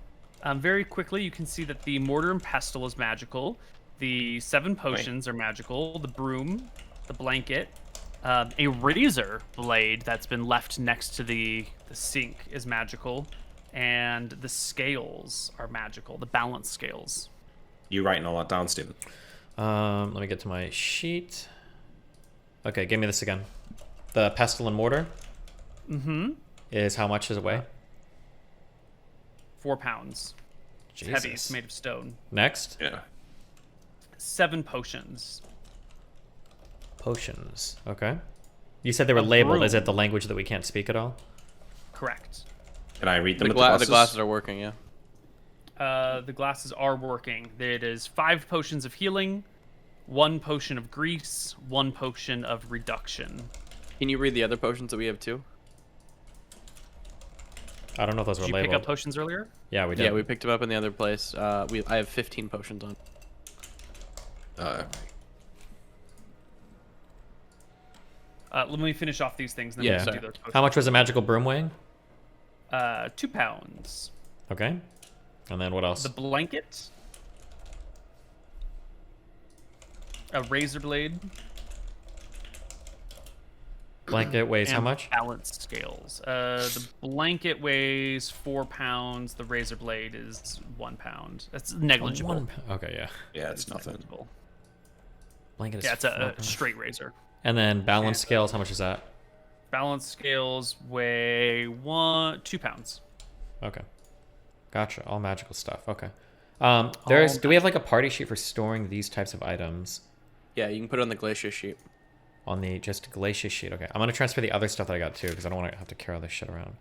Very quickly, you can see that the mortar and pestle is magical. The 7 potions are magical. The broom, the blanket, a razor blade that's been left next to the sink is magical, and the scales are magical. The balance scales. You writing all that down, Steven? Let me get to my sheet. Okay, give me this again. The pestle and mortar is how much does it weigh? 4 pounds. It's heavy. It's Jesus. made of stone. Next, Yeah. 7 potions. potions. Okay. You said they were A labeled. Is broom. it the language that we can't speak at all? Correct. Can I read them The, with the glasses? the glasses are working, yeah. The glasses are working. It is 5 potions of healing, 1 potion of grease, 1 potion of reduction. Can you read the other potions that we have too? I don't know if those Did were you labeled. pick up potions earlier? Yeah, we did. Yeah, we picked them up in the other place. I have 15 potions on. Let me finish off these things. And then Yeah, we can sorry. do those potions. How much was a magical broom weighing? 2 pounds. Okay. And then what else? The blanket. A razor blade. Blanket weighs how and much? Balance scales. The blanket weighs 4 pounds. The razor blade is 1 pound. That's negligible. Okay, yeah. Yeah, it's nothing. Negligible. Blanket is Yeah, it's 4 a pounds. straight razor. And then balance scales, how much is that? Balance scales weigh 2 pounds. Okay. Gotcha. All magical stuff. Okay. Do we have like a party sheet for storing these types of items Yeah, you can put it on the glacier sheet. on the just glacier sheet? Okay. I'm gonna transfer the other stuff that I got too because I don't want to have to carry all this shit around.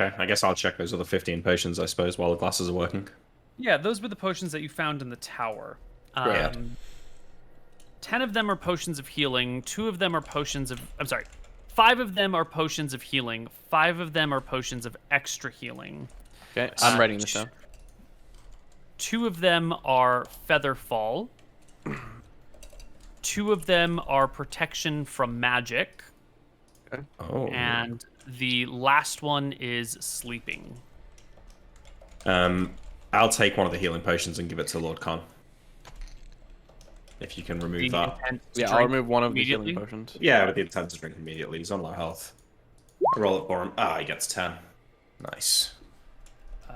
Okay, I guess I'll check those other 15 potions, I suppose, while the glasses are working. Yeah, those were the potions that you found in the tower. Great. 10 of them are potions of healing. 2 of them are potions of... I'm sorry. 5 of them are potions of healing. 5 of them are potions of extra healing. Okay, I'm writing this down. 2 of them are feather fall. 2 of them are protection from magic. Oh. And the last one is sleeping. I'll take one of the healing potions and give it to Lord Khan. If you can remove The that. intent to Yeah, I'll drink remove one of the immediately. healing potions. Yeah, with the intent to drink immediately. He's on low health. Roll it for him. Ah, he gets 10. Nice.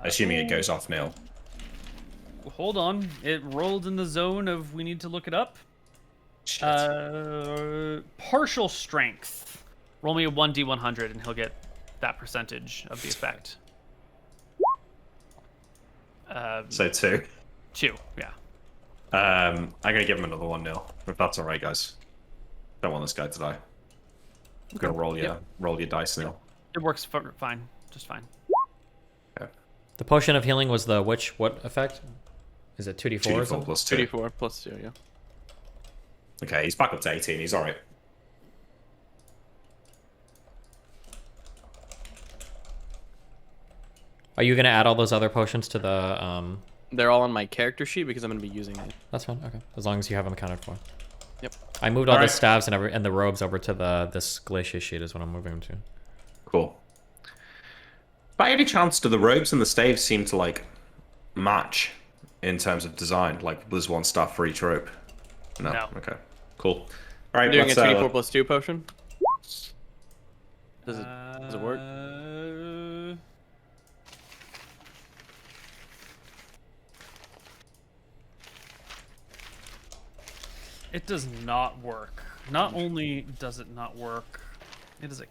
Assuming it goes off nil. Hold on. It rolled in the zone of we need to look it up. Shit. Partial strength. Roll me a 1d100 and he'll get that percentage of the effect. So 2. 2, yeah. I'm gonna give him another 1-0. If that's alright, guys. Don't want this guy to die. I'm gonna roll your dice nil. It works fine. Just fine. Okay. The potion of healing was the what effect? Is it 2d4? or 2d4 something? plus 2. 2d4 plus 2, yeah. Okay, he's back up to 18. He's alright. Are you gonna add all those other potions to the? They're all on my character sheet because I'm going to be using it. That's fine. Okay, as long as you have them accounted for. Yep. I moved all the Alright. staves and the robes over to this glacier sheet is what I'm moving them to. Cool. By any chance, do the robes and the staves seem to, like, match in terms of design? Like, there's one staff for each robe? No. Okay. Cool. Alright, I'm doing a let's, 2d4 plus 2 potion. Does it work? It does not work. Not only does it not work, it is a No,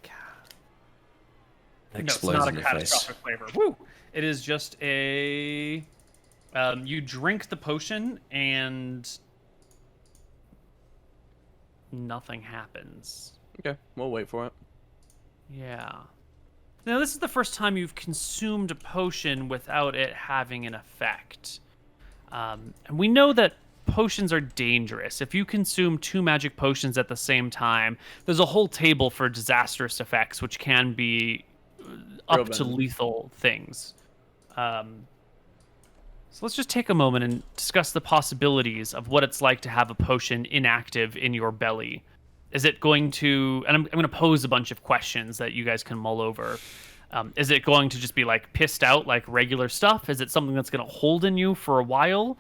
it's explodes not a in your face. catastrophic flavor. Woo! It is just a You drink the potion and nothing happens. Okay, we'll wait for it. Yeah. Now, this is the first time you've consumed a potion without it having an effect. And we know that potions are dangerous. If you consume 2 magic potions at the same time, there's a whole table for disastrous effects, which can be up to bad. lethal things. So let's just take a moment and discuss the possibilities of what it's like to have a potion inactive in your belly. Is it going to, and I'm going to pose a bunch of questions that you guys can mull over. Is it going to just be like pissed out like regular stuff? Is it something that's going to hold in you for a while?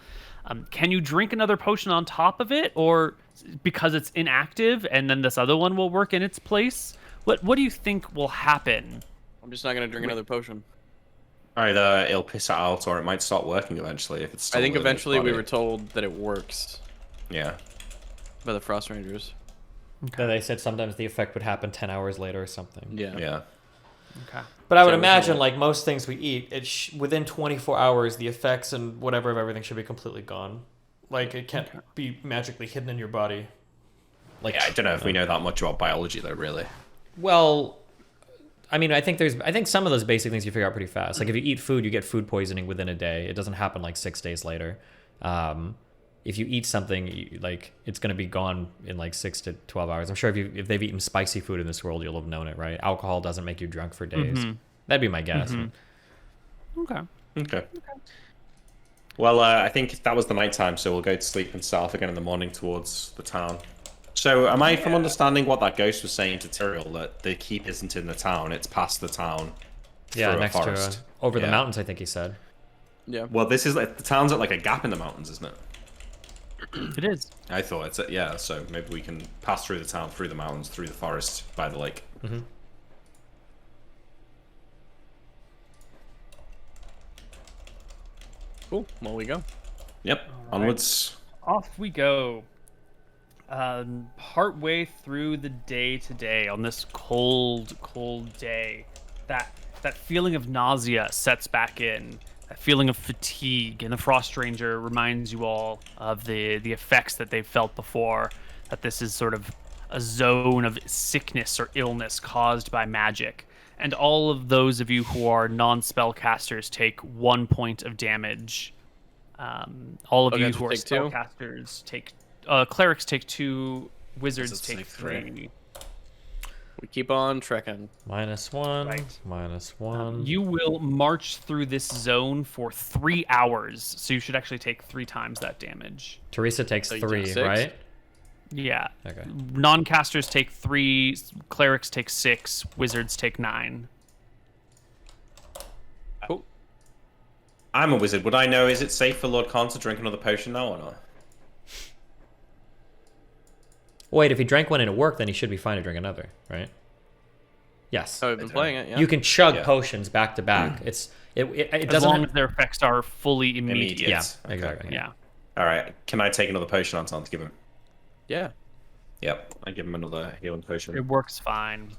Can you drink another potion on top of it, or because it's inactive and then this other one will work in its place? What do you think will happen? I'm just not gonna drink another potion. Either it'll piss it out, or it might start working eventually if it's still I think within its eventually we body. were told that it works Yeah. by the Frost Rangers. Then they said sometimes the effect would happen 10 hours later or something. Yeah. Yeah. Okay. But I would So imagine, we'll- like most things we eat, within 24 hours, the effects and whatever of everything should be completely gone. Like, it can't be magically hidden in your body. Like, Yeah, I don't know if we know that much about biology though, really. well, I mean, I think some of those basic things you figure out pretty fast. Like, if you eat food, you get food poisoning within a day. It doesn't happen like 6 days later. If you eat something, it's going to be gone in like 6 to 12 hours. I'm sure if they've eaten spicy food in this world, you'll have known it, right? Alcohol doesn't make you drunk for days. That'd be my guess. Okay. Okay. Well, I think that was the nighttime, so we'll go to sleep and start off again in the morning towards the town. So, am I from understanding what that ghost was saying to Tyrael, that the keep isn't in the town, it's past the town? Yeah, through a next to forest? over the Yeah. mountains, I think he said. Yeah. Well, this is like the town's at like a gap in the mountains, isn't it? It is. I thought it's yeah. So maybe we can pass through the town, through the mountains, through the forest, by the lake. Cool. Well, we go. Yep. Onwards. Off we go. Partway through the day today, on this cold, cold day, that feeling of nausea sets back in. That feeling of fatigue, and the Frost Ranger reminds you all of the effects that they've felt before. That this is sort of a zone of sickness or illness caused by magic. And all of those of you who are non-spellcasters take 1 point of damage. All of Okay, you so who are take 2? spellcasters take. Clerics take 2. Wizards Wizards take take 3. We keep on trekking. -1, Right. -1. You will march through this zone for 3 hours, so you should actually take 3 times that damage. Teresa takes So you took 3, 6? right? Yeah. Okay. Non-casters take 3. Clerics take 6. Wizards take 9. Cool. I'm a wizard. Would I know? Is it safe for Lord Khan to drink another potion now or not? Wait, if he drank one and it worked, then he should be fine to drink another, right? Yes. So we've been playing it, yeah. You can chug Yeah. potions back to back. It As doesn't. long as their effects are fully immediate. Yeah, Okay. exactly. Yeah. All right. Can I take another potion on time to give him? Yeah. Yep. I give him another healing potion. It works fine.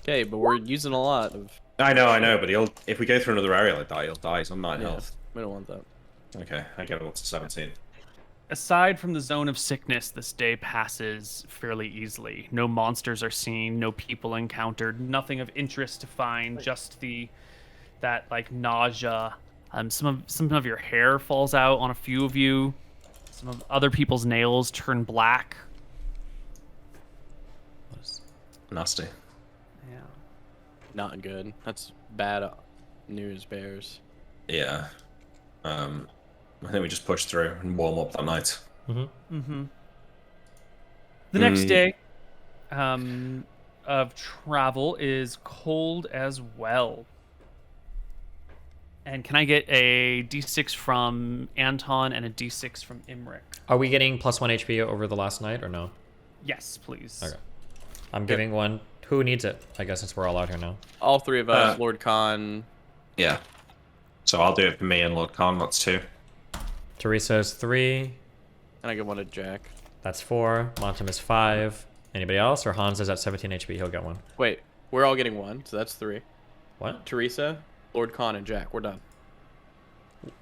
Okay, but we're using a lot of... I know, but if we go through another area like that, he'll die. So I'm 9 Yeah, health. we don't want that. Okay, I get him up to 17. Aside from the zone of sickness, this day passes fairly easily. No monsters are seen, no people encountered, nothing of interest to find, just that like nausea. Some of your hair falls out on a few of you. Some of other people's nails turn black. Nasty. Yeah. Not good. That's bad news, Bears. Yeah. I think we just push through and warm up that night. The next Mm. day of travel is cold as well. And can I get a d6 from Anton and a d6 from Imric? Are we getting +1 HP over the last night or no? Yes, please. Okay. I'm giving one. Who needs it? I guess since we're all out here now. All 3 of us, Lord Khan. Yeah. So I'll do it for me and Lord Khan. That's 2. Teresa's 3. And I get one to Jack. That's 4. Montum is 5. Anybody else? Or Hans is at 17 HP. He'll get one. Wait, we're all getting 1, so that's 3. What? Teresa, Lord Khan, and Jack. We're done.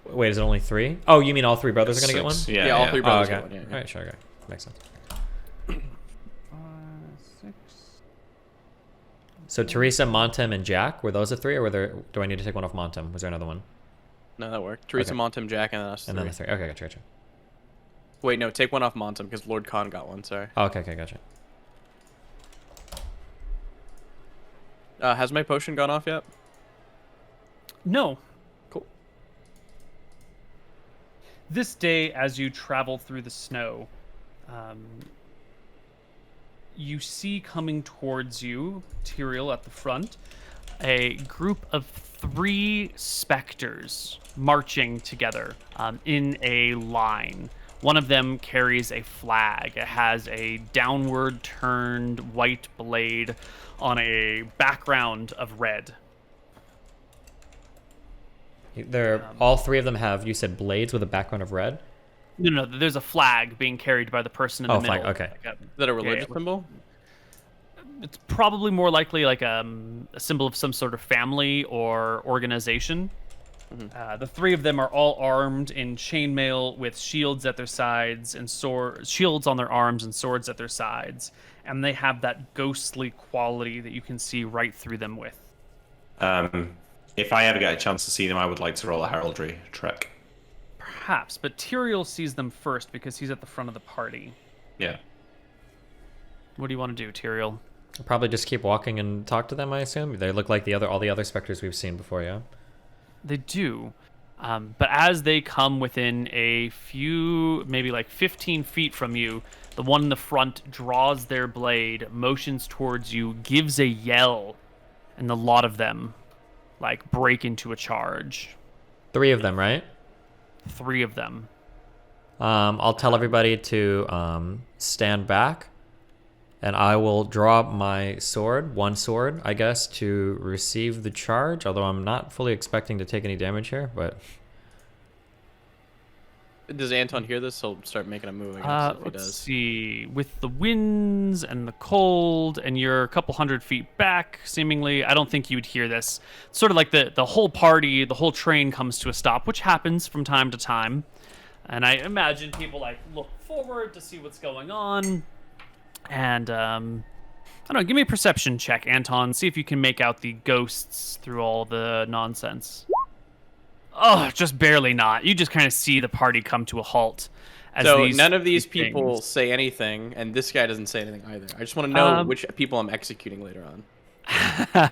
Wait, is it only 3? Oh, you mean all 3 brothers are gonna get one? 6. Yeah, all 3 brothers Oh, get okay. one. Yeah, All right, sure, okay, makes sense. 6. So Teresa, Montem, and Jack, were those the 3, or were there? Do I need to take one off Montem? Was there another one? No, that worked. Teresa, Okay. Montem, Jack, and then us And three. then the 3. Okay, gotcha. Wait, no, take one off Montem because Lord Khan got one. Sorry. Oh, okay, gotcha. Has my potion gone off yet? No. Cool. This day, as you travel through the snow, you see coming towards you, Tyrael at the front, a group of 3 specters marching together in a line. One of them carries a flag. It has a downward turned white blade on a background of red. They're all 3 of them have, you said, blades with a background of red. No, there's a flag being carried by the person in the Oh, middle. flag, okay. Like Is that a religious yeah. symbol? It's probably more likely like a symbol of some sort of family or organization. The 3 of them are all armed in chainmail with shields at their sides and shields on their arms and swords at their sides, and they have that ghostly quality that you can see right through them with. If I ever get a chance to see them, I would like to roll a heraldry check. Perhaps, but Tyrael sees them first because he's at the front of the party. Yeah. What do you want to do, Tyrael? I'll probably just keep walking and talk to them, I assume. They look like all the other specters we've seen before, yeah? They do. But as they come within a few, maybe like 15 feet from you, the one in the front draws their blade, motions towards you, gives a yell, and the lot of them, like, break into a charge. 3 of them, right? 3 of them. I'll tell everybody to stand back, and I will draw my sword, one sword, I guess, to receive the charge, although I'm not fully expecting to take any damage here, but... Does Anton hear this? He'll start making a move, I guess, if he Let's does. see. With the winds and the cold, and you're a couple hundred feet back, seemingly, I don't think you'd hear this. It's sort of like the whole party, the whole train comes to a stop, which happens from time to time. And I imagine people like look forward to see what's going on. And I don't know, give me a perception check, Anton. See if you can make out the ghosts through all the nonsense. Oh, just barely not. You just kind of see the party come to a halt. As So none of these things- people say anything, and this guy doesn't say anything either. I just want to know which people I'm executing later on.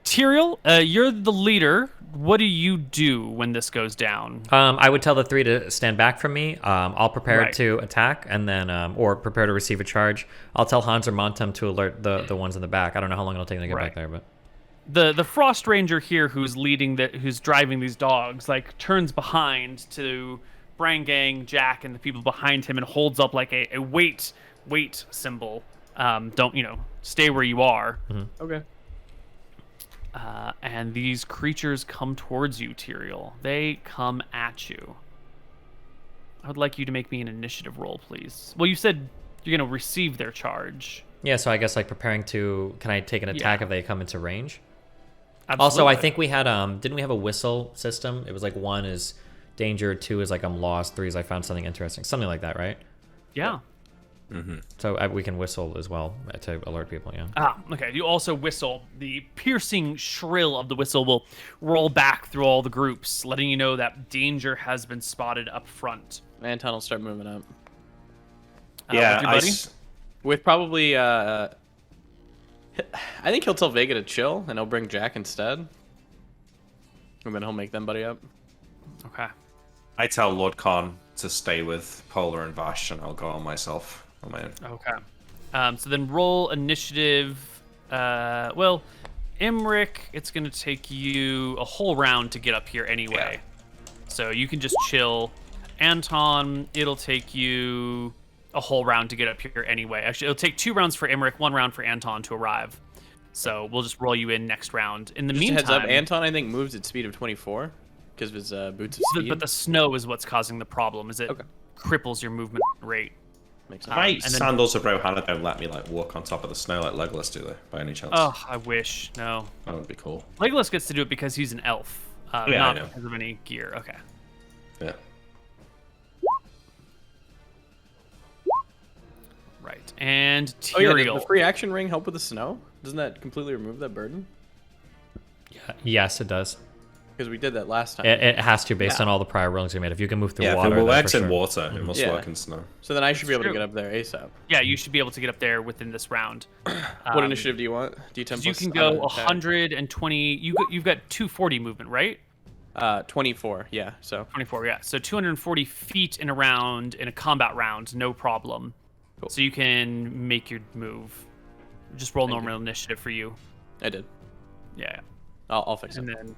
Tyrael, you're the leader. What do you do when this goes down? I would tell the 3 to stand back from me. I'll prepare Right. to attack, and then, or prepare to receive a charge. I'll tell Hans or Montem to alert the ones in the back. I don't know how long it'll take them to get Right. back there, but... The Frost Ranger here, who's who's driving these dogs, like turns behind to Brangang, Jack, and the people behind him, and holds up like a wait symbol. Don't stay where you are. Okay. And these creatures come towards you, Tyrael. They come at you. I would like you to make me an initiative roll, please. Well, you said you're going to receive their charge. Yeah, so I guess, like, preparing to... Can I take an attack Yeah. if they come into range? Absolutely. Also, I think we had... Didn't we have a whistle system? It was like 1 is danger, 2 is like I'm lost, 3 is I found something interesting. Something like that, right? Yeah. So we can whistle as well to alert people, yeah. Okay. You also whistle. The piercing shrill of the whistle will roll back through all the groups, letting you know that danger has been spotted up front. Anton will start moving up. Yeah, with your I buddy? With probably, I think he'll tell Vega to chill, and he'll bring Jack instead. And then he'll make them buddy up. Okay. I tell Lord Khan to stay with Polar and Vash, and I'll go on myself on my own. Okay. So then roll initiative. Well, Imric, it's going to take you a whole round to get up here anyway. So you can just chill. Anton, it'll take you a whole round to get up here anyway. Actually, it'll take 2 rounds for Imric, 1 round for Anton to arrive. So we'll just roll you in next round. In the Just a meantime, heads up, Anton, I think, moves at speed of 24 because of his boots of speed. but the snow is what's causing the problem. Is it Okay. cripples your movement rate? Makes sense. My then- sandals of Rohanna don't let me like walk on top of the snow like Legolas do, they? By any chance? Oh, I wish. No. That would be cool. Legolas gets to do it because he's an elf. Yeah, I not know. because of any gear. Okay. Yeah. Right. And Oh yeah, Tyrael. does the free action ring help with the snow? Doesn't that completely remove that burden? Yes, it does. Because we did that last time. It has to, based on all the prior rollings we made. If you can move through Yeah, water, if it then works for in sure. water, it must Yeah. work in snow. So then I should be able true. to get up there ASAP. Yeah, you should be able to get up there within this round. What initiative do you want? D10 You plus can go attack. 120. You've got 240 movement, right? 24. Yeah. So 24, yeah. So 240 feet in a round, in a combat round, no problem. Cool. So you can make your move. Just roll Thank normal initiative for you. I did. Yeah. I'll fix it. And then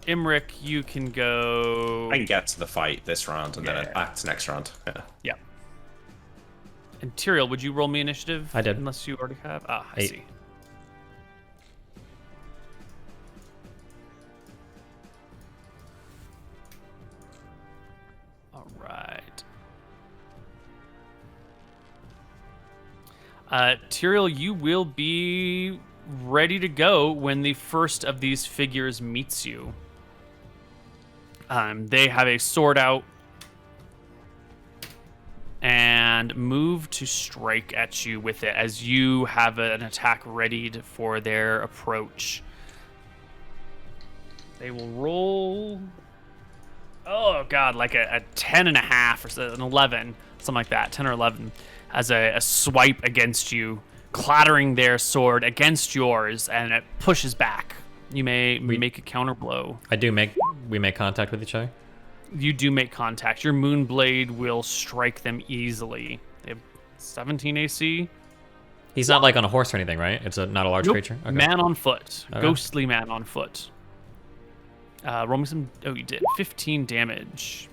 Imric, you can go. I can get to the fight this round and then Yeah. attack next round. Yeah. Yeah. And Tyrael, would you roll me initiative? I did. Unless you already have. Ah, I 8. see. All right. Tyrael, you will be ready to go when the first of these figures meets you. They have a sword out and move to strike at you with it as you have an attack readied for their approach. They will roll. Oh god, like a 10 and a half or so, an 11, something like that, 10 or 11, as a swipe against you, clattering their sword against yours, and it pushes back. You may make a counter blow. We make contact with each other. You do make contact. Your moon blade will strike them easily. They have 17 AC. He's not like on a horse or anything, right? It's not a large Nope. creature. Okay. Man on foot. Okay. Ghostly man on foot. Roll me some. Oh, you did. 15 damage.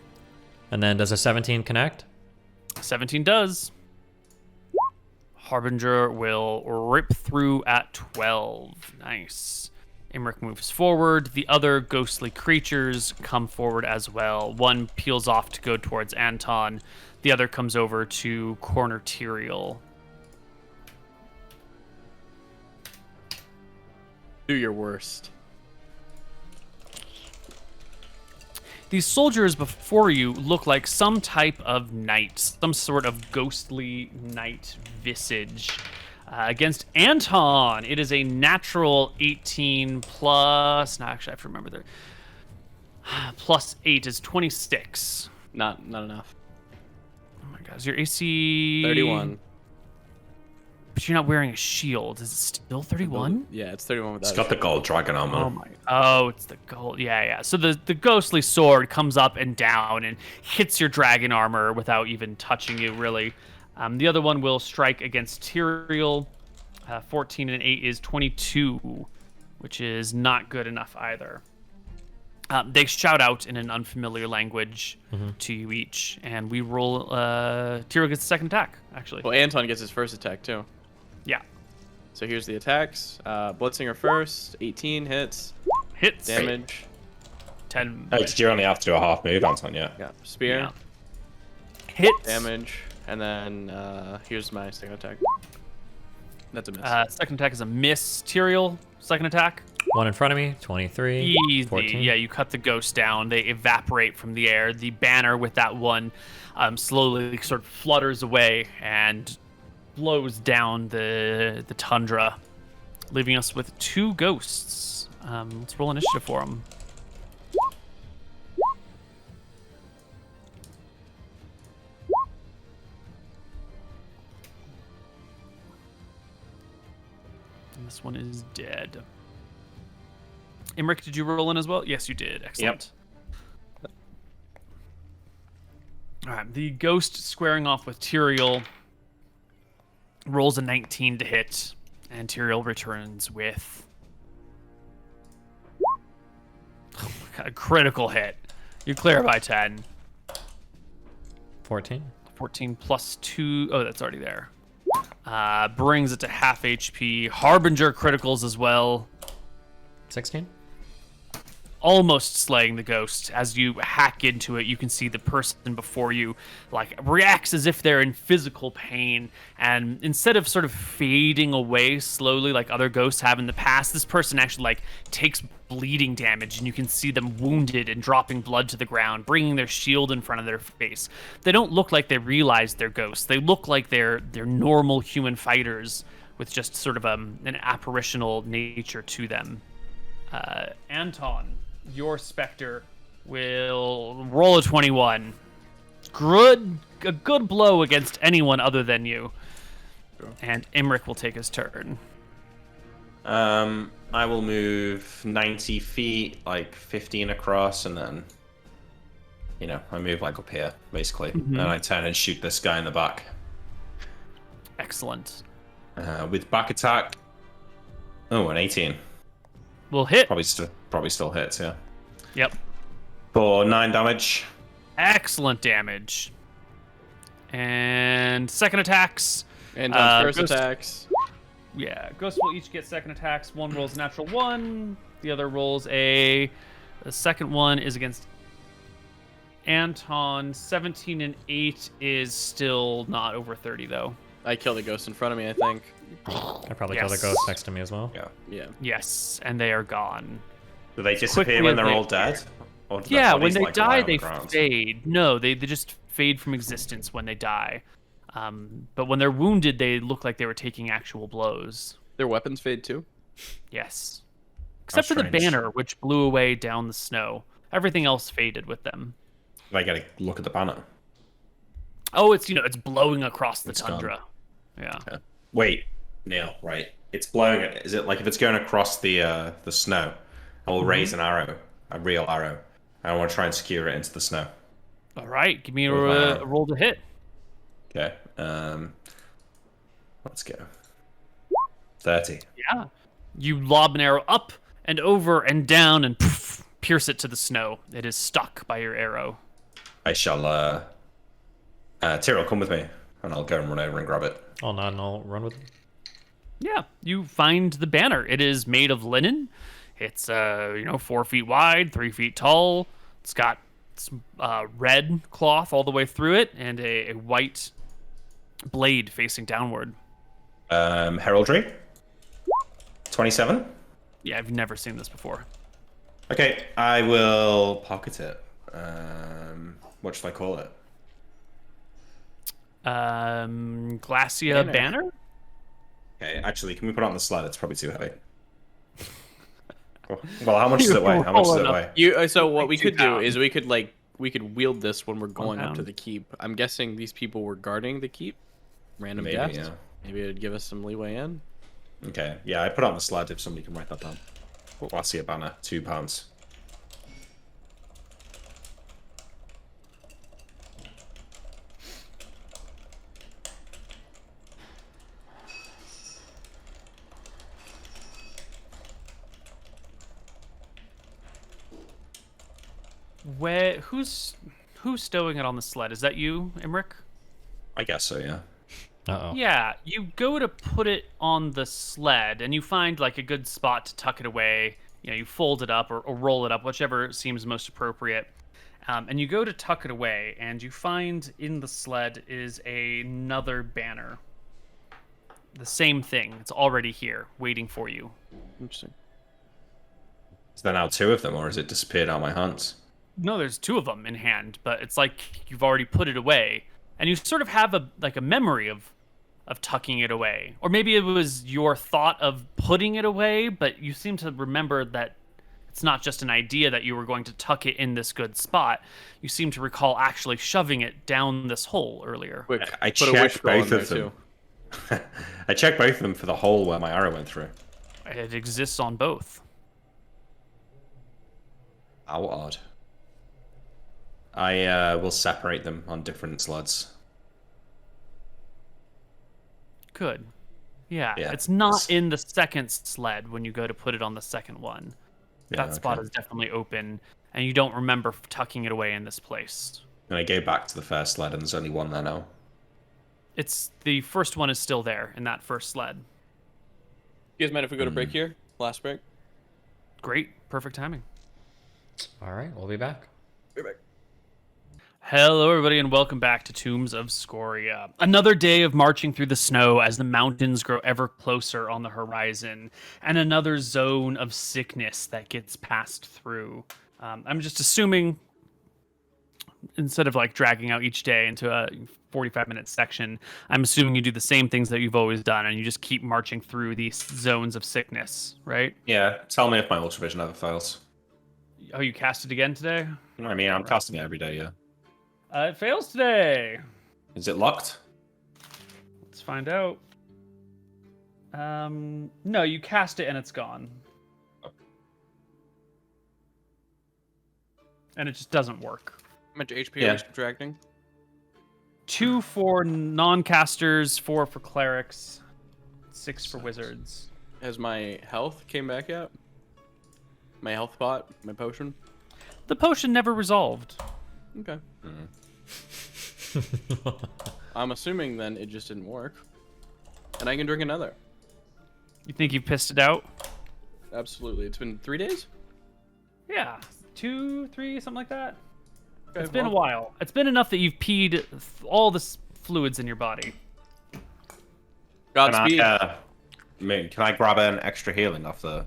And then does a 17 connect? 17 does. Harbinger will rip through at 12. Nice. Imric moves forward. The other ghostly creatures come forward as well. One peels off to go towards Anton. The other comes over to corner Tyrael. Do your worst. These soldiers before you look like some type of knight, some sort of ghostly knight visage. Against Anton, it is a natural 18 plus. No, actually, I have to remember there. Plus 8 is 26. Not enough. Oh my god, is your AC 31. But you're not wearing a shield. Is it still 31? Yeah, it's 31 without. It's got the gold dragon armor. Oh my! Oh, it's the gold. Yeah. So the ghostly sword comes up and down and hits your dragon armor without even touching you, really. The other one will strike against Tyrael. 14 and 8 is 22, which is not good enough either. They shout out in an unfamiliar language to you each, and we roll. Tyrael gets the second attack, actually. Well, Anton gets his first attack too. Yeah. So here's the attacks. Blitzinger first. 18 hits. Hits. Damage. 10. Oh, did you only have to do a half move, Anton? Yeah. Yeah. Spear. Yeah. Hits. Damage. And then here's my second attack. That's a miss. Second attack is a miss. Tyrael, second attack. One in front of me, 23. Easy. 14. Yeah, you cut the ghost down. They evaporate from the air. The banner with that one slowly sort of flutters away and blows down the tundra, leaving us with 2 ghosts. Let's roll initiative for them. And this one is dead. Imric, did you roll in as well? Yes, you did. Excellent. All right, the ghost squaring off with Tyrael rolls a 19 to hit, and Tyrael returns with a critical hit. You clear by 10. 14. 14 plus 2. Oh, that's already there. Brings it to half HP. Harbinger criticals as well. 16. almost slaying the ghost. As you hack into it, you can see the person before you like reacts as if they're in physical pain, and instead of sort of fading away slowly like other ghosts have in the past, this person actually like takes bleeding damage, and you can see them wounded and dropping blood to the ground, bringing their shield in front of their face. They don't look like they realize they're ghosts. They look like they're normal human fighters with just sort of an apparitional nature to them. Anton, your specter will roll a 21. A good blow against anyone other than you. And Imric will take his turn. I will move 90 feet, like 15 across, and then, I move like up here, basically. And I turn and shoot this guy in the back. Excellent. With back attack. Oh, an 18. Will hit. Probably still hits, yeah. Yep. For 9 damage. Excellent damage. And second attacks. And first Ghost- attacks. Yeah, ghosts will each get second attacks. One rolls a natural 1. The other rolls The second one is against Anton. 17 and 8 is still not over 30, though. I killed a ghost in front of me, I think. I probably killed a Yes. ghost next to me as well. Yeah. Yeah. Yes, and they are gone. Do they disappear quickly when as they're they all dead? Or do their Yeah, when bodies, they like, lie die, on the they ground? fade. No, they just fade from existence when they die. But when they're wounded, they look like they were taking actual blows. Their weapons fade too? Yes. Except for the strange. banner, which blew away down the snow. Everything else faded with them. I gotta look at the banner. Oh, it's blowing across the It's gone. tundra. Yeah. Yeah. Wait, Neil, right? It's blowing it. Is it like if it's going across the snow? I will raise an arrow, a real arrow. I want to try and secure it into the snow. All right, give me a Wow. roll to hit. Okay. Let's go. 30. Yeah. You lob an arrow up and over and down and poof, pierce it to the snow. It is stuck by your arrow. I shall. Tyrell, come with me, and I'll go and run over and grab it. I'll nod and I'll run with him. Yeah, you find the banner. It is made of linen. It's 4 feet wide, 3 feet tall. It's got some red cloth all the way through it, and a white blade facing downward. Heraldry. 27. Yeah, I've never seen this before. Okay, I will pocket it. What should I call it? Glacia banner? Okay, actually, can we put it on the sled? It's probably too heavy. Well, how much does it weigh? How much does it weigh? So what we could do 2 is we could wield this when we're going up to pound. the keep. I'm guessing these people were guarding the keep. Random Maybe, guess. yeah. Maybe it'd give us some leeway in. Okay, yeah, I put it on the sled if somebody can write that down. Glacia banner, £2. Who's stowing it on the sled? Is that you, Imric? I guess so, yeah. Uh-oh. Yeah, you go to put it on the sled, and you find like a good spot to tuck it away. You fold it up or roll it up, whichever seems most appropriate. And you go to tuck it away, and you find in the sled is another banner. The same thing. It's already here, waiting for you. Interesting. Is there now 2 of them, or has it disappeared out of my hands? No, there's 2 of them in hand, but it's like you've already put it away, and you sort of have a memory of tucking it away, or maybe it was your thought of putting it away, but you seem to remember that it's not just an idea that you were going to tuck it in this good spot. You seem to recall actually shoving it down this hole earlier. Quick, I put a wish checked ball in both there of them. too. I checked both of them for the hole where my arrow went through. It exists on both. How odd. I will separate them on different sleds. Good. Yeah, Yeah, it's not it's- in the second sled when you go to put it on the second one. Yeah, That spot okay. is definitely open, and you don't remember tucking it away in this place. And I go back to the first sled, and there's only one there now. It's the first one is still there in that first sled. You guys mind if we go to break here? Last break? Great, perfect timing. All right, we'll be back. Hello, everybody, and welcome back to Tombs of Scoria. Another day of marching through the snow as the mountains grow ever closer on the horizon, and another zone of sickness that gets passed through. I'm just assuming, instead of like dragging out each day into a 45-minute section, I'm assuming you do the same things that you've always done, and you just keep marching through these zones of sickness, right? Yeah, tell me if my ultravision ever fails. Oh, you cast it again today? I mean, I'm casting it every day, yeah. It fails today. Is it locked? Let's find out. No, you cast it and it's gone. And it just doesn't work. How much HP Yeah. are we subtracting? 2 for non-casters, 4 for clerics, 6 for wizards. Has my health came back yet? My health pot? My potion? The potion never resolved. Okay. I'm assuming then it just didn't work. And I can drink another. You think you've pissed it out? Absolutely. It's been 3 days? Yeah, 2, 3, something like that. Okay, It's been a well, while. It's been enough that you've peed all the fluids in your body. Godspeed. Can I grab an extra healing off the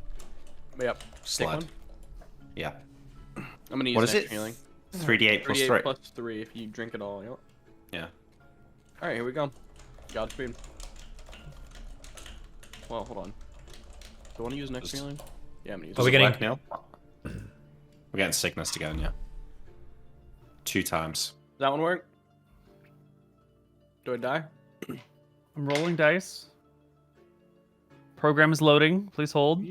Yep. Take sled? one. Yeah. I'm gonna use What is next it? healing. 3d8 plus 38 3. plus 3 if you drink it all. Yep. Yeah. Alright, here we go. Godspeed. Well, hold on. Do I want to use next Just- healing? Yeah, I'm gonna use Are we it. getting- Work, Neil? We're getting sickness again, yeah. 2 times. Does that one work? Do I die? I'm rolling dice. Program is loading. Please hold.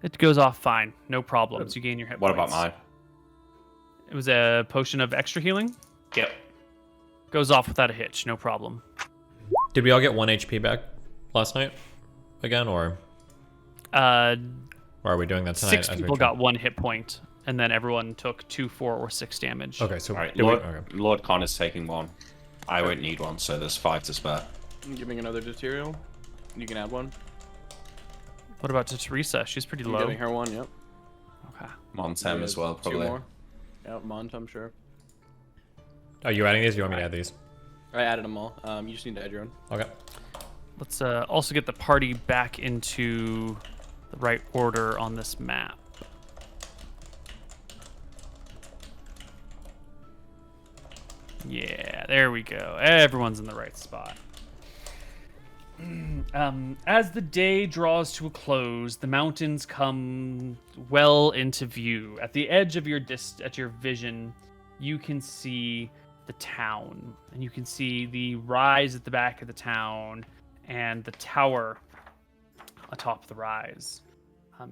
It goes off fine. No problems. You gain your hit What points. about mine? It was a potion of extra healing. Yep. Goes off without a hitch. No problem. Did we all get 1 HP back last night again, or Uh, are we doing that tonight? 6 as we people try? got 1 hit point, and then everyone took 2, 4, or 6 damage. Okay, so Alright, did we- Lord, okay. Lord Con is taking 1. I won't need 1, so there's 5 to spare. I'm giving another material. You can add one. What about to Teresa? She's pretty I'm low. giving her one, yep. Okay. Montem as well, 2 probably. more. Yep, Mont, I'm sure. Are you adding these? Or you want me to add these? I added them all. You just need to add your own. Okay. Let's also get the party back into the right order on this map. Yeah, there we go. Everyone's in the right spot. As the day draws to a close, the mountains come well into view. At the edge of your vision, you can see the town, and you can see the rise at the back of the town and the tower atop the rise.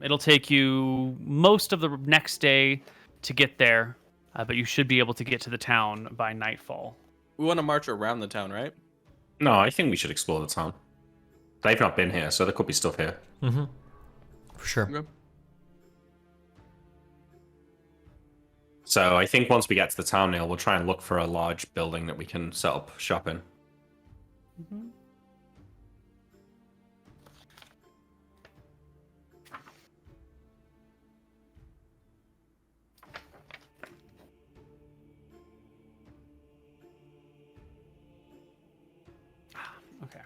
It'll take you most of the next day to get there, but you should be able to get to the town by nightfall. We want to march around the town, right? No, I think we should explore the town. They've not been here, so there could be stuff here. Mm-hmm. For sure. Okay. So I think once we get to the town, Neil, we'll try and look for a large building that we can set up shop in. Okay.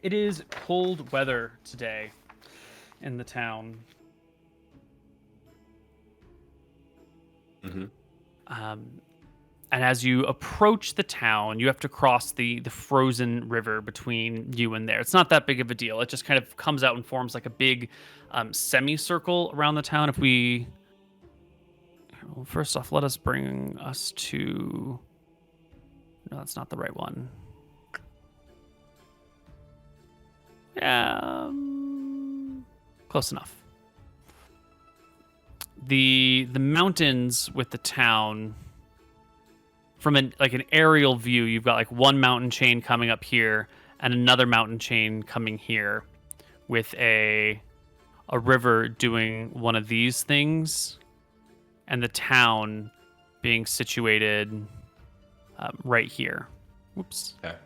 It is cold weather today in the town. Mm-hmm. And as you approach the town, you have to cross the frozen river between you and there. It's not that big of a deal. It just kind of comes out and forms like a big semicircle around the town. If we... Well, first off, let us bring us to... No, that's not the right one. Yeah, close enough. The mountains with the town, from an aerial view, you've got like one mountain chain coming up here and another mountain chain coming here, with a river doing one of these things, and the town being situated right here. Whoops. Okay.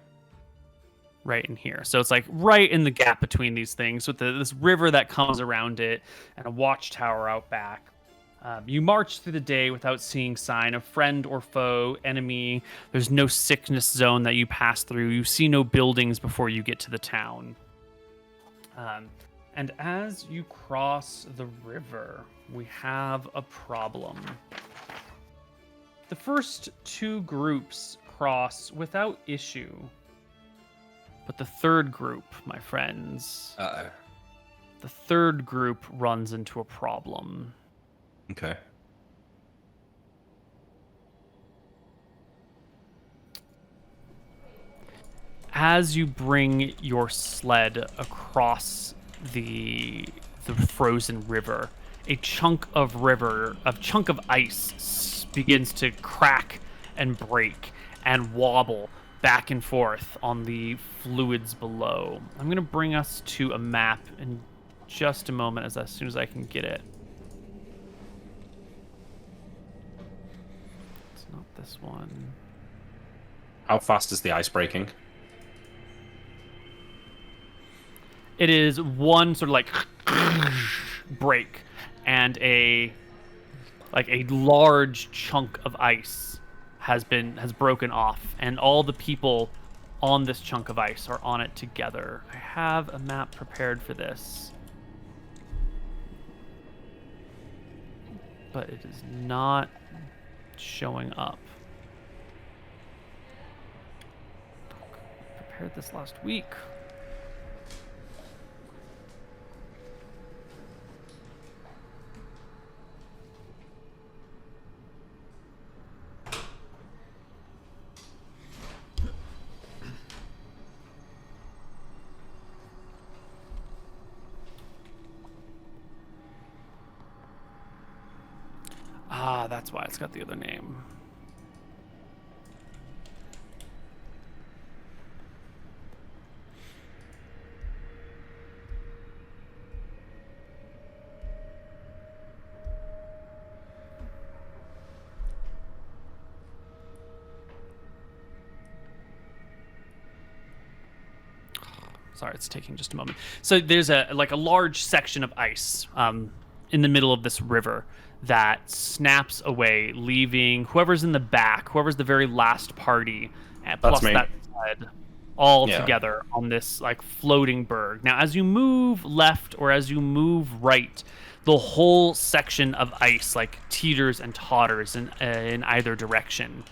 right in here. So it's like right in the gap between these things with this river that comes around it and a watchtower out back. You march through the day without seeing sign of friend or foe, enemy. There's no sickness zone that you pass through. You see no buildings before you get to the town. And as you cross the river, we have a problem. The first two groups cross without issue. But the third group, my friends, Uh-oh. the third group runs into a problem. Okay. As you bring your sled across the frozen river, a chunk of ice begins to crack and break and wobble back and forth on the fluids below. I'm going to bring us to a map in just a moment as soon as I can get it. It's not this one. How fast is the ice breaking? It is one sort of like break, and a large chunk of ice has broken off, and all the people on this chunk of ice are on it together. I have a map prepared for this, but it is not showing up. I prepared this last week. Ah, that's why it's got the other name. Sorry, it's taking just a moment. So there's a large section of ice in the middle of this river that snaps away, leaving whoever's in the back, whoever's the very last party, plus me. that sled, all Yeah. together on this floating berg. Now, as you move left or as you move right, the whole section of ice teeters and totters in either direction,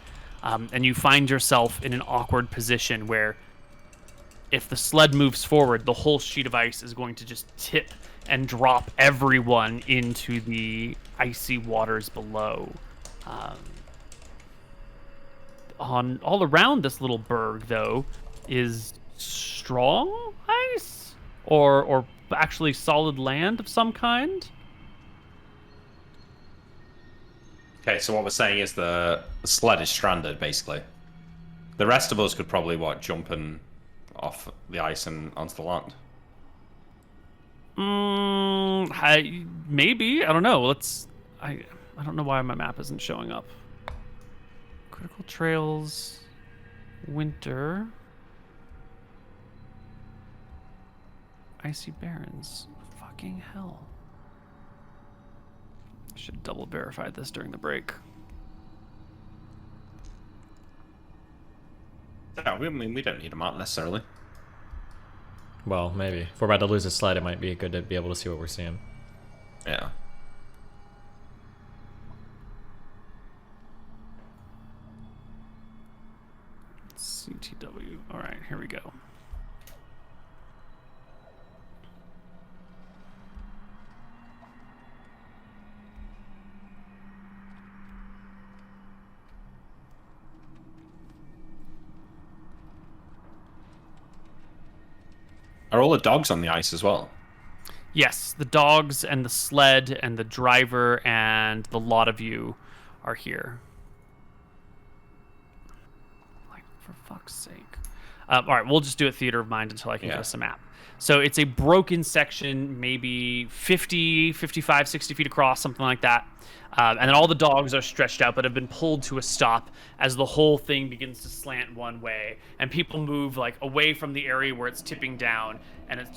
and you find yourself in an awkward position where, if the sled moves forward, the whole sheet of ice is going to just tip and drop everyone into the icy waters below. All around this little berg, though, is strong ice, or actually solid land of some kind. Okay, so what we're saying is the sled is stranded, basically. The rest of us could probably, jump off the ice and onto the land. Maybe. I don't know. I don't know why my map isn't showing up. Critical trails, winter, icy barrens. Fucking hell. I should double verify this during the break. Yeah, we don't need a map necessarily. Well, maybe. If we're about to lose a sled, it might be good to be able to see what we're seeing. Yeah. CTW. All right, here we go. Are all the dogs on the ice as well? Yes, the dogs and the sled and the driver and the lot of you are here. for fuck's sake. All right, we'll just do a theater of mind until I can get Yeah. us a map. So it's a broken section, maybe 50, 55, 60 feet across, something like that. And then all the dogs are stretched out, but have been pulled to a stop as the whole thing begins to slant one way. And people move like away from the area where it's tipping down, and it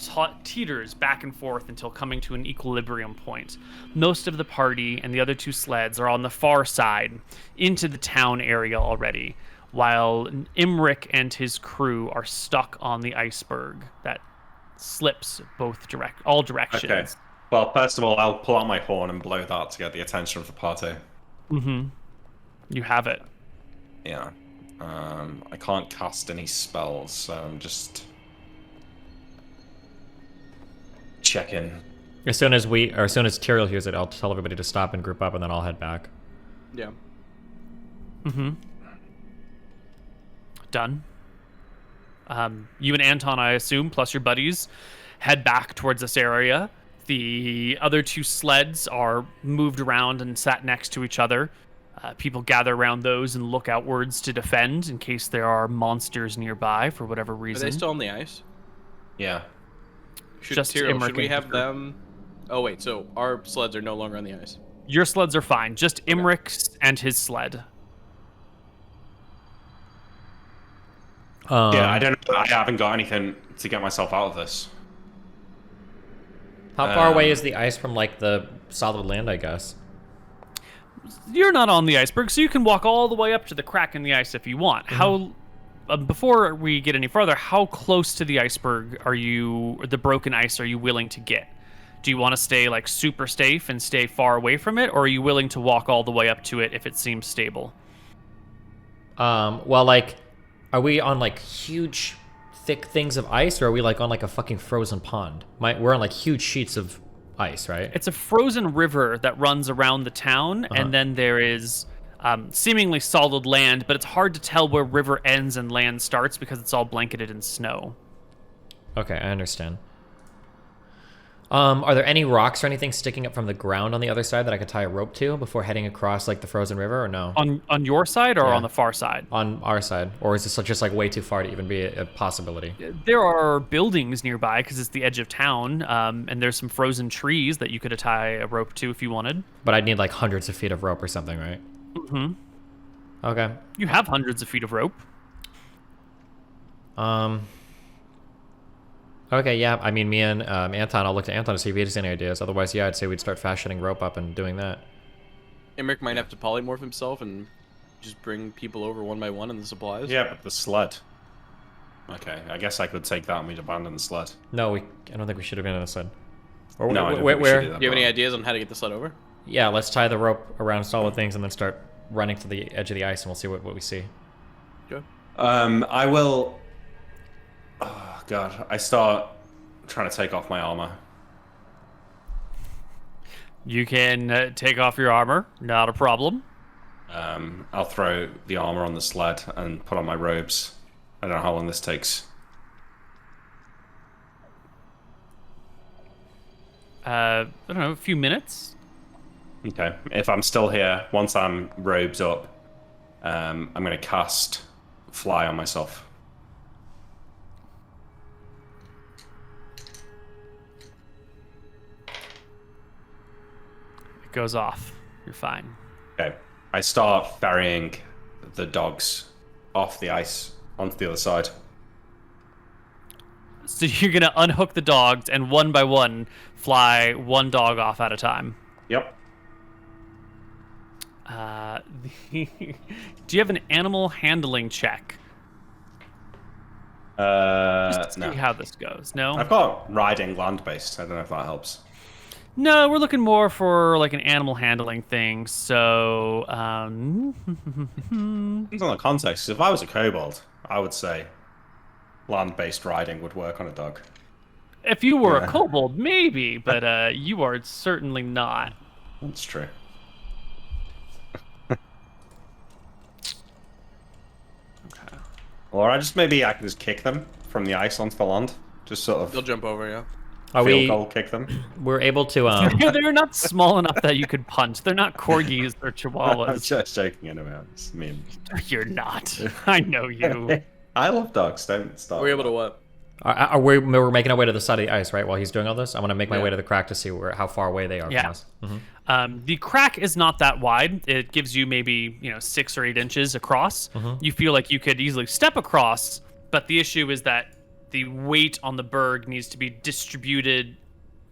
teeters back and forth until coming to an equilibrium point. Most of the party and the other two sleds are on the far side into the town area already, while Imric and his crew are stuck on the iceberg that slips all directions. Okay. Well, first of all, I'll pull out my horn and blow that to get the attention of the party. Mm-hmm. You have it. Yeah. I can't cast any spells, so I'm just checking. As soon as Tyrael hears it, I'll tell everybody to stop and group up, and then I'll head back. Yeah. Mm-hmm. Done. You and Anton, I assume, plus your buddies, head back towards this area. The other two sleds are moved around and sat next to each other. People gather around those and look outwards to defend in case there are monsters nearby for whatever Are reason. they still on the ice? Yeah. Just Tyrael, Imric should we and have his group. them? Oh wait, so our sleds are no longer on the ice. Your sleds are fine. Just Imric's and his sled. Yeah, I haven't got anything to get myself out of this. How far away is the ice from like the solid land? I guess. You're not on the iceberg, so you can walk all the way up to the crack in the ice if you want. How? Before we get any further, how close to the iceberg are you, or the broken ice, are you willing to get? Do you want to stay like super safe and stay far away from it, or are you willing to walk all the way up to it if it seems stable? Well, like, are we on like huge, thick things of ice, or are we like on like a fucking frozen pond? We're on like huge sheets of ice, right? It's a frozen river that runs around the town, and then there is seemingly solid land, but it's hard to tell where river ends and land starts because it's all blanketed in snow. Okay, I understand. Are there any rocks or anything sticking up from the ground on the other side that I could tie a rope to before heading across like the frozen river, or no? On your side or Yeah. on the far side? On our side, or is this just like way too far to even be a possibility? There are buildings nearby because it's the edge of town, and there's some frozen trees that you could tie a rope to if you wanted. But I'd need like hundreds of feet of rope or something, right? Mm-hmm. Okay. You have hundreds of feet of rope. Okay, yeah. I mean, me and Anton, I'll look to Anton to see if he has any ideas. Otherwise, yeah, I'd say we'd start fashioning rope up and doing that. Imric might have to polymorph himself and just bring people over one by one in the supplies. Yeah, but the sled. Okay, I guess I could take that and we'd abandon the sled. No, I don't think we should have been on the sled. Or No, I don't think we where? should do that. Do you have any ideas on how to get the sled over? Yeah, let's tie the rope around solid things and then start running to the edge of the ice, and we'll see what we see. Good. I will. Oh god, I start trying to take off my armor. You can take off your armor, not a problem. I'll throw the armor on the sled and put on my robes. I don't know how long this takes. I don't know, a few minutes. Okay, if I'm still here, once I'm robes up, I'm gonna cast fly on myself. It goes off. You're fine. Okay, I start ferrying the dogs off the ice onto the other side. So you're gonna unhook the dogs and one by one fly one dog off at a time. Yep. Do you have an animal handling check? Just to No. see how this goes. No? I've got riding land-based. I don't know if that helps. No, we're looking more for like an animal handling thing. So, Depends on the context. 'Cause if I was a kobold, I would say land-based riding would work on a dog. if you were Yeah. a kobold, maybe, but you are certainly not. That's true. Or maybe I can just kick them from the ice onto the land. Just sort They'll of. jump over, yeah. Are field we? goal kick them. We're able to. They're not small enough that you could punch. They're not corgis or I'm chihuahuas. just joking anyway. I mean, You're not. I know you. I love dogs. Don't start. We're with able to that. what? We're making our way to the side of the ice, right? While he's doing all this, I want to make my Yeah. way to the crack to see how far away they are Yeah. from us. Mhm. The crack is not that wide. It gives you maybe 6 or 8 inches across. You feel like you could easily step across, but the issue is that the weight on the berg needs to be distributed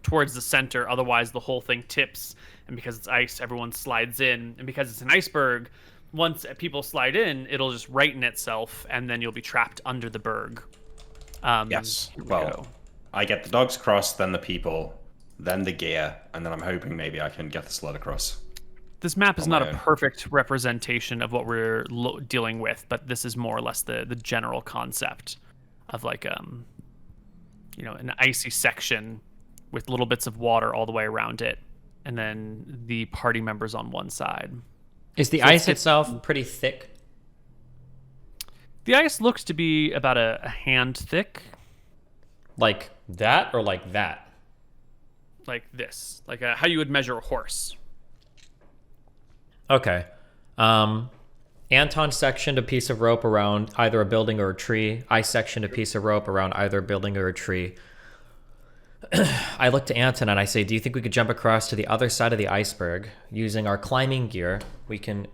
towards the center. Otherwise, the whole thing tips. And because it's ice, everyone slides in. And because it's an iceberg, once people slide in, it'll just righten itself, and then you'll be trapped under the berg. Yes. Here we Well, go. I get the dogs across, then the people, then the gear, and then I'm hoping maybe I can get the sled across. This map is on not my a own. perfect representation of what we're dealing with, but this is more or less the general concept of like an icy section with little bits of water all the way around it, and then the party members on one side. Is the So ice it's- itself pretty thick? The ice looks to be about a hand thick, Like that or like that? like this, like how you would measure a horse. Okay. Anton sectioned a piece of rope around either a building or a tree. I sectioned a piece of rope around either a building or a tree. I look to Anton and I say, do you think we could jump across to the other side of the iceberg using our climbing gear? We can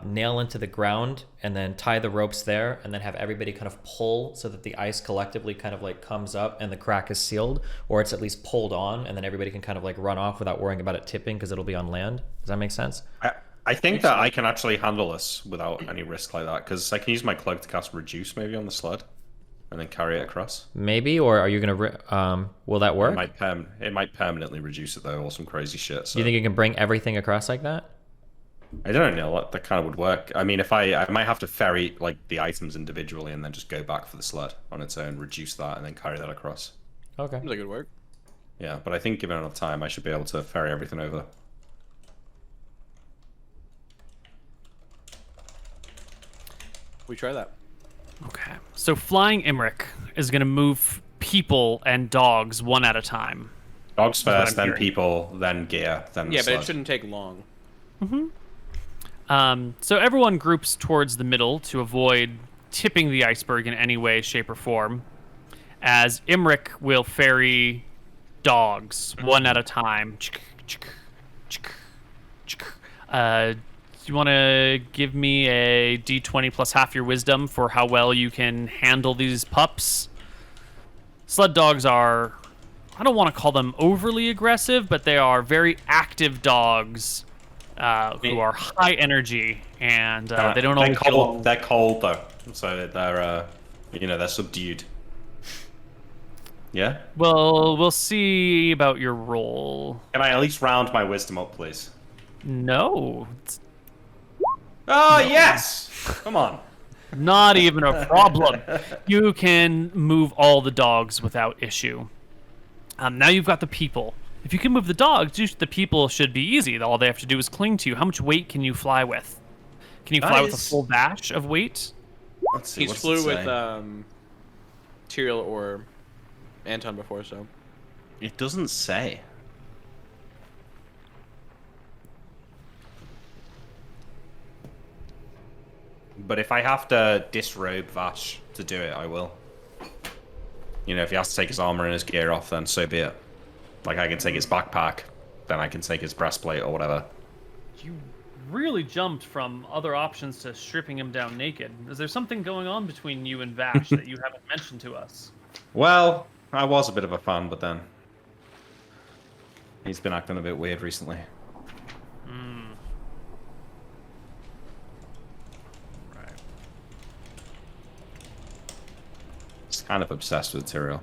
nail into the ground and then tie the ropes there and then have everybody kind of pull so that the ice collectively kind of like comes up and the crack is sealed, or it's at least pulled on and then everybody can kind of like run off without worrying about it tipping because it'll be on land. Does that make sense? I think that I can actually handle this without any risk like that, because I can use my cloak to cast Reduce maybe on the sled, and then carry it across. Maybe, or are you gonna? Will that work? It might permanently reduce it though, or some crazy shit. So. Do you think you can bring everything across like that? I don't know. That kind of would work. I mean, if I might have to ferry like the items individually and then just go back for the sled on its own, reduce that, and then carry that across. Okay. Seems like it would work. Yeah, but I think given enough time, I should be able to ferry everything over. We try that. Okay. So flying Imric is going to move people and dogs one at a time. Dogs what first, I'm then hearing. people, then gear, then the Yeah, but sled. it shouldn't take long. So everyone groups towards the middle to avoid tipping the iceberg in any way, shape, or form, as Imric will ferry dogs one at a time. Do you want to give me a d20 plus half your wisdom for how well you can handle these pups? Sled dogs are, I don't want to call them overly aggressive, but they are very active dogs who are high energy, and they don't always feel... They're cold though, so they're they're subdued. Yeah. Well, we'll see about your roll. Can I at least round my wisdom up, please? No, it's Oh yes! Come on. not even a problem. You can move all the dogs without issue. Now you've got the people. If you can move the dogs, the people should be easy. All they have to do is cling to you. How much weight can you fly with? Can you fly with a Nice. full dash of weight? Let's see. He's what's flew it with say? Tyrael or Anton before, so It doesn't say. But if I have to disrobe Vash to do it, I will. You know, if he has to take his armor and his gear off, then so be it. Like, I can take his backpack, then I can take his breastplate or whatever. You really jumped from other options to stripping him down naked. Is there something going on between you and Vash that you haven't mentioned to us? Well, I was a bit of a fan, but then... he's been acting a bit weird recently. Right. He's kind of obsessed with Tyrael.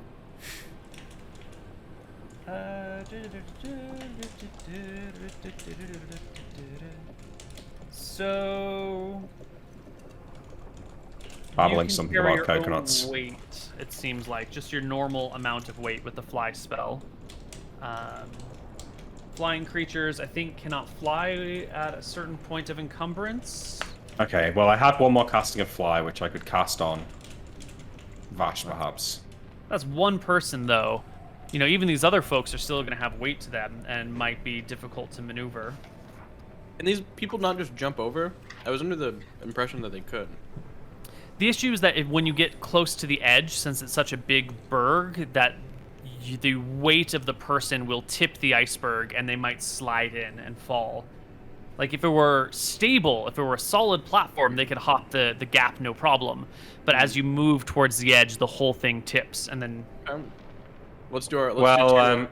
So Babbling you can something carry about your own coconuts. weight, it seems like just your normal amount of weight with the fly spell. Flying creatures, I think, cannot fly at a certain point of encumbrance. Okay, well, I had one more casting of Fly, which I could cast on Vash, perhaps. That's one person, though. you know, even these other folks are still going to have weight to them and might be difficult to maneuver. And these people not just jump over? I was under the impression that they could. The issue is that when you get close to the edge, since it's such a big berg, that the weight of the person will tip the iceberg and they might slide in and fall. Like if it were stable, if it were a solid platform, they could hop the gap no problem. But as you move towards the edge, the whole thing tips and then... Let's do our...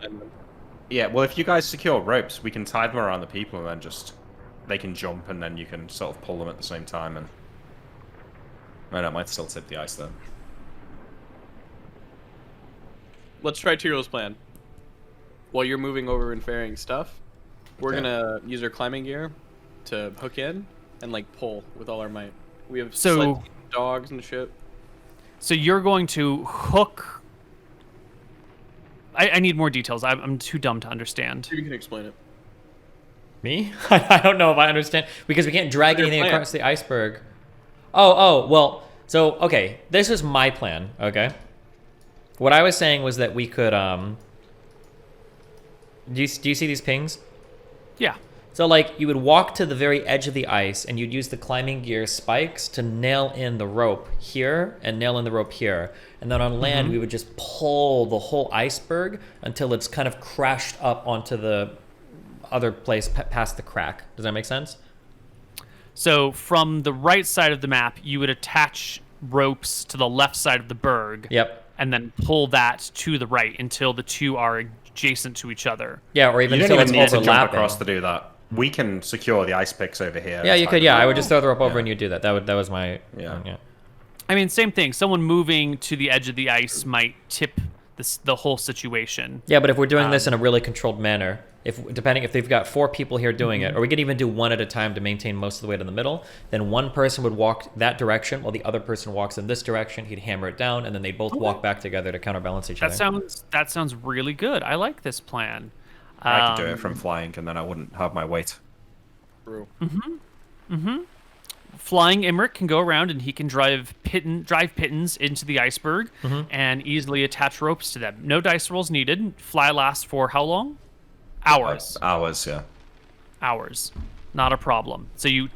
Yeah, well, if you guys secure ropes, we can tie them around the people and then just... They can jump and then you can sort of pull them at the same time and... No, that might still tip the ice then. Let's try Tyro's plan. While you're moving over and ferrying stuff, we're gonna use our climbing gear to hook in and like pull with all our might. We have sled dogs and shit. So you're going to hook... I need more details. I'm too dumb to understand. You can explain it. Me? I don't know if I understand. Because we can't drag anything across the iceberg. Oh, well, so, okay. This is my plan, okay? What I was saying was that we could, do you see these pings? Yeah. So, like, you would walk to the very edge of the ice, and you'd use the climbing gear spikes to nail in the rope here, and nail in the rope here. And then on land, we would just pull the whole iceberg until it's kind of crashed up onto the other place past the crack. Does that make sense? So from the right side of the map, you would attach ropes to the left side of the berg. Yep. And then pull that to the right until the two are adjacent to each other. Yeah, or even You until don't it's even need to jump overlapping. across to do that. We can secure the ice picks over here. Yeah, you could. Yeah, I would just throw the rope over Yeah. and you do that. That was my. Yeah. I mean, same thing. Someone moving to the edge of the ice might tip the whole situation. Yeah, but if we're doing this in a really controlled manner, if they've got 4 people here doing it, or we could even do one at a time to maintain most of the weight in the middle, then one person would walk that direction while the other person walks in this direction. He'd hammer it down, and then they both walk back together to counterbalance each other. That sounds really good. I like this plan. I could do it from flying, and then I wouldn't have my weight. True. Flying Imric can go around and he can drive pittons into the iceberg and easily attach ropes to them. No dice rolls needed. Fly lasts for how long? Hours. Hours, yeah. Hours. Not a problem. So you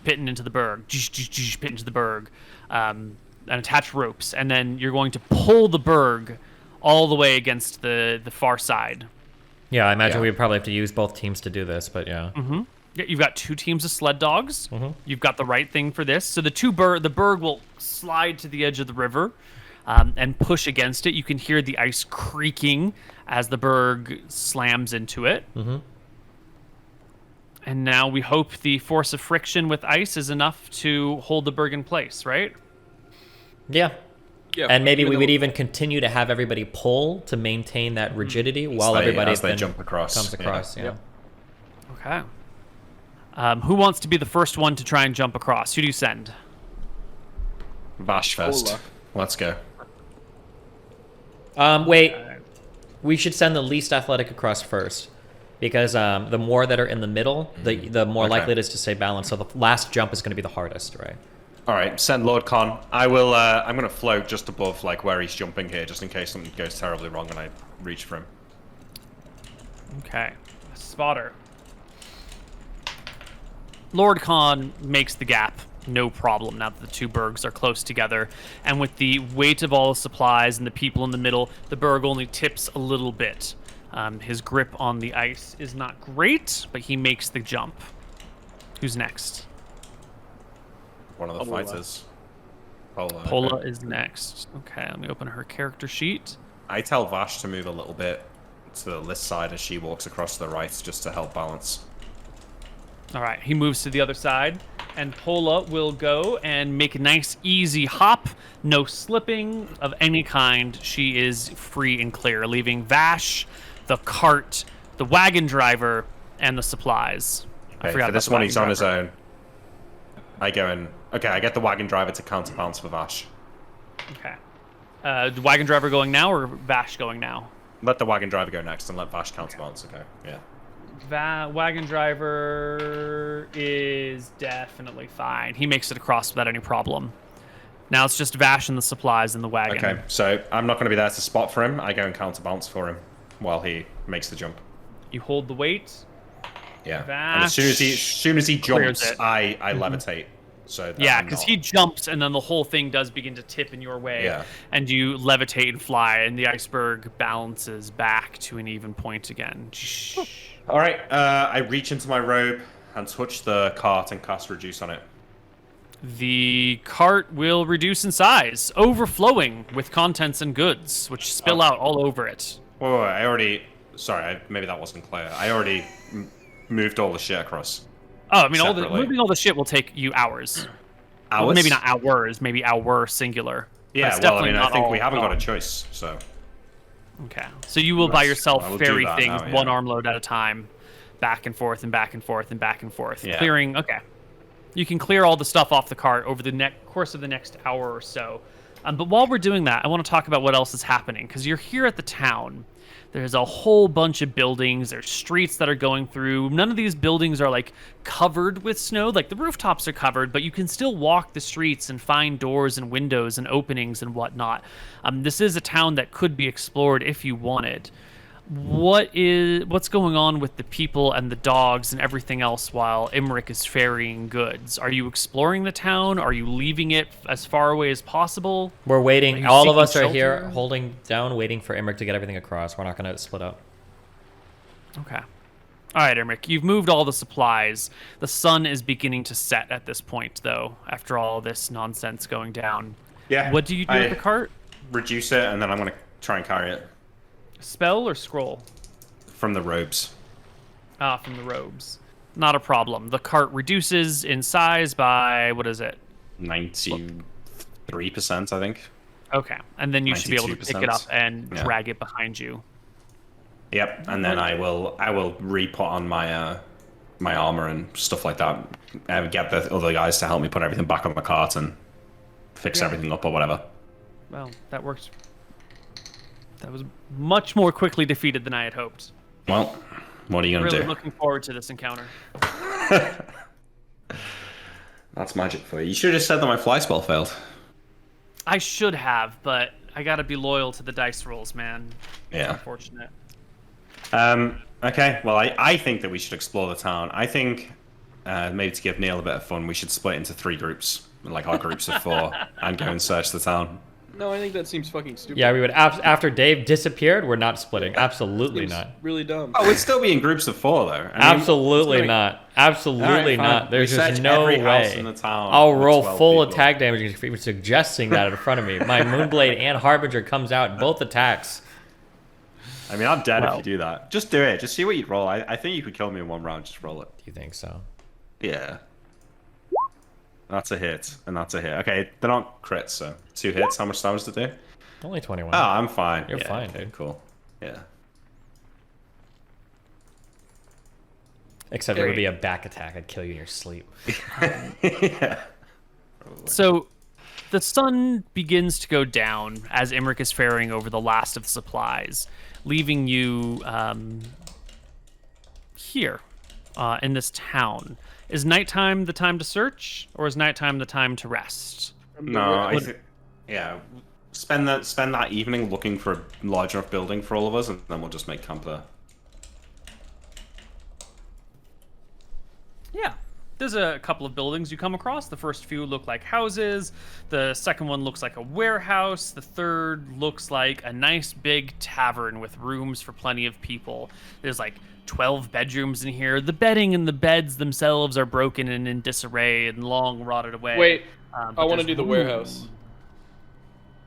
pitton into the berg, pitton into the berg, and attach ropes, and then you're going to pull the berg all the way against the far side. Yeah, I imagine Yeah. we'd probably have to use both teams to do this, but yeah. Yeah, you've got 2 teams of sled dogs. You've got the right thing for this. So the berg will slide to the edge of the river and push against it. You can hear the ice creaking as the berg slams into it. And now we hope the force of friction with ice is enough to hold the berg in place, right? Yeah. Yeah. And maybe even we though- would even continue to have everybody pull to maintain that rigidity while everybody as they then jump across. comes across. Yeah. Okay. Who wants to be the first one to try and jump across? Who do you send? Vash first. Ola. Let's go. Wait. We should send the least athletic across first, because the more that are in the middle, the more Okay. likely it is to stay balanced. So the last jump is going to be the hardest, right? All right, send Lord Khan. I will. I'm gonna float just above like where he's jumping here, just in case something goes terribly wrong and I reach for him. Okay. Spotter. Lord Khan makes the gap, no problem, now that the 2 bergs are close together. And with the weight of all the supplies and the people in the middle, the berg only tips a little bit. His grip on the ice is not great, but he makes the jump. Who's next? One of the Pola. fighters. Pola. Pola okay. is next. Okay, let me open her character sheet. I tell Vash to move a little bit to this side as she walks across to the right, just to help balance. All right, he moves to the other side, and Pola will go and make a nice, easy hop. No slipping of any kind. She is free and clear, leaving Vash, the cart, the wagon driver, and the supplies. I Okay, forgot for about this the one, wagon he's on his driver. own. I go in. Okay, I get the wagon driver to counterbalance for Vash. Okay. The wagon driver going now, or Vash going now? Let the wagon driver go next and let Vash counterbalance. Okay, yeah. Wagon driver is definitely fine. He makes it across without any problem. Now it's just Vash and the supplies in the wagon. Okay, so I'm not going to be there to spot for him. I go and counterbalance for him while he makes the jump. You hold the weight. Yeah. Vash And as soon as he clears jumps, it. I levitate. So that Yeah, I'm because not- he jumps and then the whole thing does begin to tip in your way. Yeah. And you levitate and fly, and the iceberg balances back to an even point again. All right, I reach into my robe and touch the cart and cast reduce on it. The cart will reduce in size, overflowing with contents and goods, which spill out all over it. Wait, I already. Sorry, maybe that wasn't clear. I already moved all the shit across. Oh, I mean, Separately. moving all the shit will take you hours. Hours? Well, maybe not hours, maybe hour singular. Yeah, That's well, I definitely mean, I not think all we haven't got a gone. choice, so. Okay. So you will by Let's- yourself I will do ferry that things now, yeah. one armload at a time, back and forth and back and forth and back and forth. Yeah. Clearing, okay. You can clear all the stuff off the cart over the course of the next hour or so. But while we're doing that, I want to talk about what else is happening, because you're here at the town. There's a whole bunch of buildings. There's streets that are going through. None of these buildings are like covered with snow. Like the rooftops are covered, but you can still walk the streets and find doors and windows and openings and whatnot. This is a town that could be explored if you wanted. What's going on with the people and the dogs and everything else while Imric is ferrying goods? Are you exploring the town? Are you leaving it as far away as possible? We're Are waiting. you All of us seeking are here shelter? holding down, waiting for Emmerich to get everything across. We're not going to split up. Okay. All right, Emric, you've moved all the supplies. The sun is beginning to set at this point, though, after all this nonsense going down. Yeah. What do you do with the cart? Reduce it, and then I'm going to try and carry it Spell or scroll? from the robes. Ah, from the robes. Not a problem. The cart reduces in size by, what is it? 93%, I think. Okay. And then you should be able to pick it up 92%. and Yeah. drag it behind you. Yep, and then I will re-put on my my armor and stuff like that. And get the other guys to help me put everything back on the cart and fix everything up or whatever. Well, that worked. That was much more quickly defeated than I had hoped. Well, what are you gonna Really do? looking forward to this encounter. That's magic for you. You should have just said that my fly spell failed. I should have, but I gotta be loyal to the dice rolls, man. It's Yeah. unfortunate. Okay, well, I think that we should explore the town. I think maybe to give Neil a bit of fun, we should split into 3 groups, like our groups of 4, and go and search the town. No, I think that seems fucking stupid. Yeah, we would. After Dave disappeared, we're not splitting. Absolutely Seems not. really dumb. Oh, we'd still be in groups of 4, though. I mean, Absolutely it's gonna- not. Absolutely Alright, fine. not. There's We just search no every house way. in the town I'll with roll 12 full people. attack damage for even suggesting that in front of me. My Moonblade and Harbinger comes out both attacks. I mean, I'm dead Well. if you do that. Just do it. Just see what you'd roll. I think you could kill me in 1 round. Just roll it. Do you think so? Yeah. That's a hit, and that's a hit. Okay, they're not crits, so 2 hits. How much damage to do? Only 21. Oh, I'm fine. You're Yeah, fine, dude. Cool. Yeah. Except it would be a back attack. I'd kill you in your sleep. Yeah. So, the sun begins to go down as Imric is ferrying over the last of the supplies, leaving you here in this town. Is nighttime the time to search, or is nighttime the time to rest? No, I think. Yeah. Spend that evening looking for a large enough building for all of us, and then we'll just make camp there. Yeah. There's a couple of buildings you come across. The first few look like houses. The second one looks like a warehouse. The third looks like a nice big tavern with rooms for plenty of people. There's like 12 bedrooms in here. The bedding and the beds themselves are broken and in disarray and long rotted away. Wait, But I want to there's do the room. warehouse.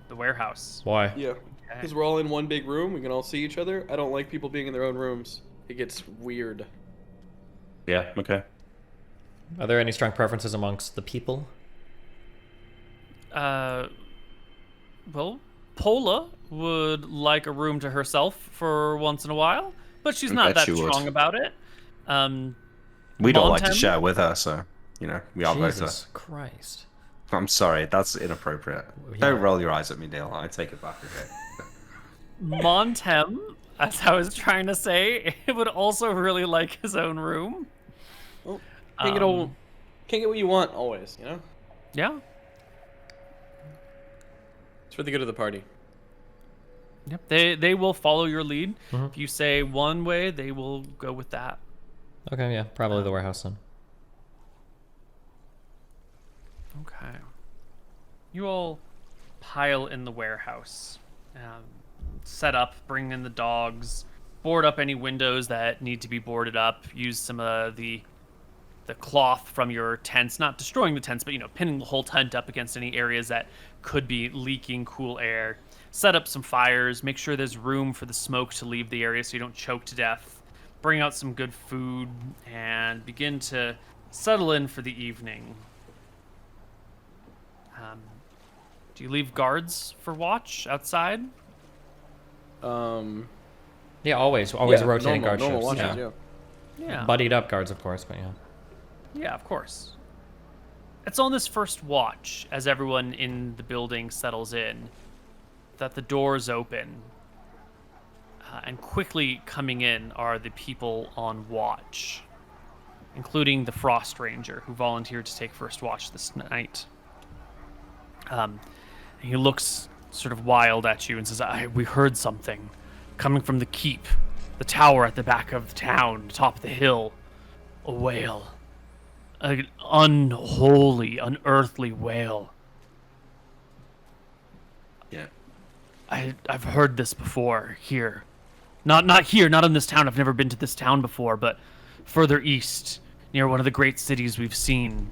The warehouse. Why? Yeah, because we're all in one big room. We can all see each other. I don't like people being in their own rooms. It gets weird. Yeah. Okay. Are there any strong preferences amongst the people? Well, Pola would like a room to herself for once in a while, but she's I not bet that she would. strong about it. We don't like to Montem? share with her, so we are both. Jesus Christ. I'm sorry, that's inappropriate. Yeah. Don't roll your eyes at me, Neil. I take it back. Okay. Montem, as I was trying to say, it would also really like his own room. Can't get what you want always, you know. Yeah. for the good of the party. Yep. They will follow your lead. Mhm. If you say one way, they will go with that. Okay, yeah, probably the warehouse then. Okay. You all pile in the warehouse. Set up, bring in the dogs, board up any windows that need to be boarded up, use some of the cloth from your tents, not destroying the tents, but pinning the whole tent up against any areas that could be leaking cool air. Set up some fires, make sure there's room for the smoke to leave the area so you don't choke to death. Bring out some good food and begin to settle in for the evening. Do you leave guards for watch outside? Yeah, always rotating guard normal shifts. watches, Yeah. Yeah. Buddied up guards, of course, but yeah. Yeah, of course. It's on this first watch, as everyone in the building settles in, that the doors open. And quickly coming in are the people on watch, including the Frost Ranger, who volunteered to take first watch this night. He looks sort of wild at you and says, we heard something coming from the keep, the tower at the back of the town, top of the hill. A wail. An unholy, unearthly wail. Yeah. I've heard this before here. Not here, not in this town. I've never been to this town before, but further east, near one of the great cities we've seen.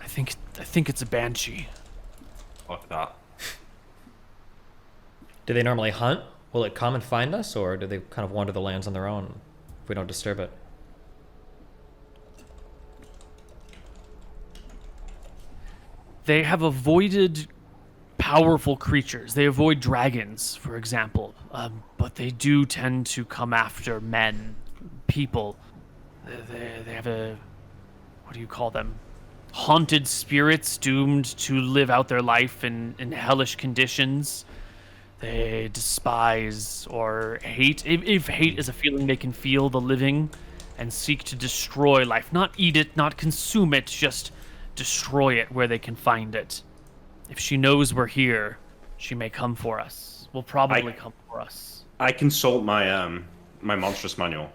I think it's a banshee. Fuck that. Do they normally hunt? Will it come and find us, or do they kind of wander the lands on their own if we don't disturb it? They have avoided powerful creatures. They avoid dragons, for example. But they do tend to come after men, people. They have what do you call them? Haunted spirits doomed to live out their life in hellish conditions. They despise or hate. If hate is a feeling they can feel the living and seek to destroy life. Not eat it, not consume it, just destroy it where they can find it. If she knows we're here, she may come for us. Will probably come for us. I consult my my monstrous manual.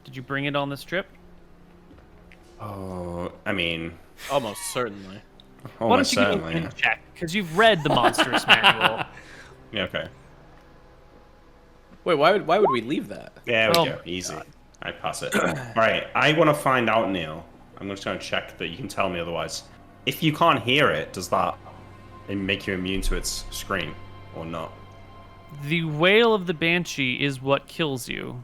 Did you bring it on this trip? Oh, I mean, Almost certainly. almost Why don't you certainly. give me a check? Because you've read the monstrous manual. Yeah, okay. Wait, why would we leave that? There we Oh go. my Easy. I pass it. Right. I want to find out, Neil. I'm just going to check that you can tell me otherwise. If you can't hear it, does that make you immune to its scream or not? The wail of the banshee is what kills you.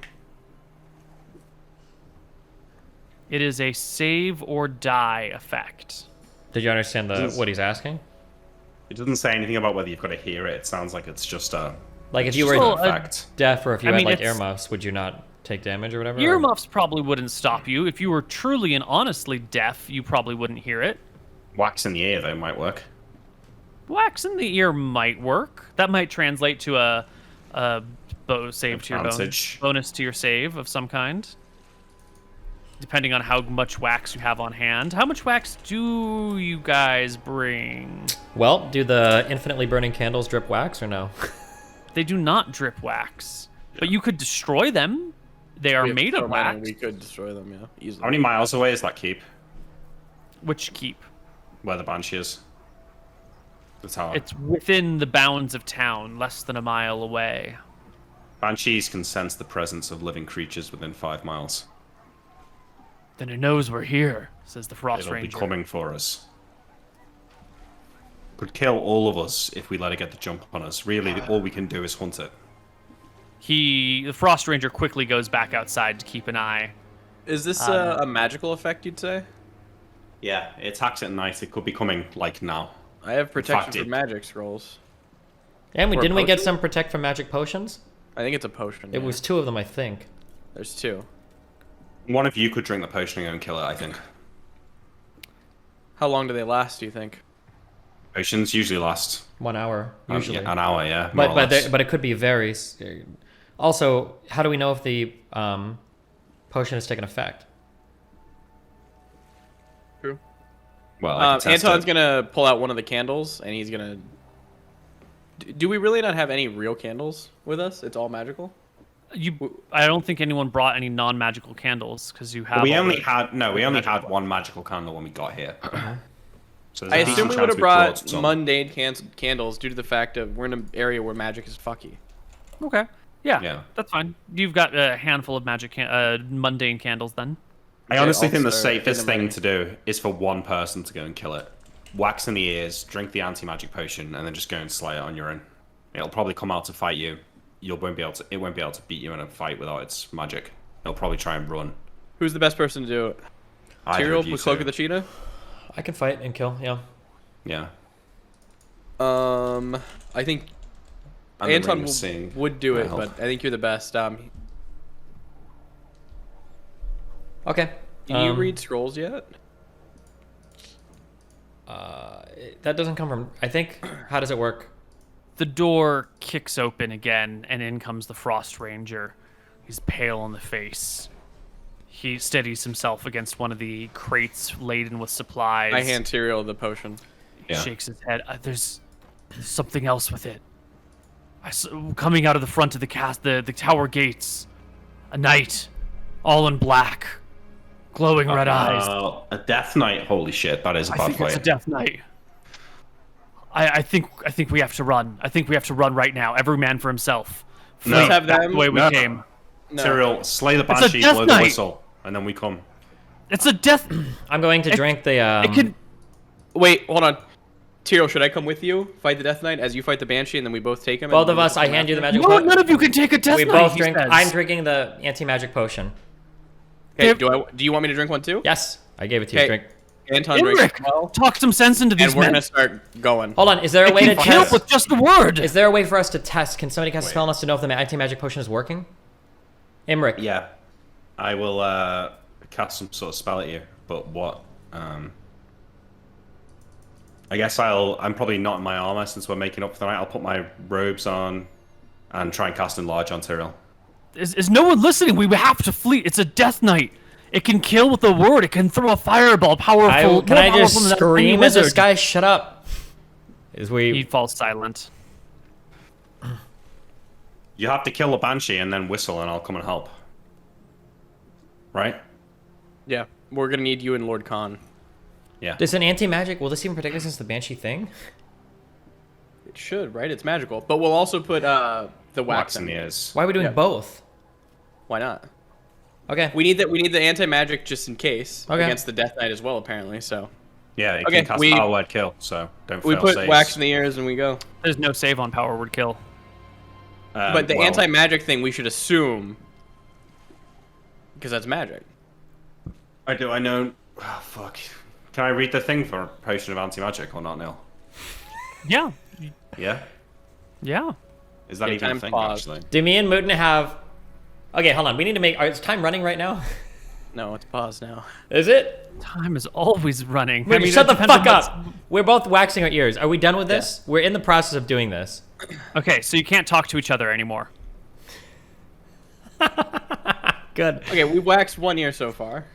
It is a save or die effect. Did you understand Does- what he's asking? It doesn't say anything about whether you've got to hear it. It sounds like it's just a Like if it's you just were an Well, effect. deaf, or if you I had mean, like it's- earmuffs, would you not take damage or whatever? or- Earmuffs probably wouldn't stop you. If you were truly and honestly deaf, you probably wouldn't hear it. Wax in the ear though might work. Wax in the ear might work. That might translate to a save to your Advantage. bonus to your save of some kind. Depending on how much wax you have on hand. How much wax do you guys bring? Well, do the infinitely burning candles drip wax or no? They do not drip wax, but you could destroy them. They are We have made so of many, wax. We could destroy them, yeah, easily. How many miles away is that keep? Which keep? Where the banshee is? The tower. It's within the bounds of town, less than a mile away. Banshees can sense the presence of living creatures within 5 miles. Then it knows we're here, says the Frost It'll Ranger. be coming for us. Could kill all of us if we let it get the jump on us. Really, all we can do is hunt it. The Frost Ranger quickly goes back outside to keep an eye. Is this a magical effect, you'd say? Yeah, it attacks at night. It could be coming, like, now. I have protection fact, for it- magic scrolls. And Or a didn't we get potion? some protect from magic potions? I think it's a potion. It yeah. was 2 of them, I think. There's 2. One of you could drink the potion and go and kill it, I think. How long do they last, do you think? Potions usually last 1 hour usually. an hour, yeah. more or but less. but it could be varies. Also, how do we know if the potion has taken effect? True. Well, I can test Anton's it. gonna pull out one of the candles, and he's gonna Do we really not have any real candles with us? It's all magical. I don't think anyone brought any non-magical candles because you have. We all only the- had one magical candle when we got here. So there's I a assume decent we chance would have brought brought some. mundane candles due to the fact of we're in an area where magic is fucky. Okay. Yeah, Yeah. that's fine. You've got a handful of mundane candles then. I honestly think the also, safest in the thing morning. to do is for one person to go and kill it. Wax in the ears, drink the anti-magic potion, and then just go and slay it on your own. It'll probably come out to fight you. It won't be able to beat you in a fight without its magic. It'll probably try and run. Who's the best person to do it? Either Tyrael of you with Cloak two. of the Cheetah? I can fight and kill. Yeah. Yeah. I think And the Anton ring of seeing would do it, help. but I think you're the best. Okay. Can you read scrolls yet? That doesn't come from. I think. How does it work? The door kicks open again, and in comes the Frost Ranger. He's pale in the face. He steadies himself against one of the crates laden with supplies. I hand Tyrael the potion. Yeah. Shakes his head. There's something else with it. Coming out of the front of the tower gates. A knight, all in black, glowing red eyes. A death knight. Holy shit, that is a I bad think it's a fight. death knight. I think we have to run. I think we have to run right now. Every man for himself. No. Flee Have back them- the way we No. came. No. Tyrael, slay the a banshee, death blow the knight. whistle, and then we come. It's a death. I'm going to drink the. It can. Wait, hold on. Tyrael, should I come with you? Fight the Death Knight as you fight the Banshee, and then we both take him? Both and of we us. I come hand you the after? magic No, potion. none of you can take a death We knight. both he drink. says. I'm drinking the anti-magic potion. Okay, do you want me to drink one too? Yes, I gave it to you. Okay. Drink. Anton drinks Imric, as well, talk some sense into these and we're men. gonna start going. Hold on. Is there a It way to can kill test? with just a word. Is there a way for us to test? Can somebody cast a Wait. spell on us to know if the anti-magic potion is working? Imric. Yeah. I will cast some sort of spell at you, but what? I guess I'm probably not in my armor since we're making up for the night. I'll put my robes on and try and cast Enlarge on Tyrael. Is no one listening? We have to flee. It's a death knight. It can kill with a word. It can throw a fireball. Powerful. Can more I just powerful than any scream at this wizard. guy? Shut up. Is we? He falls silent. You have to kill the banshee and then whistle, and I'll come and help. Right? Yeah, we're gonna need you and Lord Khan. Yeah. Does an anti-magic? Will this even protect us against the banshee thing? It should, right? It's magical, but we'll also put the wax Wax in in the it. ears. Why are we doing Yeah. both? Why not? Okay. We need that. We need the anti-magic just in case Okay. against the Death Knight as well, apparently. So Yeah, it Okay, can cast we- Power Word Kill, so don't we fail put saves. wax in the ears and we go. There's no save on power word kill. But the well, anti-magic thing, we should assume, because that's magic. I know. Oh, fuck. Can I read the thing for Potion of Anti-Magic or not, Neil? Yeah. Yeah? Yeah. Is that Yeah, even a time thing, paused. actually? Do me and Mooten have? Okay, hold on. We need to make. Is time running right now? No, it's paused now. Is it? Time is always running. Mooten, shut it the depends fuck on what's- up. We're both waxing our ears. Are we done with this? We're in the process of doing this. Okay, so you can't talk to each other anymore. Good. Okay, we've waxed 1 ear so far.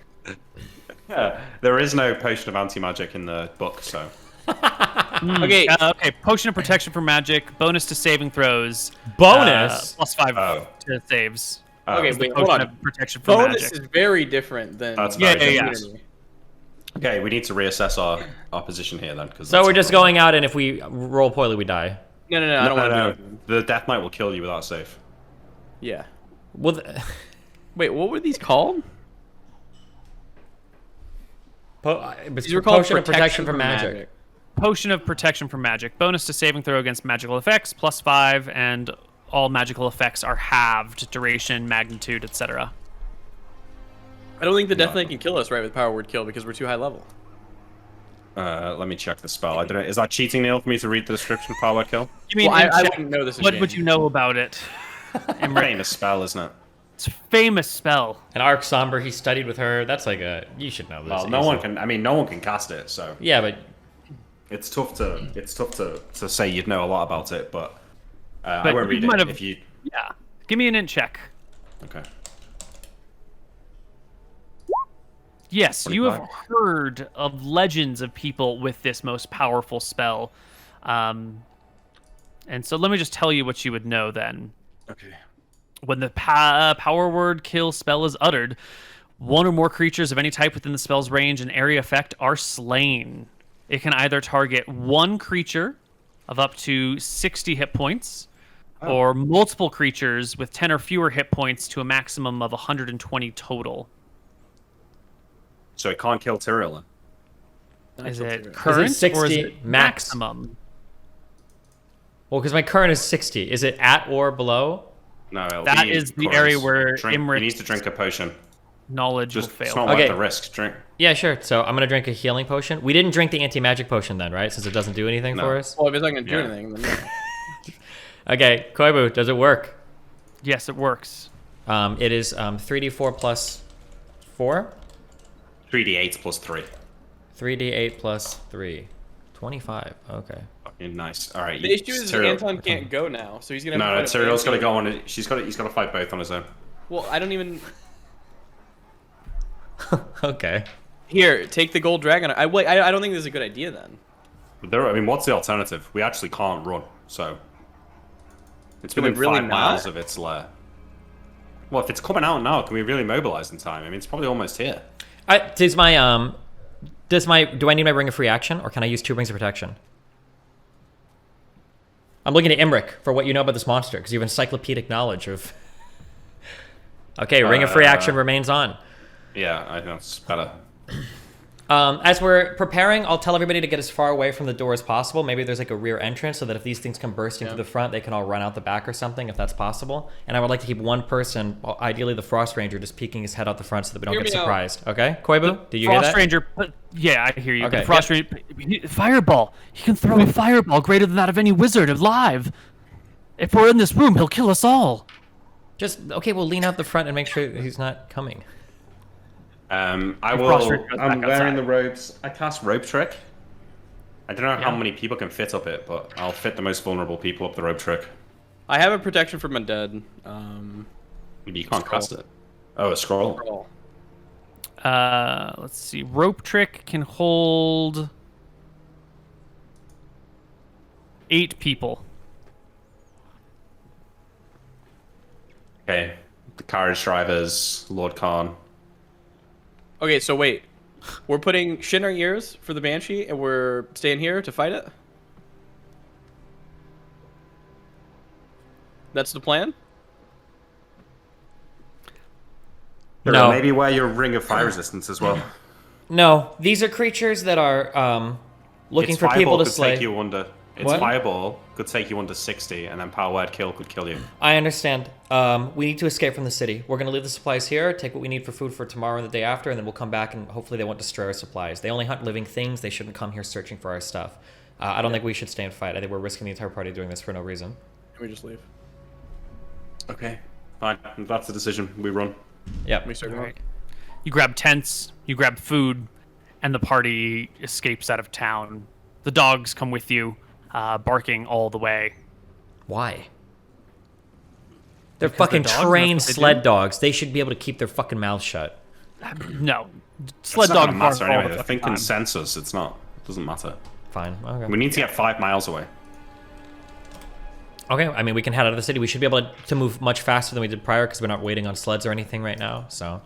Yeah. There is no Potion of Anti-Magic in the book, so... Okay, Okay, potion of protection for magic, bonus to saving throws. Bonus? +5 Oh. to saves. okay, Is the wait, hold potion on. of protection for Bonus magic. is very different than. That's Yeah, very yeah, good. yeah. Okay, we need to reassess our position here, then. Cause So that's we're a just problem. going out, and if we roll poorly, we die. No, I don't want to do it. The Death Knight will kill you without save. Yeah. Well, Wait, what were these called? it's These were called potion of protection from magic. Potion of protection from magic. Bonus to saving throw against magical effects, +5, and all magical effects are halved. Duration, magnitude, etc. I don't think the Death Knight can kill us, right, with Power Word Kill because we're too high level. Let me check the spell. I don't know. Is that cheating, Neil, for me to read the description of Power Word Kill? You mean, Well, I in check, wouldn't know this. what would you know about it? Famous spell, isn't it? It's a famous spell. And Arc Somber, he studied with her. That's like a. You should know this. Well, no one can. I mean, no one can cast it, so Yeah, but it's tough to say you'd know a lot about it. But, I But won't you read it might have- if you. Yeah. Give me an int check. Okay. Yes, you have 25. heard of legends of people with this most powerful spell. And so let me just tell you what you would know then. Okay. When the power word kill spell is uttered, one or more creatures of any type within the spell's range and area effect are slain. It can either target one creature of up to 60 hit points, or multiple creatures with 10 or fewer hit points to a maximum of 120 total. So it can't kill Tyrell. Is it Is current it 60 or is it max? maximum? Well, because my current is 60. Is it at or below? No, it'll That be is the current. area where He Imric's needs to drink a potion. knowledge Just, will fail. it's not Okay. worth the risk. Drink. Yeah, sure. So I'm gonna drink a healing potion. We didn't drink the anti-magic potion then, right? Since it doesn't do anything No. for us. Well, if it's not gonna do Yeah. anything, then yeah. Okay, Koibu, does it work? Yes, it works. It is 3d4 plus 4, 3d8 plus 3. 3d8 plus 3, 25. Okay. Fucking nice. All right. The issue is Tyrell. Anton can't go now, so he's gonna. Have No, to fight Tyrell's got to Banshee. go on. He's got to fight both on his own. Well, I don't even. Okay. Here, take the gold dragon. I don't think this is a good idea then. I mean, what's the alternative? We actually can't run, so it's Can we within really 5 miles not? of its lair. Well, if it's coming out now, can we really mobilize in time? I mean, it's probably almost here. Do I need my ring of free action, or can I use 2 rings of protection? I'm looking at Imric for what you know about this monster, because you have encyclopedic knowledge of. Okay, ring of free action remains on. Yeah, I think that's better. As we're preparing, I'll tell everybody to get as far away from the door as possible. Maybe there's like a rear entrance so that if these things come bursting through the front, they can all run out the back or something, if that's possible. And I would like to keep one person, ideally the Frost Ranger, just peeking his head out the front so that we don't Hear get me out. surprised. Okay, Koibu, did you hear Frost that? Ranger, yeah, I hear you. Okay, The Frost Ranger, fireball. He can throw a fireball greater than that of any wizard alive. If we're in this room, he'll kill us all. Okay, we'll lean out the front and make sure that he's not coming. I Frost will. Ranger goes I'm back wearing outside. the robes. I cast rope trick. I don't know how many people can fit up it, but I'll fit the most vulnerable people up the rope trick. I have a protection from undead. Maybe you can't cast it. Oh, a scroll. Scroll. Let's see. Rope trick can hold 8 people. Okay. The carriage drivers, Lord Khan. Okay, so wait. We're putting shit in our ears for the Banshee, and we're staying here to fight it? That's the plan? No. Maybe wear your ring of fire resistance as well. No, these are creatures that are looking Its for people fireball to could slay. take you under. Its What? fireball could take you under 60, and then power word kill could kill you. I understand. We need to escape from the city. We're going to leave the supplies here, take what we need for food for tomorrow and the day after, and then we'll come back and hopefully they won't destroy our supplies. They only hunt living things. They shouldn't come here searching for our stuff. I don't think we should stay and fight. I think we're risking the entire party doing this for no reason. Can we just leave? Okay, fine. If that's the decision. We run. Yep. Can we start All going? right. You grab tents, you grab food, and the party escapes out of town. The dogs come with you, barking all the way. Why? They're Because fucking they're dogs, trained that's what they sled do. dogs. They should be able to keep their fucking mouths shut. No, sled It's not dogs gonna bark matter all anyway. the The fucking thing can time. sense us. It's not. It doesn't matter. Fine. Okay. We need to get 5 miles away. Okay. I mean, we can head out of the city. We should be able to move much faster than we did prior because we're not waiting on sleds or anything right now. So.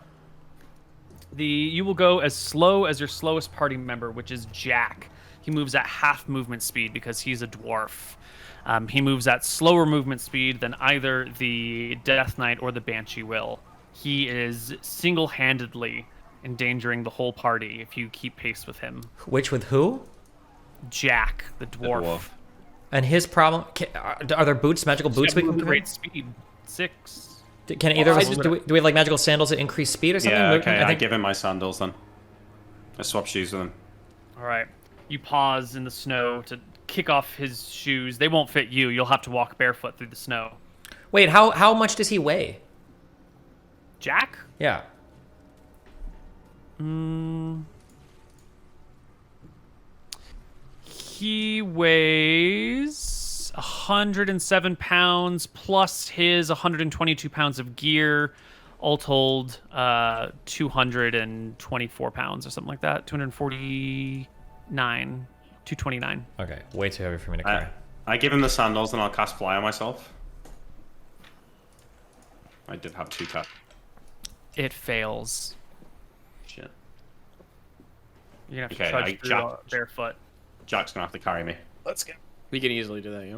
You will go as slow as your slowest party member, which is Jack. He moves at half movement speed because he's a dwarf. He moves at slower movement speed than either the Death Knight or the Banshee will. He is single-handedly endangering the whole party if you keep pace with him. Which with who? Jack, the dwarf. dwarf. And his problem. Are there boots, magical boots we can Move at carry? great speed. 6. Can either of I us just- do we have like magical sandals that increase speed or something? Yeah, Luke? okay. I think- give him my sandals then. I swap shoes with him. All right. You pause in the snow to kick off his shoes. They won't fit you. You'll have to walk barefoot through the snow. Wait, how much does he weigh? Jack? Yeah. He weighs 107 pounds plus his 122 pounds of gear, all told 224 pounds or something like that. 249, 229. Okay, way too heavy for me to I, carry. I give him the sandals, and I'll cast fly on myself. I did have 2 casts. It fails. Shit. You're gonna have to Okay, trudge through barefoot. Jack's gonna have to carry me. Let's go. We can easily do that, yeah.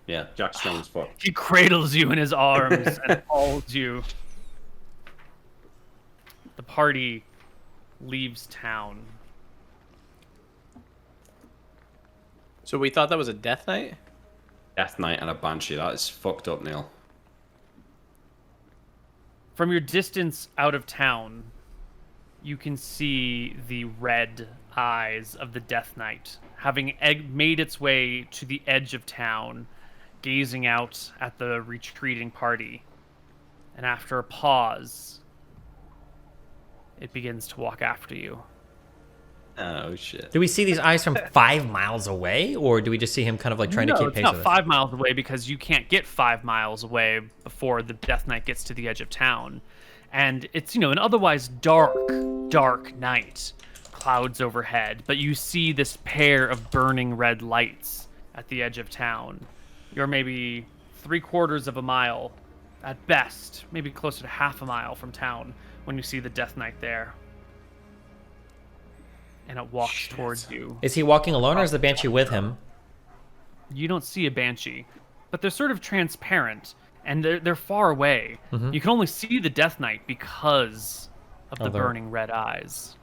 Yeah, Jack's strong as fuck. He cradles you in his arms and holds you. The party leaves town. So we thought that was a death knight? Death Knight and a Banshee. That is fucked up, Neil. From your distance out of town, you can see the red eyes of the Death Knight, having made its way to the edge of town, gazing out at the retreating party. And after a pause, it begins to walk after you. Oh, shit. Do we see these eyes from 5 miles away, or do we just see him kind of like trying to keep it's pace not with us? 5 miles away because you can't get 5 miles away before the Death Knight gets to the edge of town. And it's, an otherwise dark night, clouds overhead, but you see this pair of burning red lights at the edge of town. You're maybe 3/4 of a mile, at best, maybe closer to half a mile from town when you see the Death Knight there. And it walks towards you. Is he walking alone, or is the Banshee with him? You don't see a Banshee, but they're sort of transparent, and they're far away. Mm-hmm. You can only see the Death Knight because of the they're- burning red eyes.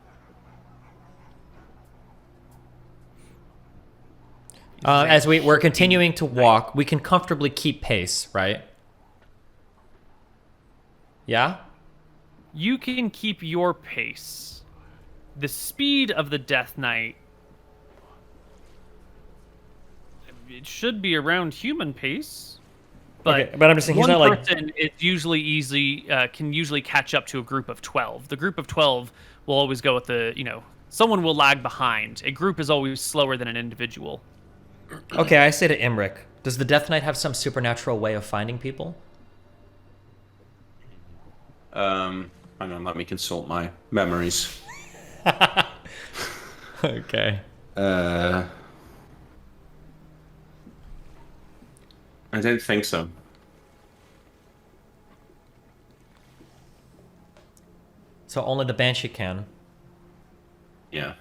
As we're continuing to walk, we can comfortably keep pace, right? Yeah? You can keep your pace. The speed of the Death Knight, it should be around human pace. But, Okay, but I'm just saying he's one not like... person is usually can usually catch up to a group of 12. The group of 12 will always go with someone will lag behind. A group is always slower than an individual. Okay, I say to Imric, does the Death Knight have some supernatural way of finding people? Hang on, let me consult my memories. Okay. I don't think so. So only the Banshee can. Yeah.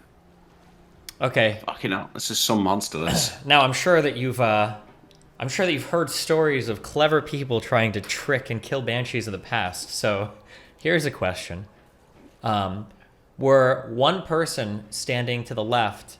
Okay. Fucking hell, this is some monster, this. Now I'm sure that you've heard stories of clever people trying to trick and kill banshees in the past. So here's a question. Were one person standing to the left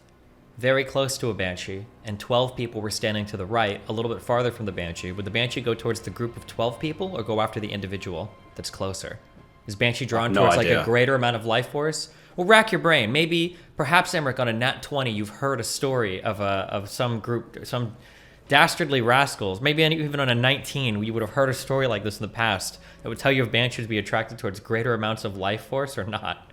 very close to a banshee and 12 people were standing to the right a little bit farther from the banshee, would the banshee go towards the group of 12 people or go after the individual that's closer? Is banshee drawn No towards like idea. a greater amount of life force? Well, rack your brain. Maybe, perhaps, Emmerich, on a nat 20, you've heard a story of some group, some dastardly rascals. Maybe even on a 19, you would have heard a story like this in the past that would tell you if banshees be attracted towards greater amounts of life force or not.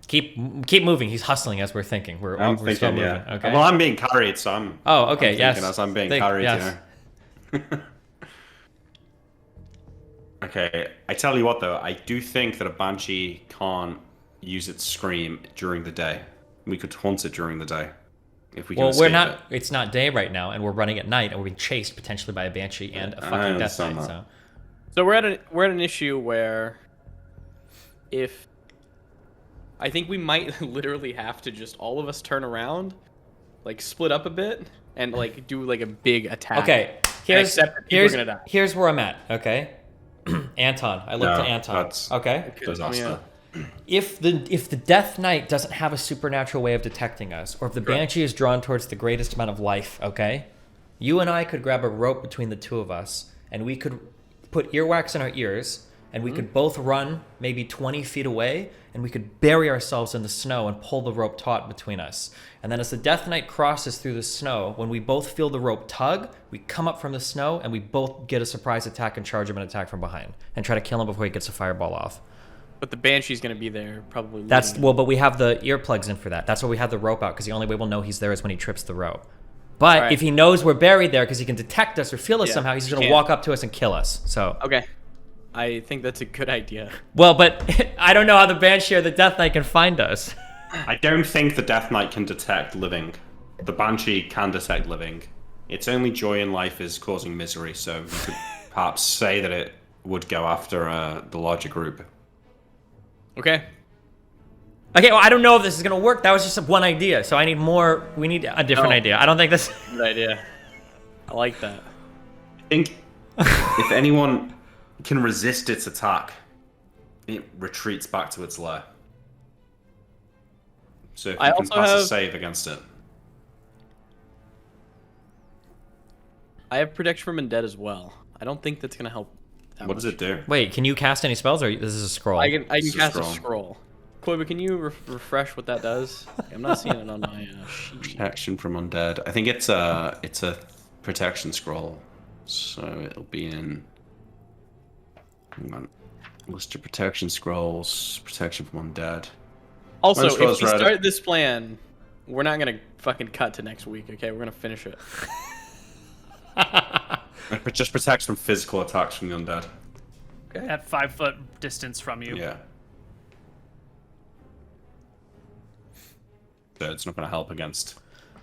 Keep moving. He's hustling as we're thinking. I'm we're still thinking, moving. yeah. Okay. Well, I'm being carried, so I'm. Oh, okay. I'm Yes. thinking as I'm being Think- carried, yes. you know. Okay, I tell you what though, I do think that a banshee can't use its scream during the day. We could hunt it during the day if we can. Well, we're escape not. it. It's not day right now, and we're running at night, and we're being chased potentially by a banshee and a I fucking death understand knight. that. So we're at an issue where if I think we might literally have to just all of us turn around, like split up a bit and like do like a big attack. Okay, here's accept that people are gonna die. here's where I'm at. Okay, Anton, I look to No, Anton. that's- Okay, Disaster. if the Death Knight doesn't have a supernatural way of detecting us, or if the Banshee is drawn towards the greatest amount of life, okay, you and I could grab a rope between the two of us, and we could put earwax in our ears, and we could both run maybe 20 feet away, and we could bury ourselves in the snow and pull the rope taut between us. And then as the Death Knight crosses through the snow, when we both feel the rope tug, we come up from the snow, and we both get a surprise attack and charge him and attack from behind, and try to kill him before he gets a fireball off. But the banshee's gonna be there probably. That's leading. well, but we have the earplugs in for that. That's why we have the rope out, because the only way we'll know he's there is when he trips the rope. But Alright. if he knows we're buried there because he can detect us or feel us Yeah, somehow, he's he going to can. walk up to us and kill us. So, Okay. I think that's a good idea. well, but I don't know how the Banshee or the Death Knight can find us. I don't think the Death Knight can detect living. The Banshee can detect living. Its only joy in life is causing misery, so you could perhaps say that it would go after the larger group. Okay. Okay, well, I don't know if this is gonna work. That was just one idea, so I need more. We need a different No. idea. I don't think this. Good idea. I like that. I think if anyone can resist its attack, it retreats back to its lair. So if you I can also pass a have- save against it. I have protection from undead as well. I don't think that's gonna help. What does it do? Wait, can you cast any spells, or this is a scroll? I can It's a cast a scroll. scroll. Koibu, can you refresh what that does? I'm not seeing it on my sheet. Protection from undead. I think it's a protection scroll, so it'll be in. Hang on. List of protection scrolls. Protection from undead. Also, Mine's if we rose red. start this plan, we're not gonna fucking cut to next week. Okay, we're gonna finish it. It just protects from physical attacks from the undead. Okay. At 5 foot distance from you. Yeah. So it's not going to help against.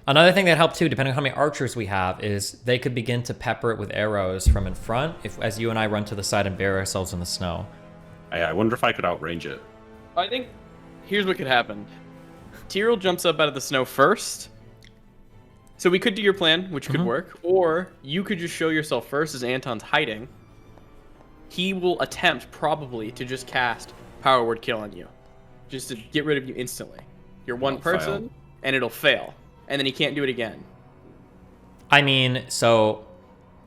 Another thing that helped too, depending on how many archers we have, is they could begin to pepper it with arrows from in front. If as you and I run to the side and bury ourselves in the snow. I wonder if I could outrange it. I think here's what could happen. Tyrell jumps up out of the snow first. So we could do your plan, which could work, or you could just show yourself first as Anton's hiding. He will attempt probably to just cast Power Word Kill on you, just to get rid of you instantly. You're one It'll person, fail. and it'll fail, and then he can't do it again. I mean, so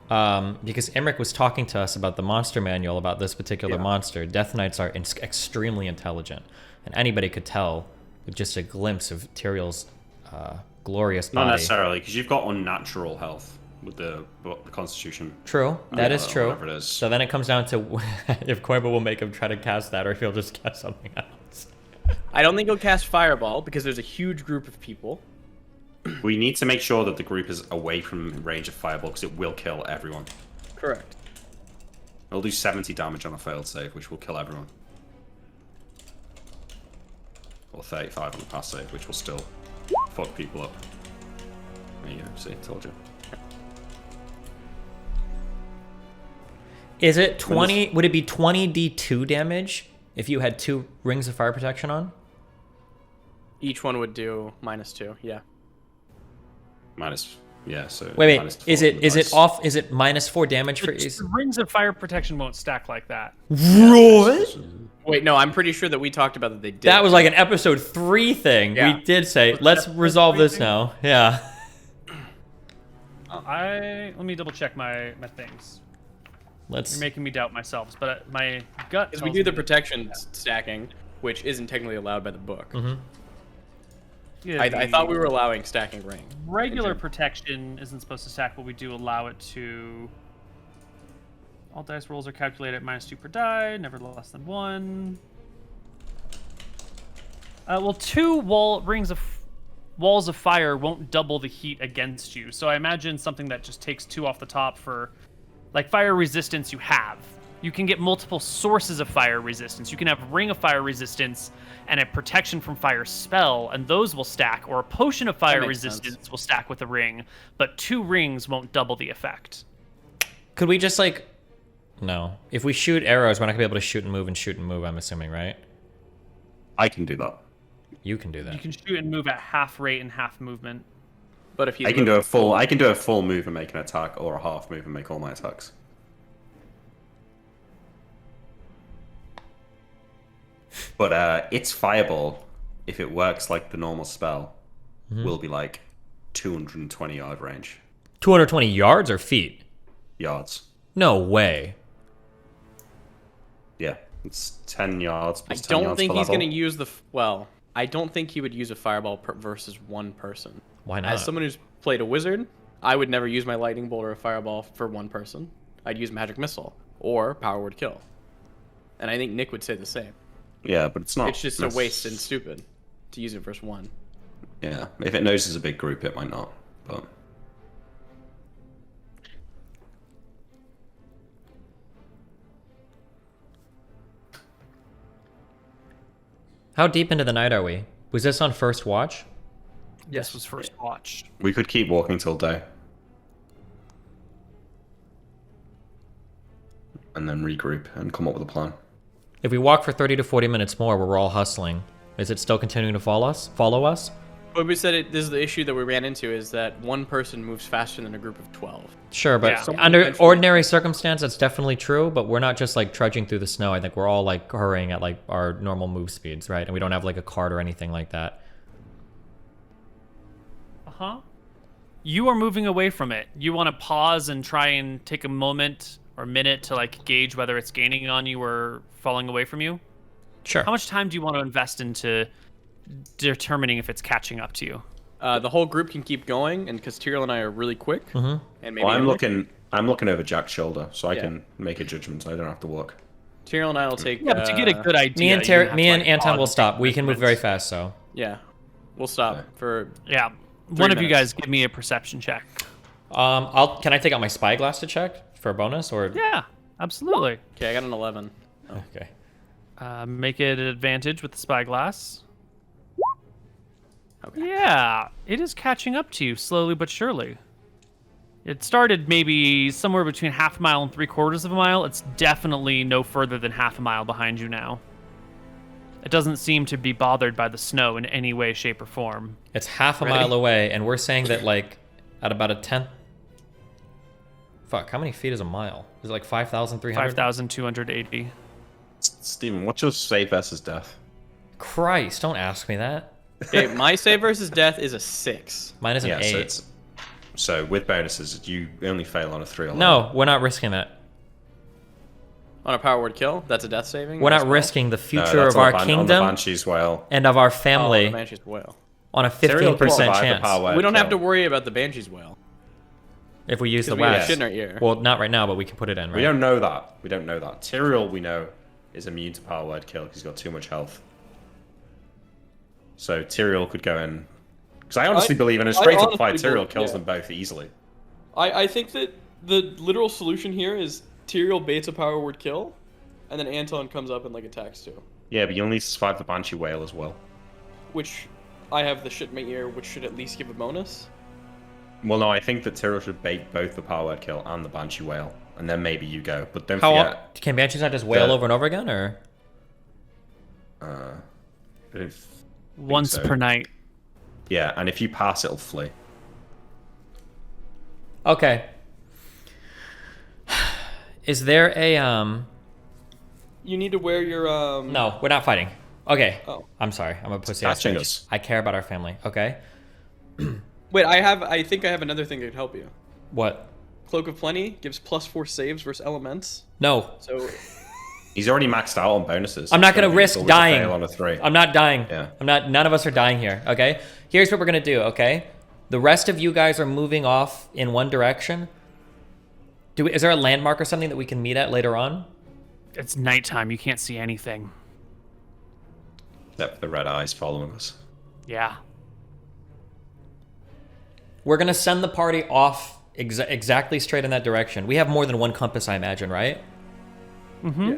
because Emmerich was talking to us about the monster manual about this particular monster, Death Knights are extremely intelligent, and anybody could tell with just a glimpse of Tyrell's glorious body. Not necessarily, because you've got unnatural health with the Constitution. True, that is true. Whatever it is. So then it comes down to if Koibu will make him try to cast that, or if he'll just cast something else. I don't think he'll cast Fireball because there's a huge group of people. We need to make sure that the group is away from range of Fireball, because it will kill everyone. Correct. It'll do 70 damage on a failed save, which will kill everyone. Or 35 on a pass save, which will still fuck people up. There you go, see, told you. Is it 20? Would it be 20d2 damage if you had 2 rings of fire protection on? Each one would do -2. Yeah. Minus, yeah, so... Wait, minus is 4 it on the is dice. it off? Is it -4 damage for? The rings of fire protection won't stack like that. What? Wait, no, I'm pretty sure that we talked about that they did. That was like an episode 3 thing. Yeah. We did say, let's resolve this now. Yeah. Let me double check my things. Let's. You're making me doubt myself, but my gut. Because we tells do the me- protection stacking, which isn't technically allowed by the book. Yeah, I thought we were allowing stacking ring. regular protection isn't supposed to stack, but we do allow it to. All dice rolls are calculated at -2 per die, never less than 1. Well, 2 walls of fire won't double the heat against you, so I imagine something that just takes 2 off the top for, like, fire resistance. You have. You can get multiple sources of fire resistance. You can have ring of fire resistance and a protection from fire spell, and those will stack, or a potion of fire makes sense. resistance will stack with a ring, but 2 rings won't double the effect. Could we just like? No. If we shoot arrows, we're not gonna be able to shoot and move. I'm assuming, right? I can do that. You can do You that. can shoot and move at half rate and half movement. But if he's I can do a full move and make an attack, or a half move and make all my attacks. But its fireball, if it works like the normal spell, will be like 220 yard range. 220 yards or feet? Yards. No way. Yeah, it's 10 yards I plus 10 don't yards think per he's level. going to use the. Well, I don't think he would use a fireball versus one person. Why not? As someone who's played a wizard, I would never use my lightning bolt or a fireball for one person. I'd use magic missile or power word kill. And I think Nick would say the same. Yeah, but it's not. It's just a waste and stupid to use it versus one. Yeah, if it knows it's a big group, it might not. But How deep into the night are we? Was this on first watch? This was first watch. We could keep walking till day. And then regroup and come up with a plan. If we walk for 30 to 40 minutes more where we're all hustling, is it still continuing to follow us? But we said this is the issue that we ran into is that one person moves faster than a group of 12. Sure, but Yeah. under ordinary circumstance, that's definitely true, but we're not just like trudging through the snow. I think we're all like hurrying at like our normal move speeds, right? And we don't have like a cart or anything like that. Uh-huh. You are moving away from it. You want to pause and try and take a moment or minute to like gauge whether it's gaining on you or falling away from you? Sure. How much time do you want to invest into determining if it's catching up to you? The whole group can keep going, and because Tyrael and I are really quick, and maybe Well, I'm Emmerich- looking over Jack's shoulder, so I Yeah. can make a judgment. I don't have to walk. Tyrael and I will take. Yeah, but to get a good idea, Me and you have me to, and like, Anton pause will and stop. take We can move very measurements. fast, so. Yeah, we'll stop Okay. for. Yeah. One of you minutes. guys give me a perception check. Can I take out my spyglass to check for a bonus or? Yeah, absolutely. Okay, I got an 11. Okay. Make it an advantage with the spyglass. Okay. Yeah, it is catching up to you slowly but surely. It started maybe somewhere between half a mile and 3/4 of a mile. It's definitely no further than half a mile behind you now. It doesn't seem to be bothered by the snow in any way, shape, or form. It's half a Ready? mile away, and we're saying that like at about a 10th. Fuck, how many feet is a mile? Is it like 5,300? 5,280. Steven, what's your save versus death? Christ, don't ask me that. Okay, my save versus death is a 6. Mine is an 8. So with bonuses, you only fail on a 3 or No, we're not risking that. On a power word kill, that's a death saving. We're not That's risking the No, future that's of on our the on the kingdom Banshee's Whale. and of our Oh, family the Banshee's Whale. on a Tyrael 15% can survive the chance power word We don't have to kill. worry about the Banshee's Whale. if we use the We have wax. shit in our ear. Well, not right now, but we can put it in, right? We don't know that. We don't know that. Tyrael, we know, is immune to power word kill because he's got too much health. So Tyrael could go in. Because I honestly believe in a straight up fight, honestly Tyrael believe- kills yeah. them both easily. I think that the literal solution here is Tyrael baits a power word kill, and then Anton comes up and like attacks too. Yeah, but you'll need to survive the Banshee Whale as well. Which I have the shit in my ear, which should at least give a bonus. Well, no, I think that Tyrael should bait both the power word kill and the Banshee Whale. And then maybe you go. But don't How forget. can Banshees not just wail The- over and over again, or? I don't think Once so. per night. Yeah, and if you pass, it'll flee. Okay. Is there a You need to wear your No, we're not fighting. Okay. Oh. I'm sorry. I'm a pussy. Catching bitch. us. I care about our family. Okay. Wait, I think I have another thing that could help you. What? Cloak of Plenty gives +4 saves versus elements. No. So He's already maxed out on bonuses. I'm not so gonna it's risk always a dying. fail on a 3. I'm not dying. Yeah. I'm not. None of us are dying here. Okay. Here's what we're gonna do. Okay. The rest of you guys are moving off in one direction. Is there a landmark or something that we can meet at later on? It's nighttime. You can't see anything. Except for the red eyes following us. Yeah. We're gonna send the party off exactly straight in that direction. We have more than one compass, I imagine, right? Mm-hmm. Yeah.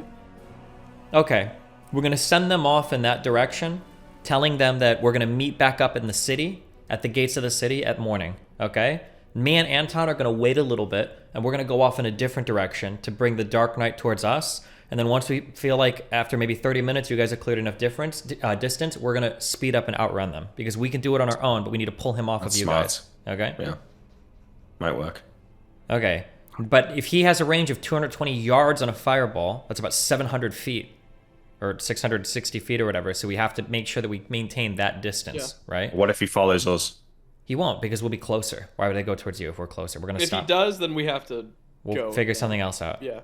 Okay. We're gonna send them off in that direction, telling them that we're gonna meet back up in the city, at the gates of the city at morning. Okay? Me and Anton are gonna wait a little bit, and we're gonna go off in a different direction to bring the dark night towards us. And then once we feel like after maybe 30 minutes, you guys have cleared enough distance, we're gonna speed up and outrun them because we can do it on our own, but we need to pull him off That's of you smart. guys. Okay. Yeah. Might work. Okay. But if he has a range of 220 yards on a fireball, that's about 700 feet or 660 feet or whatever. So we have to make sure that we maintain that distance, right? What if he follows us? He won't because we'll be closer. Why would I go towards you if we're closer? We're going to if stop. he does, then we have to We'll go. figure something else out. Yeah.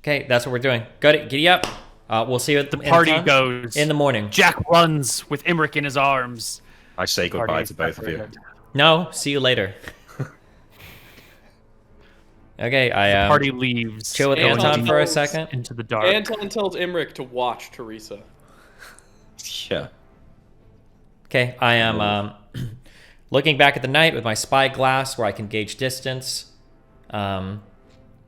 Okay, that's what we're doing. Giddy up. We'll see you at The party goes. in the morning. Jack runs with Imric in his arms. I say goodbye Party to both of you. separated. No, see you later. Okay, I Party leaves. chill with Anton Anton for a goes second. into the dark. Anton tells Imric to watch Teresa. Yeah. Okay, I am looking back at the night with my spyglass where I can gauge distance.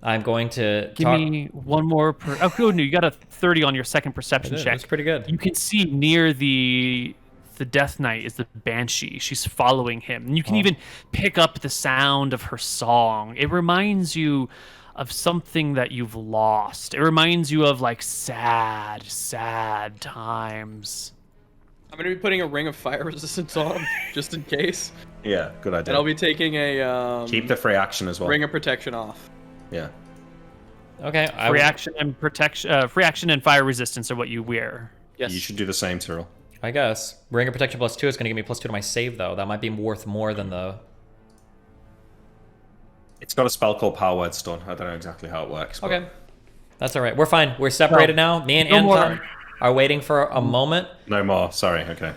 I'm going to Give me one more. Oh, no, you got a 30 on your second perception check. That's pretty good. You can see near the Death Knight is the Banshee. She's following him. And you can even pick up the sound of her song. It reminds you of something that you've lost. It reminds you of like sad, sad times. I'm gonna be putting a ring of fire resistance on, just in case. Yeah, good idea. And I'll be taking a Keep the free action as well. ring of protection off. Yeah. Okay. Free action and protection. Free action and fire resistance are what you wear. Yes. You should do the same, Tyrell. I guess. Ring of Protection +2 is going to give me +2 to my save, though. That might be worth more than the... It's got a spell called Power Word Stun. I don't know exactly how it works. But... Okay. That's all right. We're fine. We're separated now. Me and Anton are waiting for a moment. No more. Sorry. Okay.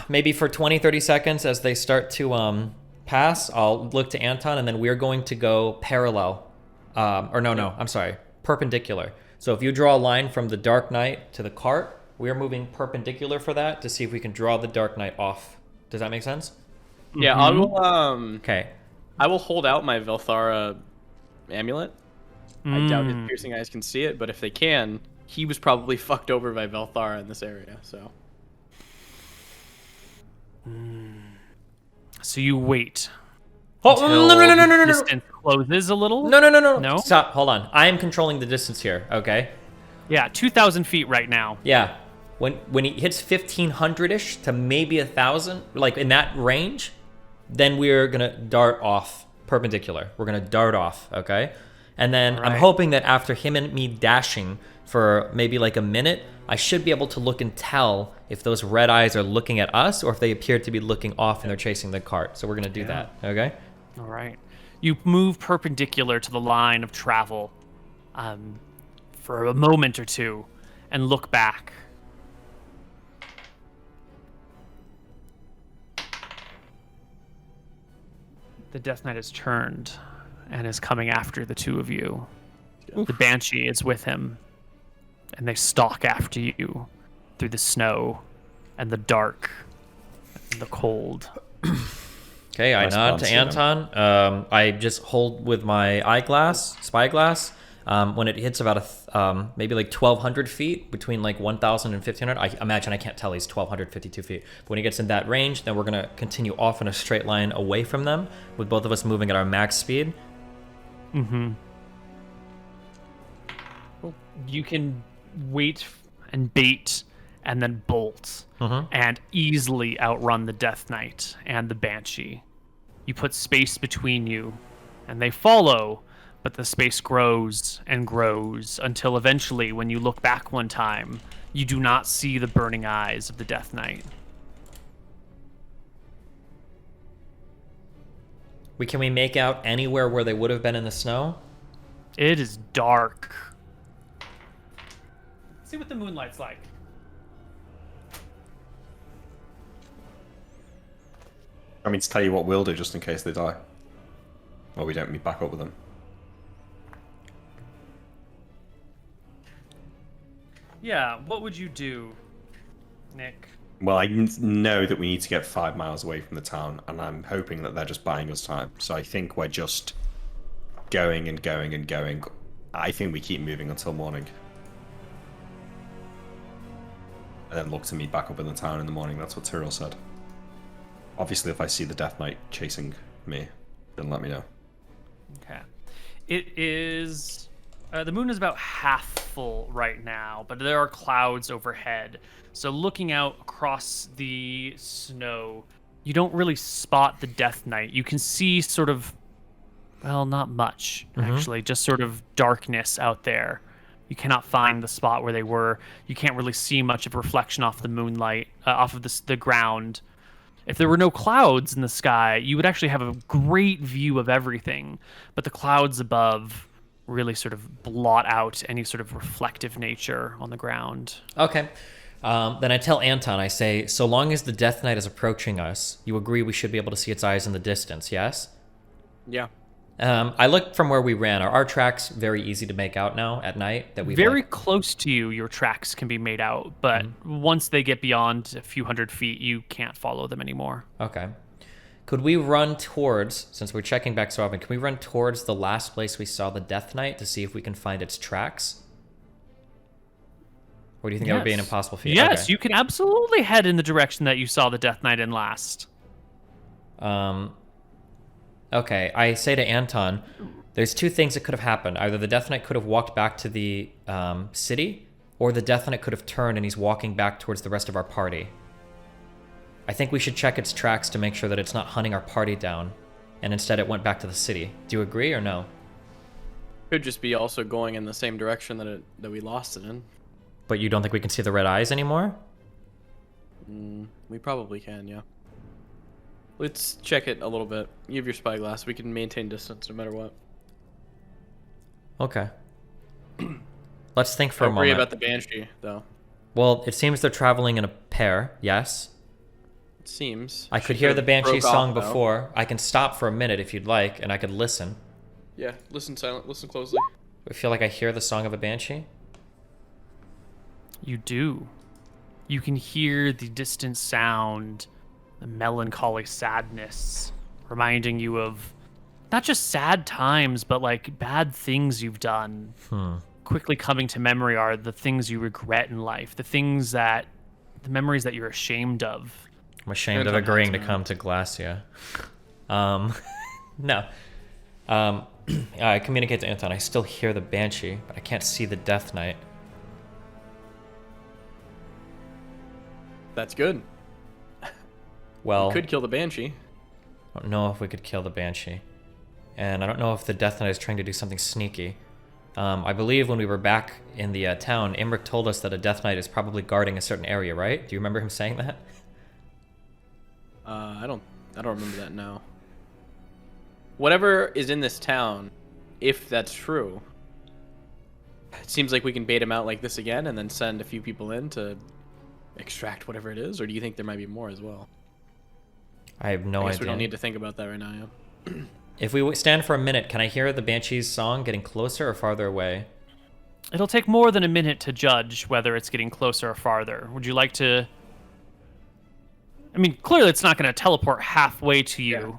Maybe for 20, 30 seconds as they start to pass, I'll look to Anton, and then we're going to go parallel. I'm sorry. Perpendicular. So if you draw a line from the Dark Knight to the cart, we are moving perpendicular for that to see if we can draw the Dark Knight off. Does that make sense? Yeah, I will. Okay. I will hold out my Velthara amulet. I doubt his piercing eyes can see it, but if they can, he was probably fucked over by Velthara in this area. So. So you wait. Oh, no. The distance closes a little. No. No? Stop. Hold on. I am controlling the distance here. Okay. Yeah, 2,000 feet right now. Yeah. When he hits 1,500-ish to maybe 1,000, like in that range, then we're going to dart off perpendicular. We're going to dart off, okay? And then I'm hoping that after him and me dashing for maybe like a minute, I should be able to look and tell if those red eyes are looking at us or if they appear to be looking off and they're chasing the cart. So we're going to do that, okay? All right. You move perpendicular to the line of travel for a moment or two and look back. The Death Knight has turned and is coming after the two of you. The Banshee is with him, and they stalk after you through the snow and the dark and the cold. Okay, I nod to Anton. I just hold with my spyglass. When it hits about maybe like 1,200 feet, between like 1,000 and 1,500, I imagine I can't tell he's 1,252 feet. But when he gets in that range, then we're going to continue off in a straight line away from them, with both of us moving at our max speed. Mm-hmm. You can wait and bait and then bolt and easily outrun the Death Knight and the Banshee. You put space between you, and they follow, but the space grows and grows until eventually, when you look back one time, you do not see the burning eyes of the Death Knight. Can we make out anywhere where they would have been in the snow? It is dark. See what the moonlight's like. I mean, to tell you what we'll do just in case they die. Or we don't meet back up with them. Yeah, what would you do, Nick? Well, I know that we need to get 5 miles away from the town, and I'm hoping that they're just buying us time. So I think we're just going and going and going. I think we keep moving until morning. And then look to meet back up in the town in the morning. That's what Tyrell said. Obviously, if I see the Death Knight chasing me, then let me know. Okay. It is... the moon is about half full right now, but there are clouds overhead. So looking out across the snow, you don't really spot the Death Knight. You can see sort of, well, not much, actually, just sort of darkness out there. You cannot find the spot where they were. You can't really see much of a reflection off the moonlight, off of the ground. If there were no clouds in the sky, you would actually have a great view of everything. But the clouds above really sort of blot out any sort of reflective nature on the ground. Okay. Then I tell Anton, I say, so long as the Death Knight is approaching us, you agree we should be able to see its eyes in the distance, yes? Yeah. I looked from where we ran. Are our tracks very easy to make out now at night? That we Very close to you, your tracks can be made out, but once they get beyond a few hundred feet, you can't follow them anymore. Okay. Could we run towards, since we're checking back so often, can we run towards the last place we saw the Death Knight to see if we can find its tracks? Or do you think that would be an impossible feat? Yes, Okay. you can absolutely head in the direction that you saw the Death Knight in last. Okay, I say to Anton, there's two things that could have happened. Either the Death Knight could have walked back to the city, or the Death Knight could have turned and he's walking back towards the rest of our party. I think we should check its tracks to make sure that it's not hunting our party down, and instead it went back to the city. Do you agree or no? Could just be also going in the same direction that we lost it in. But you don't think we can see the red eyes anymore? We probably can, yeah. Let's check it a little bit. You have your spyglass. We can maintain distance no matter what. Okay. Let's think for a Don't worry moment. about the Banshee, though. Well, it seems they're traveling in a pair, yes. It seems. I could hear the Banshee song before. I can stop for a minute if you'd like, and I could listen. Yeah, listen silent. Listen closely. I feel like I hear the song of a Banshee. You do. You can hear the distant sound, the melancholy sadness, reminding you of not just sad times, but like bad things you've done. Quickly coming to memory are the things you regret in life, the memories that you're ashamed of. I'm ashamed of agreeing to come to Glacia. No. I communicate to Anton. I still hear the Banshee, but I can't see the Death Knight. That's good. Well, Could kill the Banshee. I don't know if we could kill the Banshee. And I don't know if the Death Knight is trying to do something sneaky. I believe when we were back in the town, Imric told us that a Death Knight is probably guarding a certain area, right? Do you remember him saying that? I don't remember that now. Whatever is in this town, if that's true, it seems like we can bait him out like this again and then send a few people in to extract whatever it is, or do you think there might be more as well? I have no I guess idea. we don't need to think about that right now, yeah. If we stand for a minute, can I hear the Banshee's song getting closer or farther away? It'll take more than a minute to judge whether it's getting closer or farther. Would you like to... I mean, clearly it's not going to teleport halfway to you. Yeah.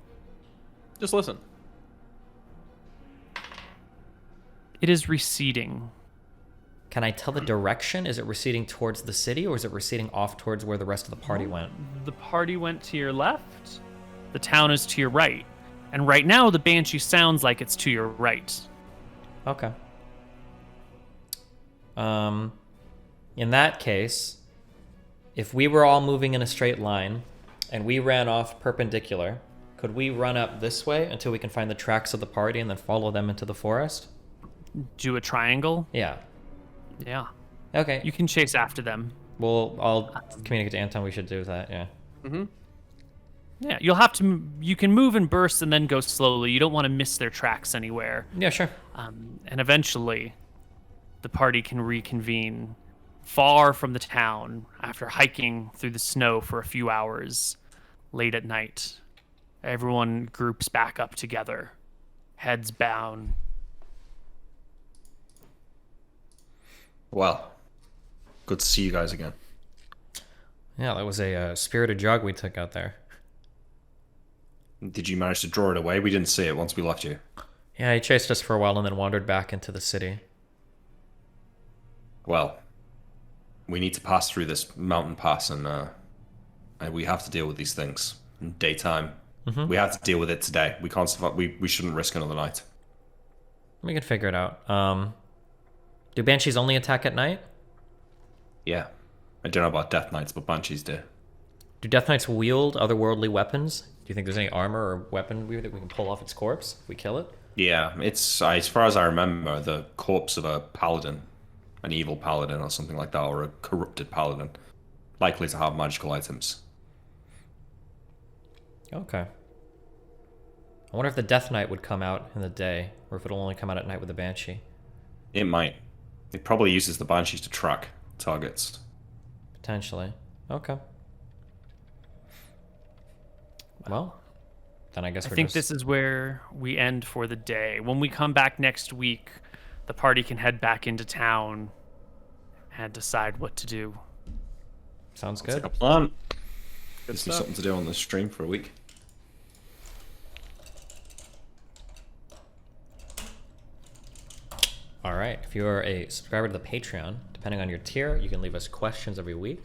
Just listen. It is receding. Can I tell the direction? Is it receding towards the city, or is it receding off towards where the rest of the party went? The party went to your left. The town is to your right. And right now, the Banshee sounds like it's to your right. Okay. In that case, if we were all moving in a straight line and we ran off perpendicular, could we run up this way until we can find the tracks of the party and then follow them into the forest? Do a triangle? Yeah. Yeah. Okay. You can chase after them. Well, I'll communicate to Anton we should do that, yeah. Yeah, you'll have to... You can move in bursts and then go slowly. You don't want to miss their tracks anywhere. Yeah, sure. And eventually, the party can reconvene far from the town after hiking through the snow for a few hours late at night. Everyone groups back up together, heads down. Well, good to see you guys again. Yeah, that was a spirited jog we took out there. Did you manage to draw it away? We didn't see it once we left you. Yeah, he chased us for a while and then wandered back into the city. Well, we need to pass through this mountain pass, and we have to deal with these things in daytime. We have to deal with it today. We can't survive. We shouldn't risk another night. We can figure it out. Do Banshees only attack at night? Yeah. I don't know about Death Knights, but Banshees do. Do Death Knights wield otherworldly weapons? Do you think there's any armor or weapon that we can pull off its corpse if we kill it? Yeah, it's, as far as I remember, the corpse of a paladin, an evil paladin or something like that, or a corrupted paladin, likely to have magical items. Okay. I wonder if the Death Knight would come out in the day, or if it'll only come out at night with the Banshee. It might. It probably uses the Banshees to track targets. Potentially. Okay. Well, then I guess I we're think just... this is where we end for the day. When we come back next week, the party can head back into town and decide what to do. Sounds It's good. like a plan. Good Gives me stuff. something to do on the stream for a week. All right. If you're a subscriber to the Patreon, depending on your tier, you can leave us questions every week.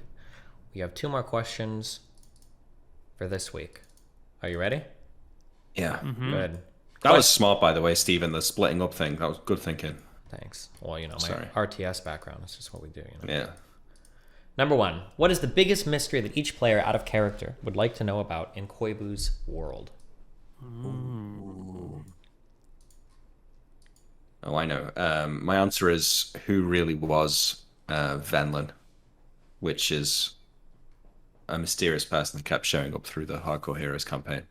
We have 2 more questions for this week. Are you ready? Yeah. Good. That was smart, by the way, Stephen, the splitting up thing. That was good thinking. Thanks. Well, my Sorry. RTS background is just what we do. Yeah. Number 1. What is the biggest mystery that each player out of character would like to know about in Koibu's world? Oh, I know. My answer is who really was Venlin, which is a mysterious person that kept showing up through the Hardcore Heroes campaign.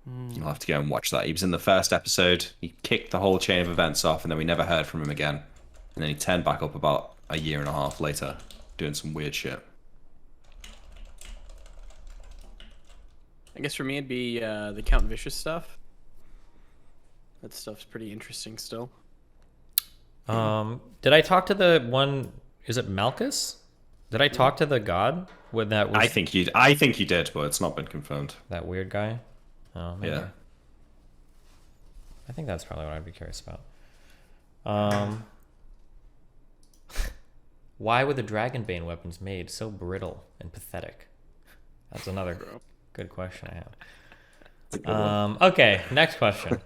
You'll have to go and watch that. He was in the first episode. He kicked the whole chain of events off, and then we never heard from him again. And then he turned back up about a year and a half later, doing some weird shit. I guess for me it'd be the Count Vicious stuff. That stuff's pretty interesting still. Did I talk to the one? Is it Malchus? Did I talk to the god when that was I think you did, but it's not been confirmed. that weird guy? Oh, maybe. Yeah. I think that's probably what I'd be curious about. Why were the Dragonbane weapons made so brittle and pathetic? That's another good question I have. Okay, next question.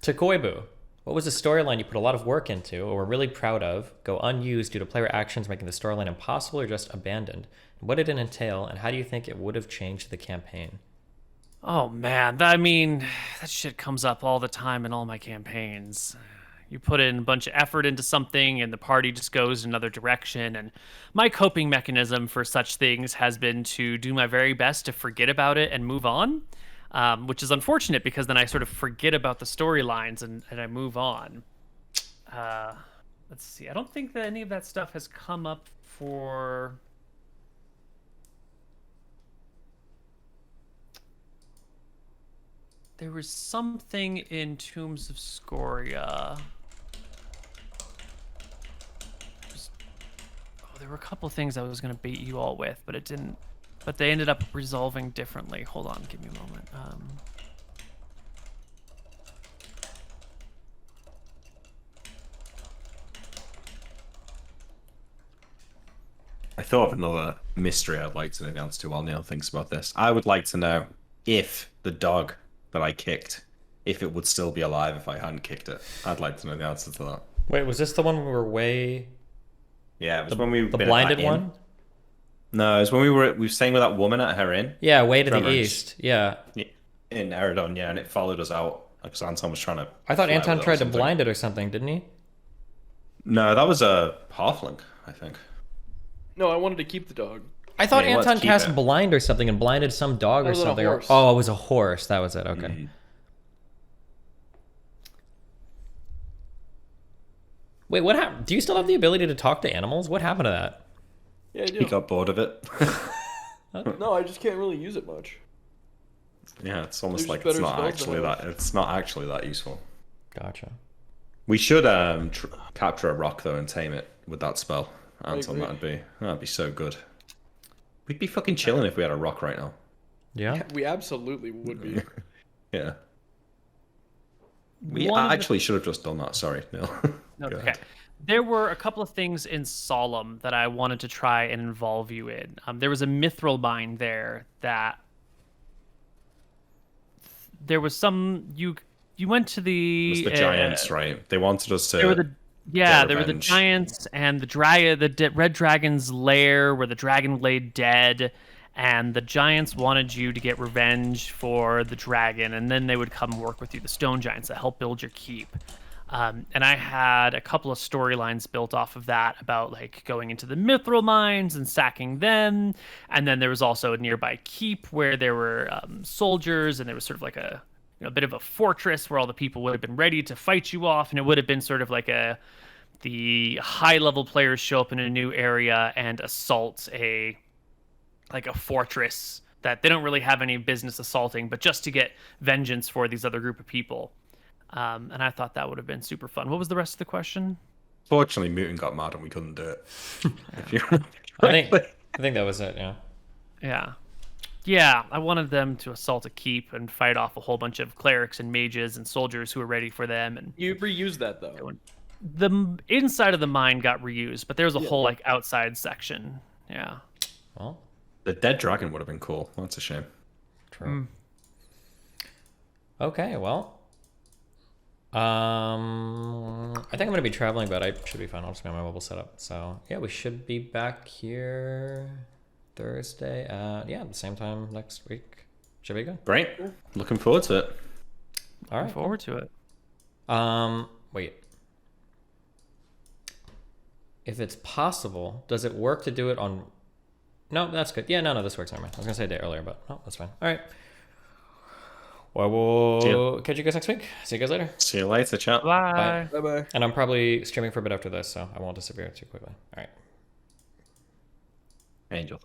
To Koibu, what was a storyline you put a lot of work into or were really proud of, go unused due to player actions making the storyline impossible or just abandoned? What did it entail, and how do you think it would have changed the campaign? Oh man, that shit comes up all the time in all my campaigns. You put in a bunch of effort into something and the party just goes in another direction, and my coping mechanism for such things has been to do my very best to forget about it and move on, which is unfortunate because then I sort of forget about the storylines and I move on. Let's see, I don't think that any of that stuff has come up for... There was something in Tombs of Scoria. There were a couple things I was going to bait you all with, but it didn't. But they ended up resolving differently. Hold on, give me a moment. I thought of another mystery I'd like to know the answer to while Neil thinks about this. I would like to know if the dog that I kicked, if it would still be alive if I hadn't kicked it. I'd like to know the answer to that. Wait, was this the one we were way... Yeah, it was when we The been at blinded that inn. one? No, it was when we were staying with that woman at her inn. Yeah, way to the Tremors. east. Yeah. In Eridon, yeah, and it followed us out because Anton was trying to... I thought flirt Anton with it or tried to something. blind it or something, didn't he? No, that was a halfling, I think. No, I wanted to keep the dog. I thought Yeah, let's Anton keep cast it. blind or something and blinded some dog or That was on a something. horse. Oh, it was a horse. That was it. Okay. Mhm. Wait, what happened? Do you still have the ability to talk to animals? What happened to that? Yeah, I He do. got bored of it. No, I just can't really use it much. Yeah, it's almost There's like better it's not spells actually than that. It's not actually that useful. Gotcha. We should capture a rock though and tame it with that spell. Anton, agree. that'd be so good. We'd be fucking chilling if we had a rock right now. Yeah. We absolutely would be. Yeah. We One of the- actually should have just done that. Sorry, Neil. Go Okay. ahead. There were a couple of things in Solemn that I wanted to try and involve you in. There was a mithril mine there that there was some you went to the It was the giants, right? They wanted us to. There were the get there were the revenge. giants and the red dragon's lair where the dragon lay dead, and the giants wanted you to get revenge for the dragon, and then they would come work with you, the stone giants that help build your keep. And I had a couple of storylines built off of that about like going into the mithril mines and sacking them. And then there was also a nearby keep where there were soldiers, and there was sort of like a bit of a fortress where all the people would have been ready to fight you off. And it would have been sort of like the high level players show up in a new area and assault a fortress that they don't really have any business assaulting, but just to get vengeance for these other group of people. And I thought that would have been super fun. What was the rest of the question? Fortunately, Mutant got mad and we couldn't do it. If you I think that was it. Yeah. Yeah, I wanted them to assault a keep and fight off a whole bunch of clerics and mages and soldiers who were ready for them. And You reuse that though. inside of the mine got reused, but there's a whole like outside section. Yeah. Well, The dead dragon would have been cool. That's a shame. true. Okay, well. I think I'm gonna be traveling, but I should be fine. I'll just get my mobile set up. So yeah, we should be back here Thursday at the same time next week. Should be good. Great. Looking forward to it. All right. Look forward to it. Wait. If it's possible, does it work to do it on? No, that's good. Yeah, no, this works. Never mind. I was gonna say a day earlier, but no, that's fine. All right. Well, we'll catch you guys next week. See you guys later. See you later, chat. Bye. Bye-bye. And I'm probably streaming for a bit after this, so I won't disappear too quickly. All right. Angel.